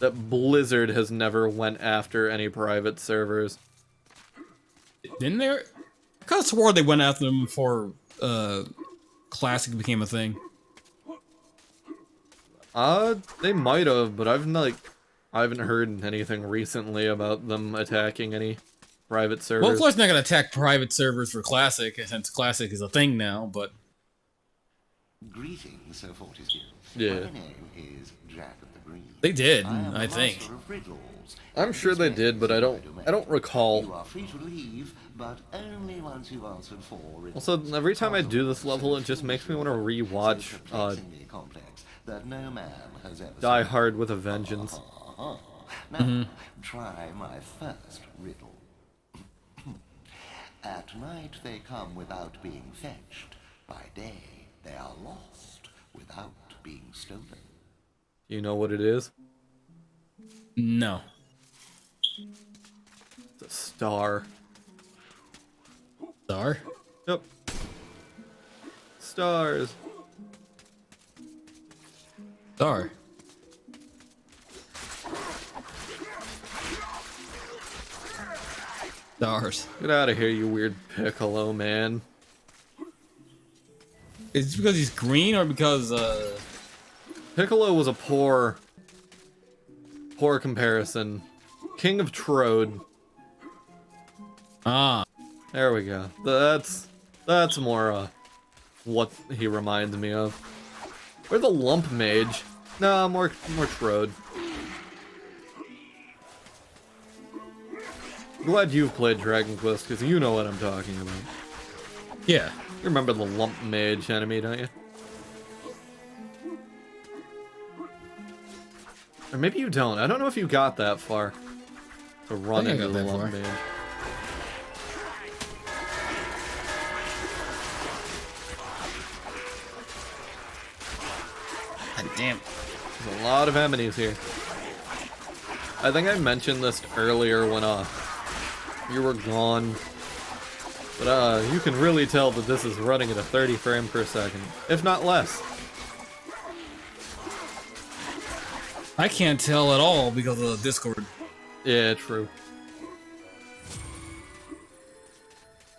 that Blizzard has never went after any private servers. Didn't they? I could have swore they went after them before Classic became a thing. They might have, but I haven't heard anything recently about them attacking any private servers. Well, of course, not gonna attack private servers for Classic, since Classic is a thing now. But greetings, Sir Fortescue. Yeah. My name is Jack of the Green. They did, I think. I'm sure they did, but I don't recall. You are free to leave, but only once you've answered 4. Also, every time I do this level, it just makes me want to rewatch that no man has ever Die Hard with a Vengeance. Now, try my first riddle. At night they come without being fetched. By day they are lost without being stolen. You know what it is? No. It's a star. Star? Yep. Stars. Stars. Get out of here, you weird Piccolo, man. Is it because he's green or because, Piccolo was a poor comparison. King of Trode. Ah. There we go. That's more, what he reminds me of. Or the Lump Mage. Nah, more Trode. Glad you've played Dragon Quest, because you know what I'm talking about. Yeah. You remember the Lump Mage enemy, don't you? Or maybe you don't. I don't know if you got that far. To run into the Lump Mage. God damn. There's a lot of enemies here. I think I mentioned this earlier when you were gone. But you can really tell that this is running at a 30 frame per second, if not less. I can't tell at all because of the Discord. Yeah, true.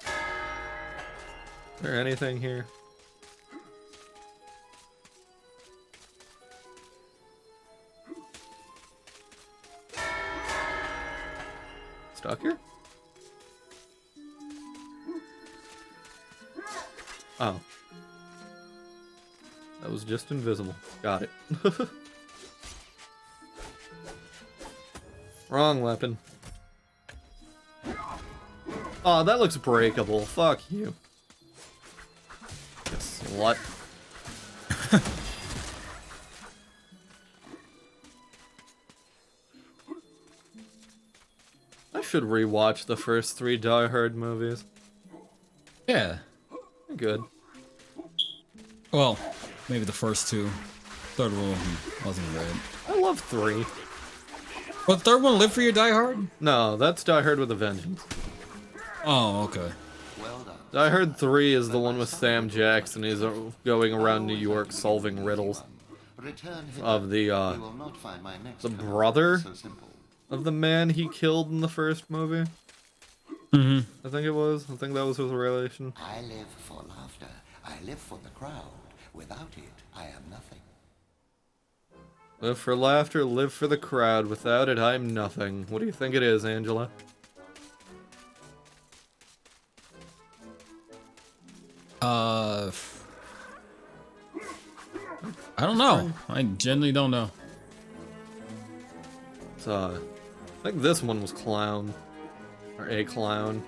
Is there anything here? Stuck here? Oh. That was just invisible. Got it. Wrong weapon. Oh, that looks breakable. Fuck you. You slut. I should rewatch the first 3 Die Hard movies. Yeah. They're good. Well, maybe the first 2. Third one wasn't great. I love 3. But the third one lived for your Die Hard? No, that's Die Hard with a Vengeance. Oh, okay. Die Hard 3 is the one with Sam Jackson. He's going around New York solving riddles of the brother of the man he killed in the first movie. Mm-hmm. I think it was. I think that was his relation. I live for laughter. I live for the crowd. Without it, I am nothing. Live for laughter, live for the crowd. Without it, I'm nothing. What do you think it is, Angela? I don't know. I genuinely don't know. It's, I think this one was clown. Or a clown.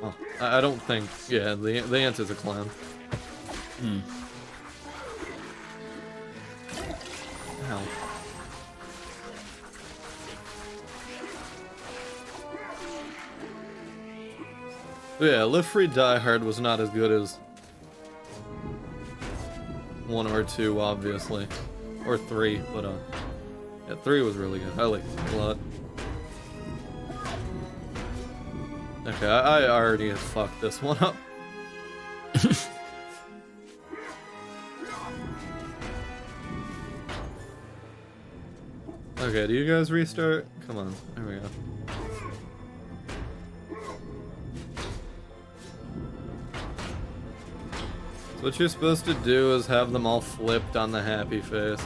Oh, I don't think... Yeah, the answer's a clown. Hmm. Ow. But yeah, Live Free Die Hard was not as good as 1 or 2, obviously. Or 3, but yeah, 3 was really good. I liked it a lot. Okay, I already fucked this one up. Okay, do you guys restart? Come on, there we go. So what you're supposed to do is have them all flipped on the happy face.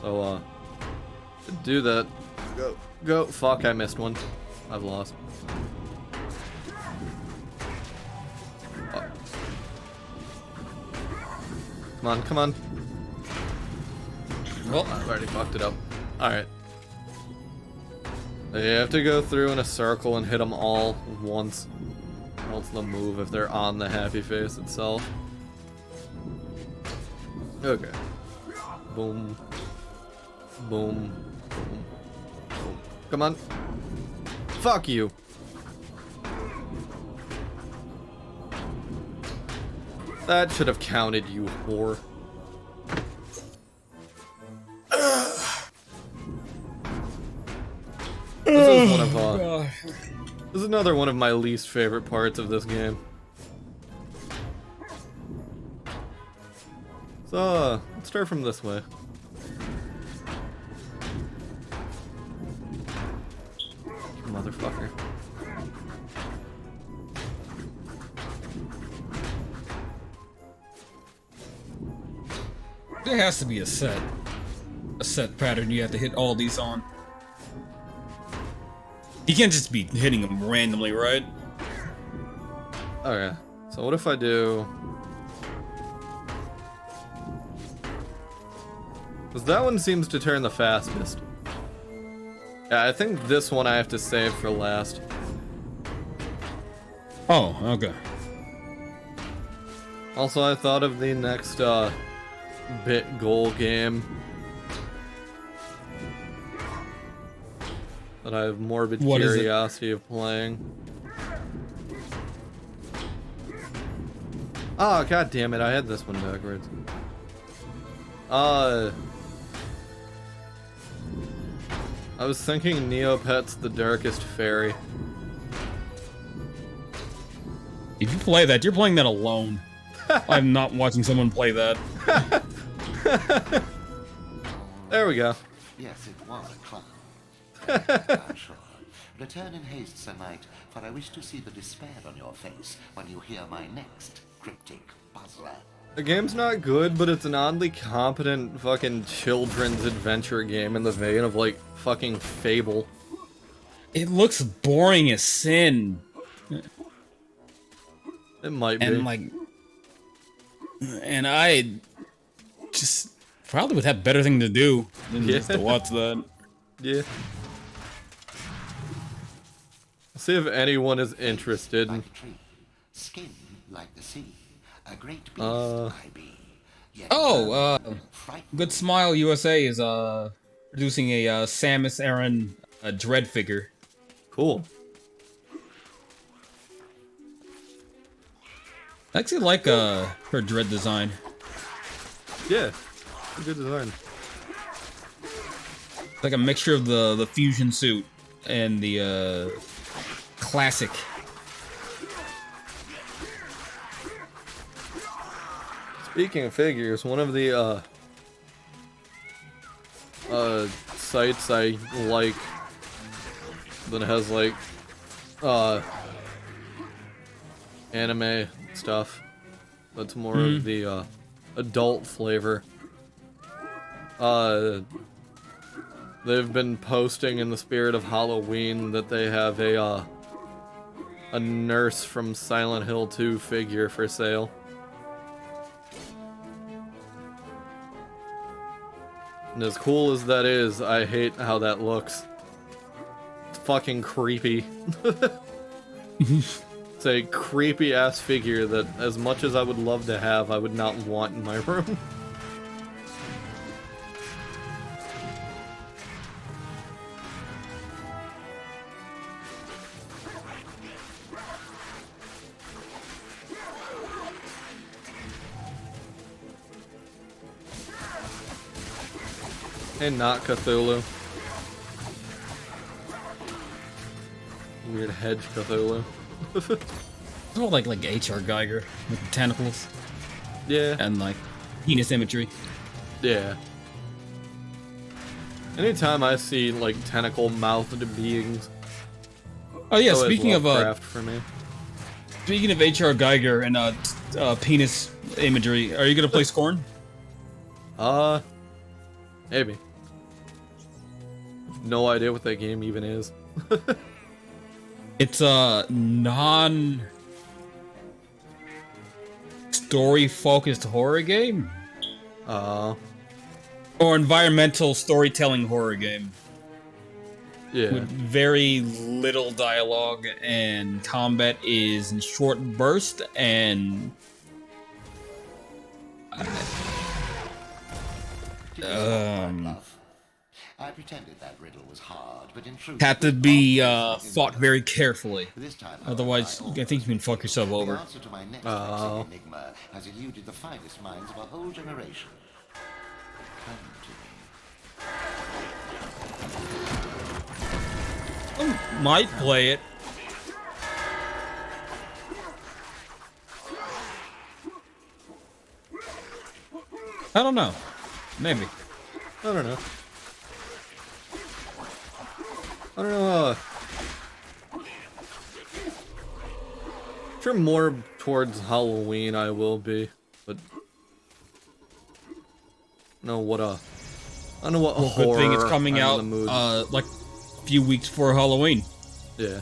So, to do that, go, fuck, I missed one. I've lost. Oh. Come on, come on. Well, I've already fucked it up. Alright. You have to go through in a circle and hit them all once. Or else they'll move if they're on the happy face itself. Okay. Boom. Boom. Boom. Boom. Come on. Fuck you. That should have counted, you whore. This is one of, this is another one of my least favorite parts of this game. So, let's start from this way. motherfucker. There has to be a set pattern you have to hit all these on. You can't just be hitting them randomly, right? Okay, so what if I do... Because that one seems to turn the fastest. Yeah, I think this one I have to save for last. Oh, okay. Also, I thought of the next, bit goal game that I have morbid What is it? curiosity of playing. Oh, god damn it, I had this one backwards. I was thinking Neopets the Darkest Fairy. If you play that, you're playing that alone. I'm not watching someone play that. There we go. Yes, it was a clown. I'm sure. Return in haste, Sir Knight, for I wish to see the despair on your face when you hear my next cryptic puzzler. The game's not good, but it's an oddly competent fucking children's adventure game in the vein of, like, fucking Fable. It looks boring as sin. It might be. And, like... And I... just... probably would have better thing to do than just to watch that. Yeah. See if anyone is interested. Like a tree, skin like the sea, a great beast I be. Yet Good Smile USA is producing a Samus Aran Dread figure. Cool. I actually like her Dread design. Yeah, good design. It's like a mixture of the fusion suit and the classic. Speaking of figures, one of the sites I like that has like anime stuff that's more of the adult flavor. They've been posting in the spirit of Halloween that they have a nurse from Silent Hill 2 figure for sale. And as cool as that is, I hate how that looks. It's fucking creepy. It's a creepy ass figure that, as much as I would love to have, I would not want in my room. And not Cthulhu. Weird hedge Cthulhu. It's more like H.R. Geiger with the tentacles Yeah. and like penis imagery. Yeah. Anytime I see like tentacle-mouthed beings. Oh yeah, it's always speaking of Lovecraft for me. speaking of H.R. Geiger and penis imagery, are you gonna play Scorn? Maybe. No idea what that game even is. It's a non-story-focused horror game, or environmental storytelling horror game. Yeah. With very little dialogue, and combat is in short bursts, and I pretended that riddle was hard, but in truth, had to be thought very carefully. this time, Otherwise, I think you can fuck yourself the over. answer to my next vexing enigma has eluded the finest minds of a whole generation. Come to me. Might play it. I don't know. Maybe. I don't know. I don't know. Sure, more towards Halloween I will be, but I don't know what horror Good thing it's coming I'm out in the mood. like a few weeks before Halloween. Yeah.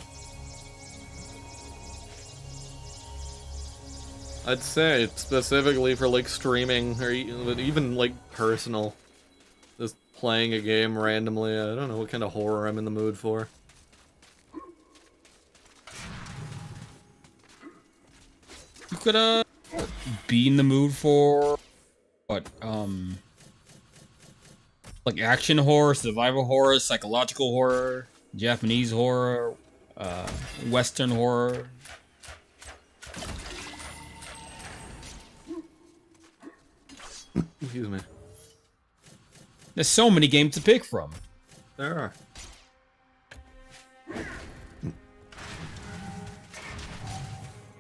I'd say it's specifically for like streaming or even like personal. Just playing a game randomly. I don't know what kind of horror I'm in the mood for. You could be in the mood for what like action horror, survival horror, psychological horror, Japanese horror, Western horror. Excuse me. There's so many games to pick from. There are.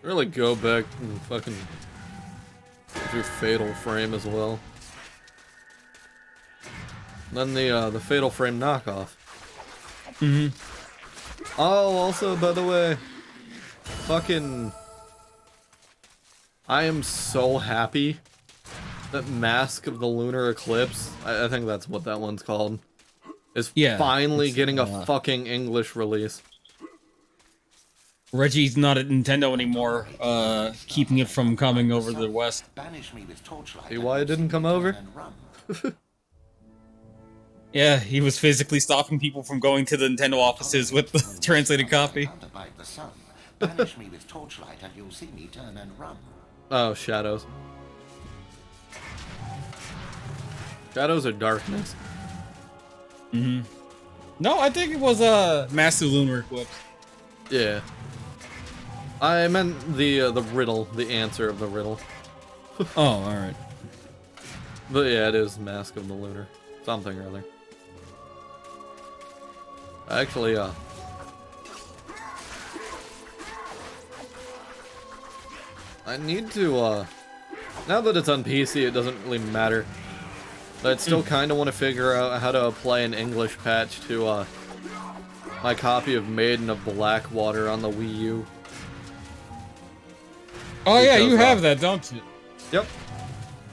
Really go back and fucking do Fatal Frame as well. Then the Fatal Frame knockoff. Mm-hmm. Oh, also, by the way, fucking, I am so happy that Mask of the Lunar Eclipse, I think that's what that one's called, is finally getting a fucking English release. Reggie's not at Nintendo anymore, keeping it from coming over to the West. See why it didn't come over? Yeah, he was physically stopping people from going to the Nintendo offices with the translated copy. Oh, shadows. Shadows are darkness. Mm-hmm. No, I think it was Master Lunar Eclipse. Yeah. I meant the riddle, the answer of the riddle. Oh, alright. But yeah, it is Mask of the Lunar. Something or other. Actually, I need to, now that it's on PC, it doesn't really matter. But I still kind of want to figure out how to apply an English patch to, my copy of Maiden of Blackwater on the Wii U. Oh yeah, you have that, don't you? Yep.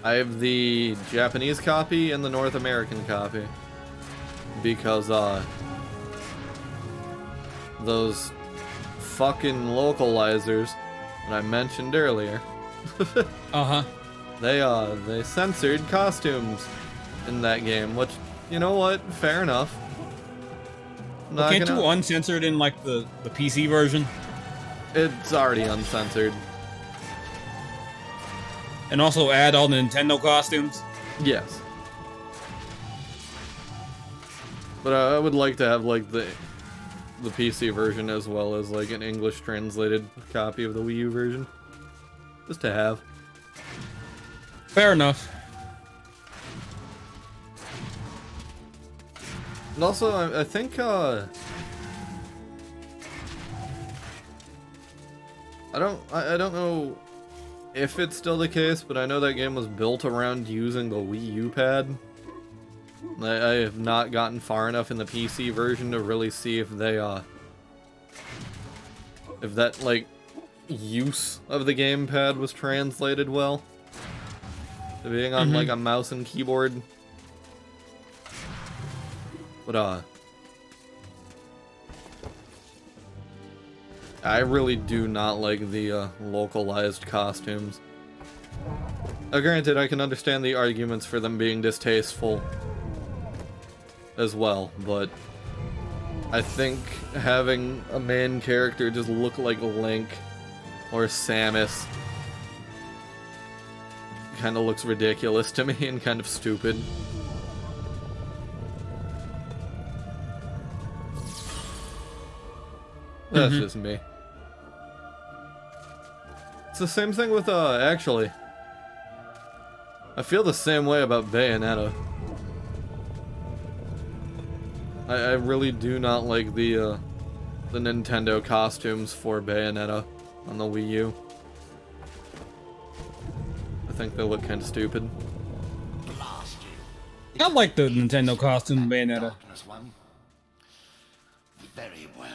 I have the Japanese copy and the North American copy. Because, those fucking localizers that I mentioned earlier. Uh-huh. They censored costumes in that game, which, you know what, fair enough. Well, can't you uncensored in, like, the PC version? It's already uncensored. And also add all the Nintendo costumes? Yes. But I would like to have, like, the PC version as well as, like, an English translated copy of the Wii U version. Just to have. Fair enough. And also, I think, I don't know if it's still the case, but I know that game was built around using the Wii U pad. I have not gotten far enough in the PC version to really see if they, if that, like, use of the gamepad was translated well. To being on, like, a mouse and keyboard. But, I really do not like the, localized costumes. Now, granted, I can understand the arguments for them being distasteful as well, but I think having a main character just look like Link or Samus kind of looks ridiculous to me and kind of stupid. That's just me. It's the same thing with, actually, I feel the same way about Bayonetta. I really do not like the Nintendo costumes for Bayonetta on the Wii U. I think they look kind of stupid. I like the Nintendo costume Bayonetta. Very well.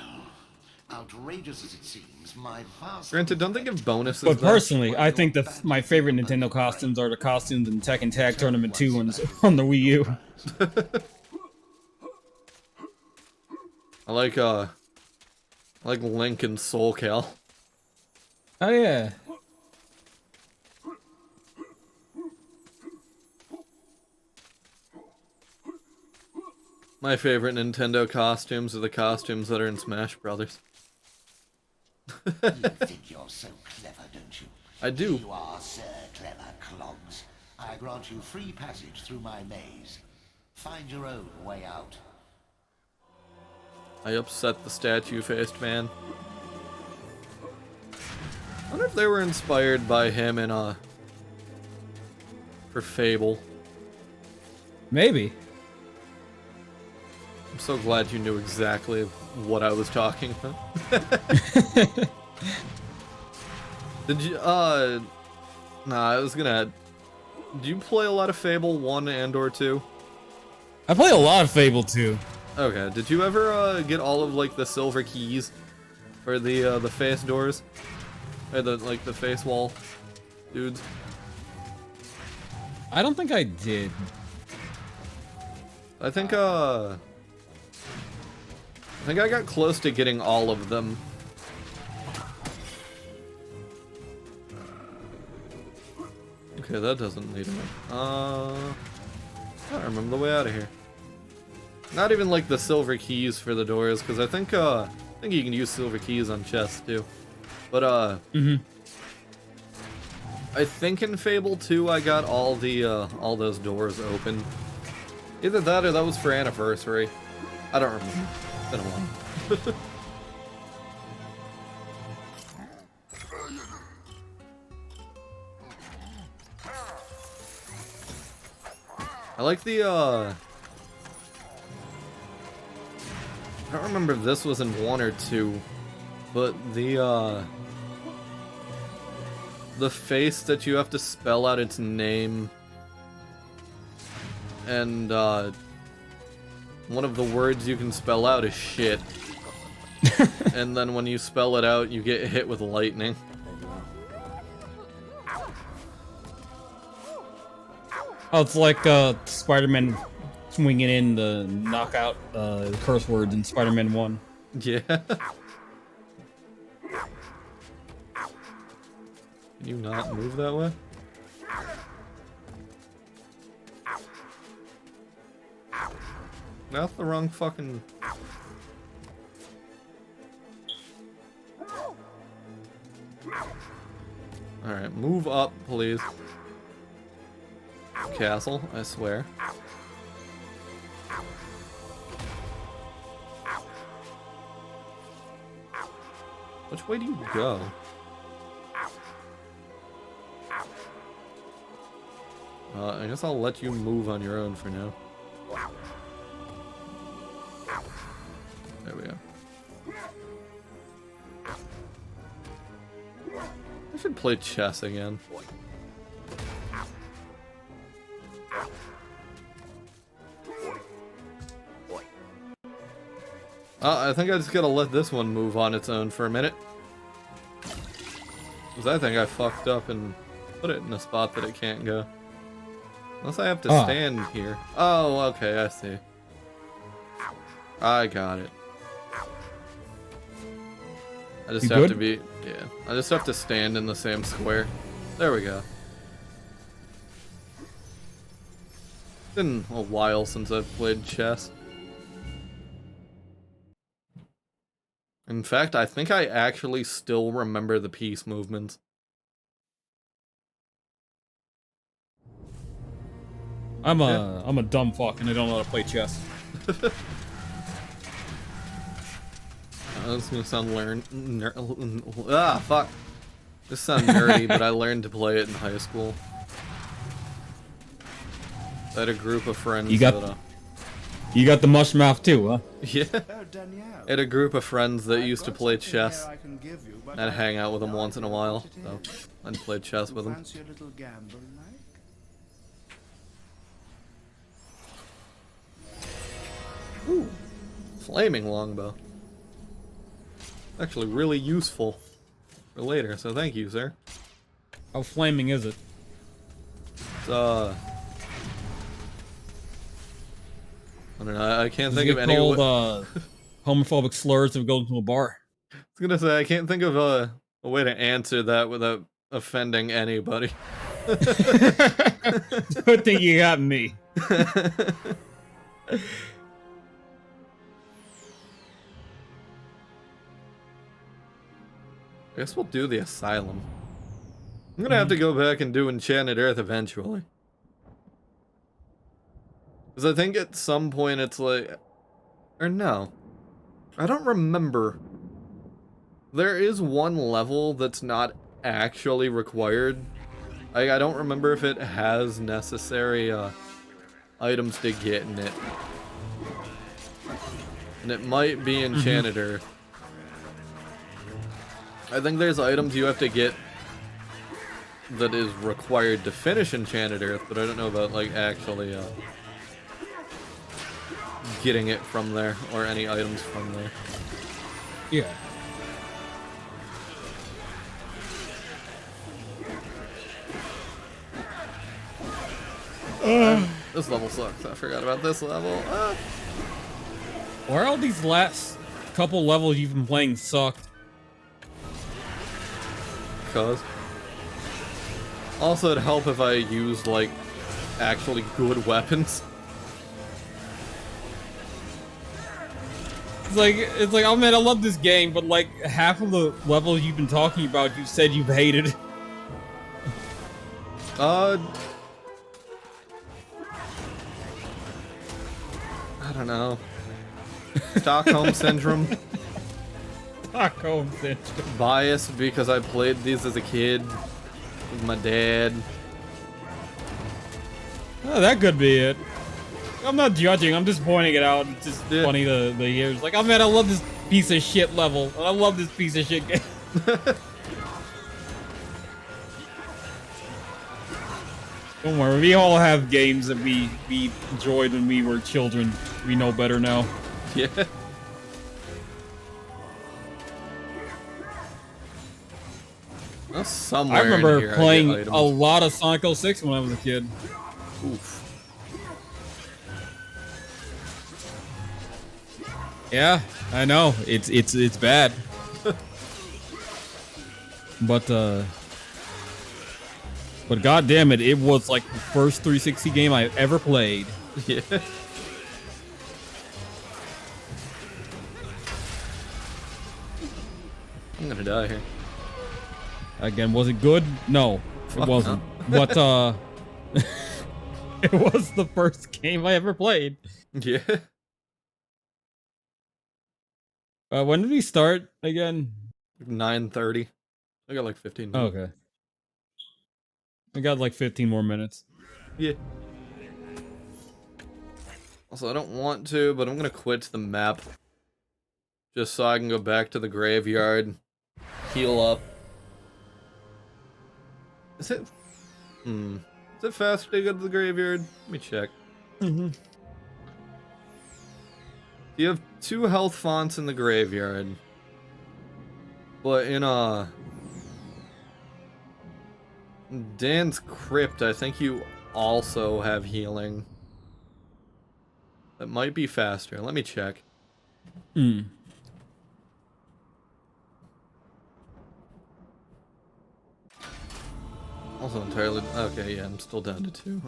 Outrageous as it seems, my vast... Granted, don't they give bonuses? But though? personally, I think my favorite Nintendo costumes are the costumes in Tekken Tag Tournament 2 on the Wii U. I like Link and Soul Cal. Oh yeah. My favorite Nintendo costumes are the costumes that are in Smash Brothers. You think you're so clever, don't you? I do. You are, sir, clever clogs. I grant you free passage through my maze. Find your own way out. I upset the statue-faced man. I wonder if they were inspired by him in for Fable. Maybe. I'm so glad you knew exactly what I was talking about. Did you, nah, I was gonna... Do you play a lot of Fable 1 and or 2? I play a lot of Fable 2. Okay, did you ever, get all of, like, the silver keys? For the face doors? Or the face wall dudes? I don't think I did. I think I got close to getting all of them. Okay, that doesn't need it. I don't remember the way out of here. Not even like the silver keys for the doors, because I think you can use silver keys on chests too. But I think in Fable 2 I got all all those doors open. Either that or that was for Anniversary. I don't remember. It's been a while. I like the I don't remember if this was in 1 or 2, but the face that you have to spell out its name, and one of the words you can spell out is shit. And then when you spell it out, you get hit with lightning. Oh, it's like Spider-Man swinging in the knockout curse words in Spider-Man 1. Yeah. Can you not move that way? That's the wrong fucking... Alright, move up, please. Castle, I swear. Which way do you go? I guess I'll let you move on your own for now. There we go. I should play chess again. I think I just gotta let this one move on its own for a minute. Because I think I fucked up and put it in a spot that it can't go. Unless I have to stand here. Oh, okay, I see. I got it. I just have to be... Yeah, I just have to stand in the same square. There we go. It's been a while since I've played chess. In fact, I think I actually still remember the piece movements. I'm a dumb fuck and I don't know how to play chess. This is gonna sound fuck. This sounds nerdy, but I learned to play it in high school. I had a group of friends. You got the mush mouth too, huh? Yeah. I had a group of friends that used to play chess. I'd hang out with them once in a while, so I'd play chess with them. Ooh, flaming longbow. Actually, really useful for later, so thank you, sir. How flaming is it? It's, I don't know, I can't Does think it of get any... called homophobic slurs if it goes into a bar? I was gonna say, I can't think of a way to answer that without offending anybody. Good thing you got me. I guess we'll do the asylum. I'm gonna have to go back and do Enchanted Earth eventually. Because I think at some point it's like... Or no. I don't remember. There is one level that's not actually required. I don't remember if it has necessary items to get in it. And it might be Enchanted Earth. I think there's items you have to get that is required to finish Enchanted Earth, but I don't know about like actually getting it from there or any items from there. Yeah. This level sucks. I forgot about this level. Why are all these last couple levels you've been playing sucked? Cause. Also, it'd help if I used like actually good weapons. It's like, oh man, I love this game, but like half of the levels you've been talking about, you said you've hated. I don't know. Stockholm Syndrome. Stockholm Syndrome. Bias because I played these as a kid with my dad. Oh, that could be it. I'm not judging, I'm just pointing it out. It's just funny the years. Like, oh man, I love this piece of shit level. I love this piece of shit game. Don't worry, we all have games that we enjoyed when we were children. We know better now. Yeah. Well, somewhere I remember in here playing I get a lot of Sonic 06 when I was a kid. Oof. Yeah, I know. It's bad. But god damn it, it was like the first 360 game I ever played. Yeah. I'm gonna die here. Again, was it good? No, it wasn't. No. But it was the first game I ever played. Yeah. When did we start again? 9:30. I got like 15 Oh, minutes. okay. We got like 15 more minutes. Yeah. Also, I don't want to, but I'm gonna quit the map. Just so I can go back to the graveyard. Heal up. Is it... Is it faster to go to the graveyard? Let me check. You have 2 health fonts in the graveyard. But in Dan's Crypt, I think you also have healing. That might be faster. Let me check. Also entirely... Okay, yeah, I'm still down to 2.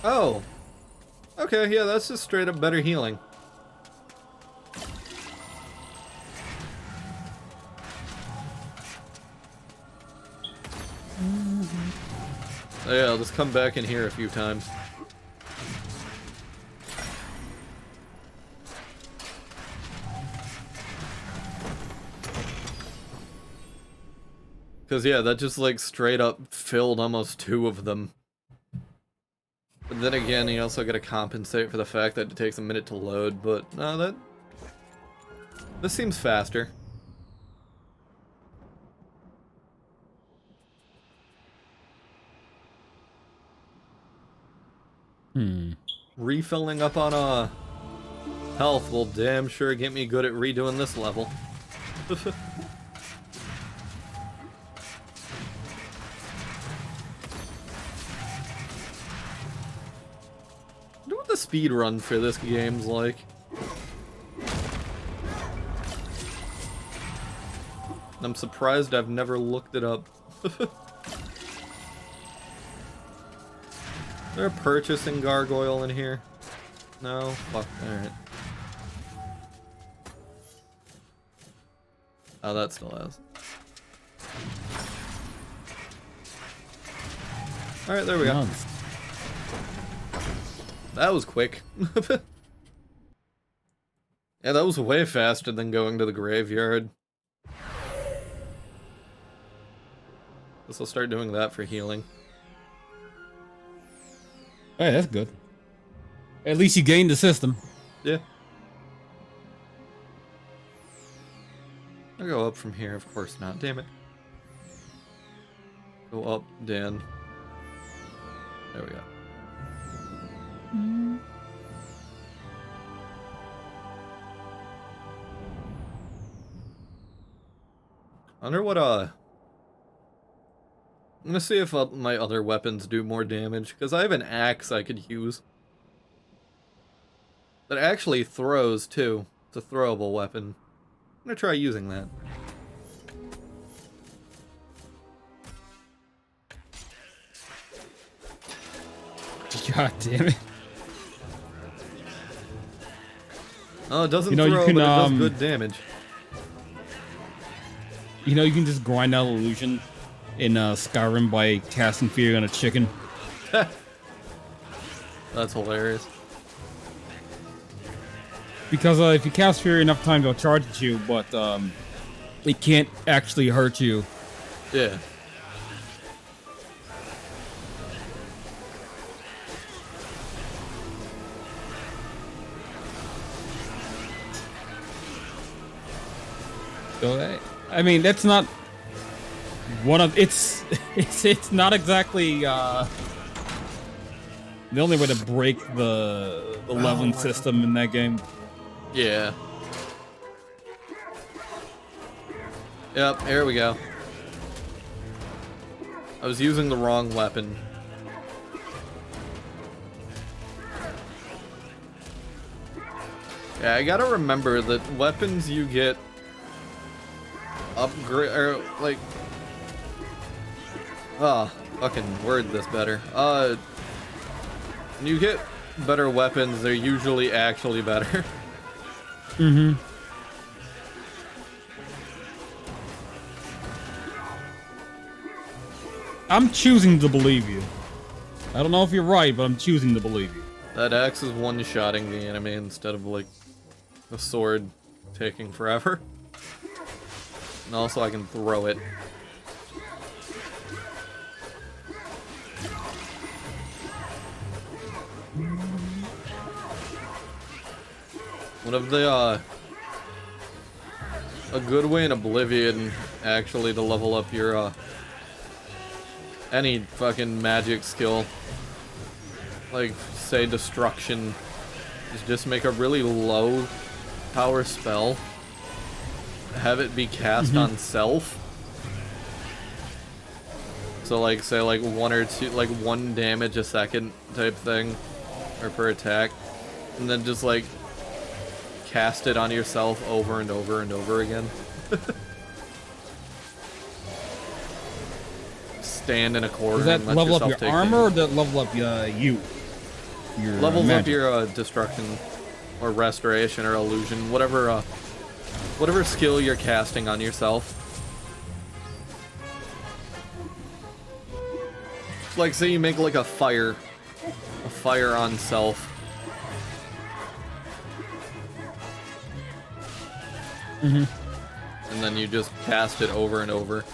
Oh! Okay, yeah, that's just straight up better healing. Oh, yeah, I'll just come back in here a few times. Because, yeah, that just, like, straight up filled almost 2 of them. But then again, you also gotta compensate for the fact that it takes a minute to load, but, no, this seems faster. refilling up on health will damn sure get me good at redoing this level. Wonder what the speed run for this game's like. I'm surprised I've never looked it up. Is there a purchasing gargoyle in here? No? Fuck, alright. Oh, that still has. Alright, there we go. Nice. That was quick. Yeah, that was way faster than going to the graveyard. Guess I'll start doing that for healing. Hey, that's good. At least you gained the system. Yeah. I'll go up from here, of course not. Damn it. Go up, Dan. There we go. I wonder what, I'm gonna see if my other weapons do more damage, because I have an axe I could use. That actually throws, too. It's a throwable weapon. I'm gonna try using that. God damn it. Oh, it doesn't You know, you throw, can, but it does good damage. You know, you can just grind out illusion in Skyrim by casting fear on a chicken. That's hilarious. Because if you cast fear enough time, they'll charge at you, but it can't actually hurt you. Yeah. So, I mean, that's not one of it's not exactly the only way to break the leveling system in that game. Yeah. Yep, here we go. I was using the wrong weapon. Yeah, I gotta remember that weapons you get upgrade, or like, fucking word this better. When you get better weapons, they're usually actually better. Mm-hmm. I'm choosing to believe you. I don't know if you're right, but I'm choosing to believe you. That axe is one-shotting the enemy instead of, like, a sword taking forever. And also I can throw it. One of the, a good way in Oblivion, actually, to level up your, any fucking magic skill, like, say, destruction, is just make a really low power spell, have it be cast on self. So, like, say, like, 1 or 2, like, 1 damage a second type thing, or per attack, and then just, like, cast it on yourself over and over and over again. Stand in a corner. Does that and let level up yourself your take armor, damage. or does that level up you? Your Levels up magic? your destruction, or restoration, or illusion, whatever whatever skill you're casting on yourself. Like, say you make like a fire on self. Mm-hmm. And then you just cast it over and over.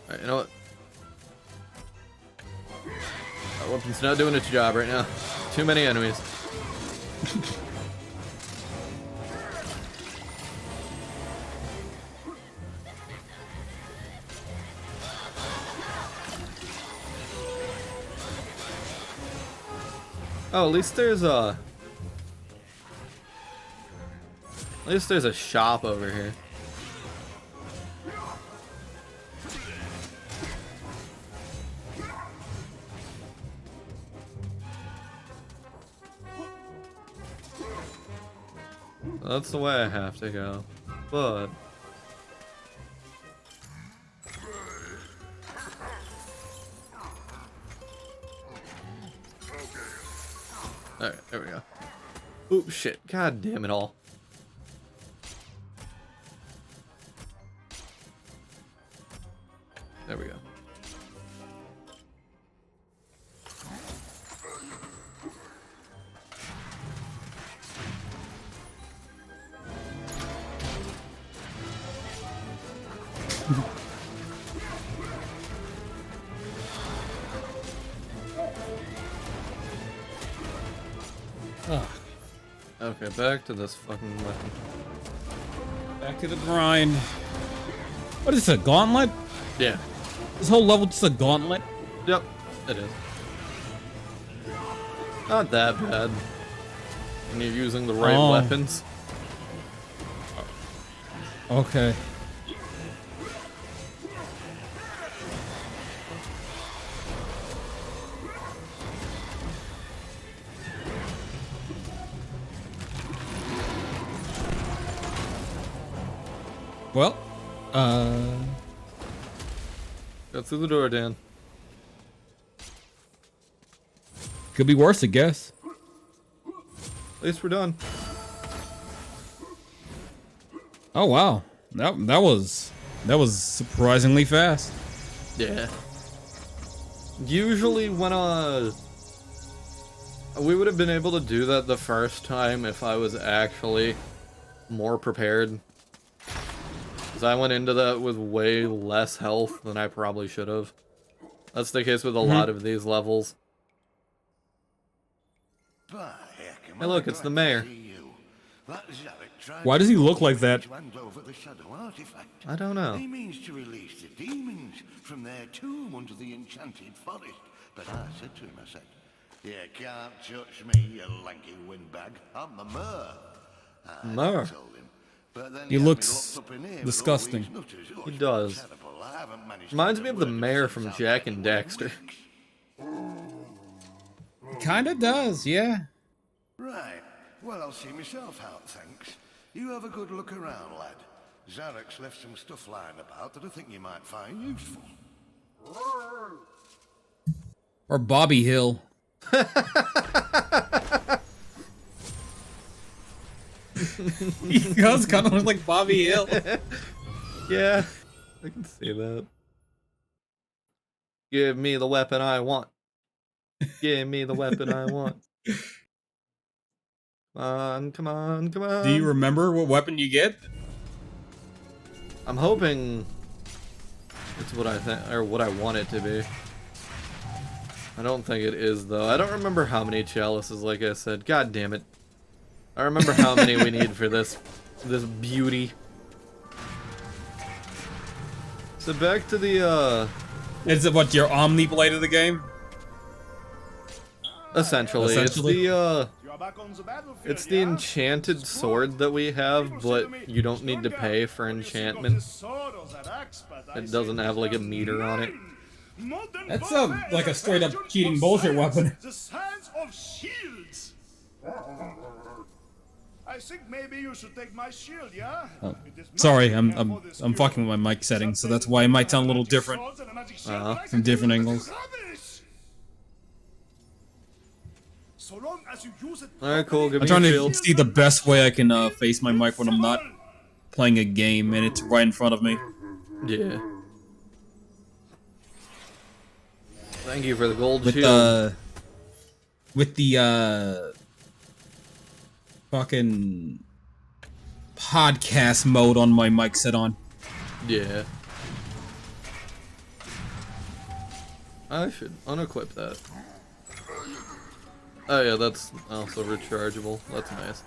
Alright, you know what? That weapon's not doing its job right now. Too many enemies. Oh, at least there's a shop over here. That's the way I have to go, but alright, there we go. Oop, shit. God damn it all. There we go. Okay, back to this fucking weapon. Back to the grind. What is this, a gauntlet? Yeah. This whole level just a gauntlet? Yep, it is. Not that bad. When you're using the right weapons. Okay. Well, Go through the door, Dan. could be worse, I guess. At least we're done. Oh wow, that was surprisingly fast. Yeah. Usually when we would have been able to do that the first time if I was actually more prepared. Because I went into that with way less health than I probably should have. That's the case with a lot of these levels. Hey look, it's the mayor. Why does he look like that? I don't know. He means to release the demons from their tomb under the enchanted forest. But I said to him, I said, you can't touch me, you lanky windbag. I'm the Mer. Mer? But then He looks disgusting. He does. Reminds me of the mayor from Jack and Daxter. Kinda does, yeah. Right. Well, I'll see myself out, thanks. You have a good look around, lad. Zarek's left some stuff lying about that I think you might find useful. Or Bobby Hill. He does kind of look like Bobby Hill. Yeah, I can see that. Give me the weapon I want. Give me the weapon I want. Come on, come on, come on. Do you remember what weapon you get? I'm hoping it's what I think, or what I want it to be. I don't think it is, though. I don't remember how many chalices, like I said. God damn it. I remember how many we need for this beauty. So back to the, Is it what, your Omni Blade of the game? Essentially. It's the enchanted sword that we have, but you don't need to pay for enchantment. It doesn't have like a meter on it. That's like a straight up cheating bullshit weapon. The signs of shields. I think maybe you should take my shield, yeah? Oh. Sorry, I'm fucking with my mic settings, so that's why it might sound a little different from different angles. Alright, cool. Give I'm me trying a to shield. see the best way I can face my mic when I'm not playing a game and it's right in front of me. Yeah. Thank you for the gold shield. With the fucking podcast mode on my mic set on. Yeah. I should unequip that. Oh yeah, that's also rechargeable. That's nice.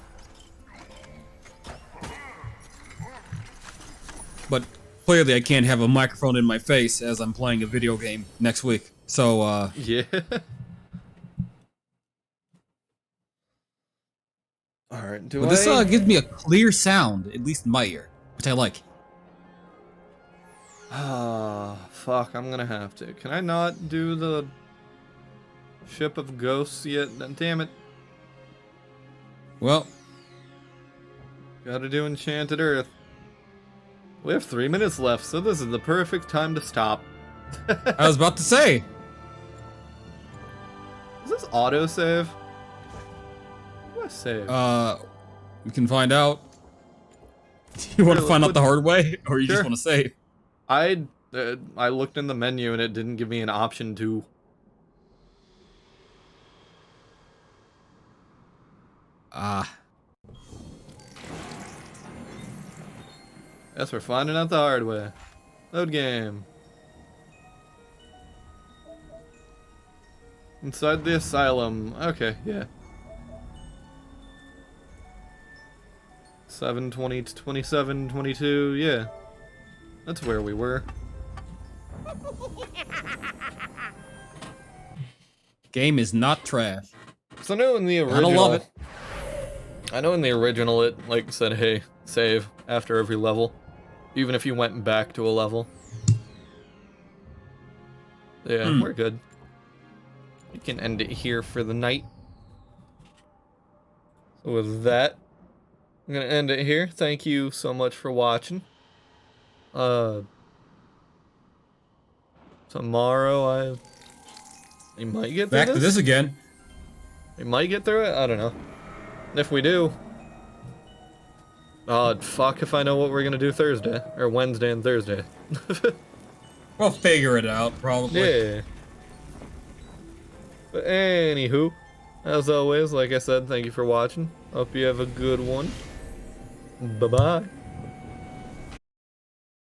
But clearly I can't have a microphone in my face as I'm playing a video game next week. So, Yeah. Alright, do But this I... gives me a clear sound, at least in my ear, which I like. Ah, fuck, I'm gonna have to. Can I not do the Ship of Ghosts yet? Damn it. Well, Gotta do Enchanted Earth. We have 3 minutes left, so this is the perfect time to stop. I was about to say. Is this autosave? What do I save? We can find out. You want to find out the hard way, or you just Sure. want to save? I looked in the menu and it didn't give me an option to. Guess we're finding out the hard way. Load game. Inside the asylum. Okay, yeah. 7:20 to 27:22. Yeah, that's where we were. Game is not trash. So I know in the I original, don't love it. I know in the original it like said, "Hey, save after every level," even if you went back to a level. Yeah, we're good. We can end it here for the night. So with that, I'm gonna end it here. Thank you so much for watching. Tomorrow we might get through Back to this again. We might get through it. I don't know. If we do, fuck if I know what we're gonna do Thursday or Wednesday and Thursday. We'll figure it out, probably. Yeah. But anywho, as always, like I said, thank you for watching. Hope you have a good one. Bye-bye.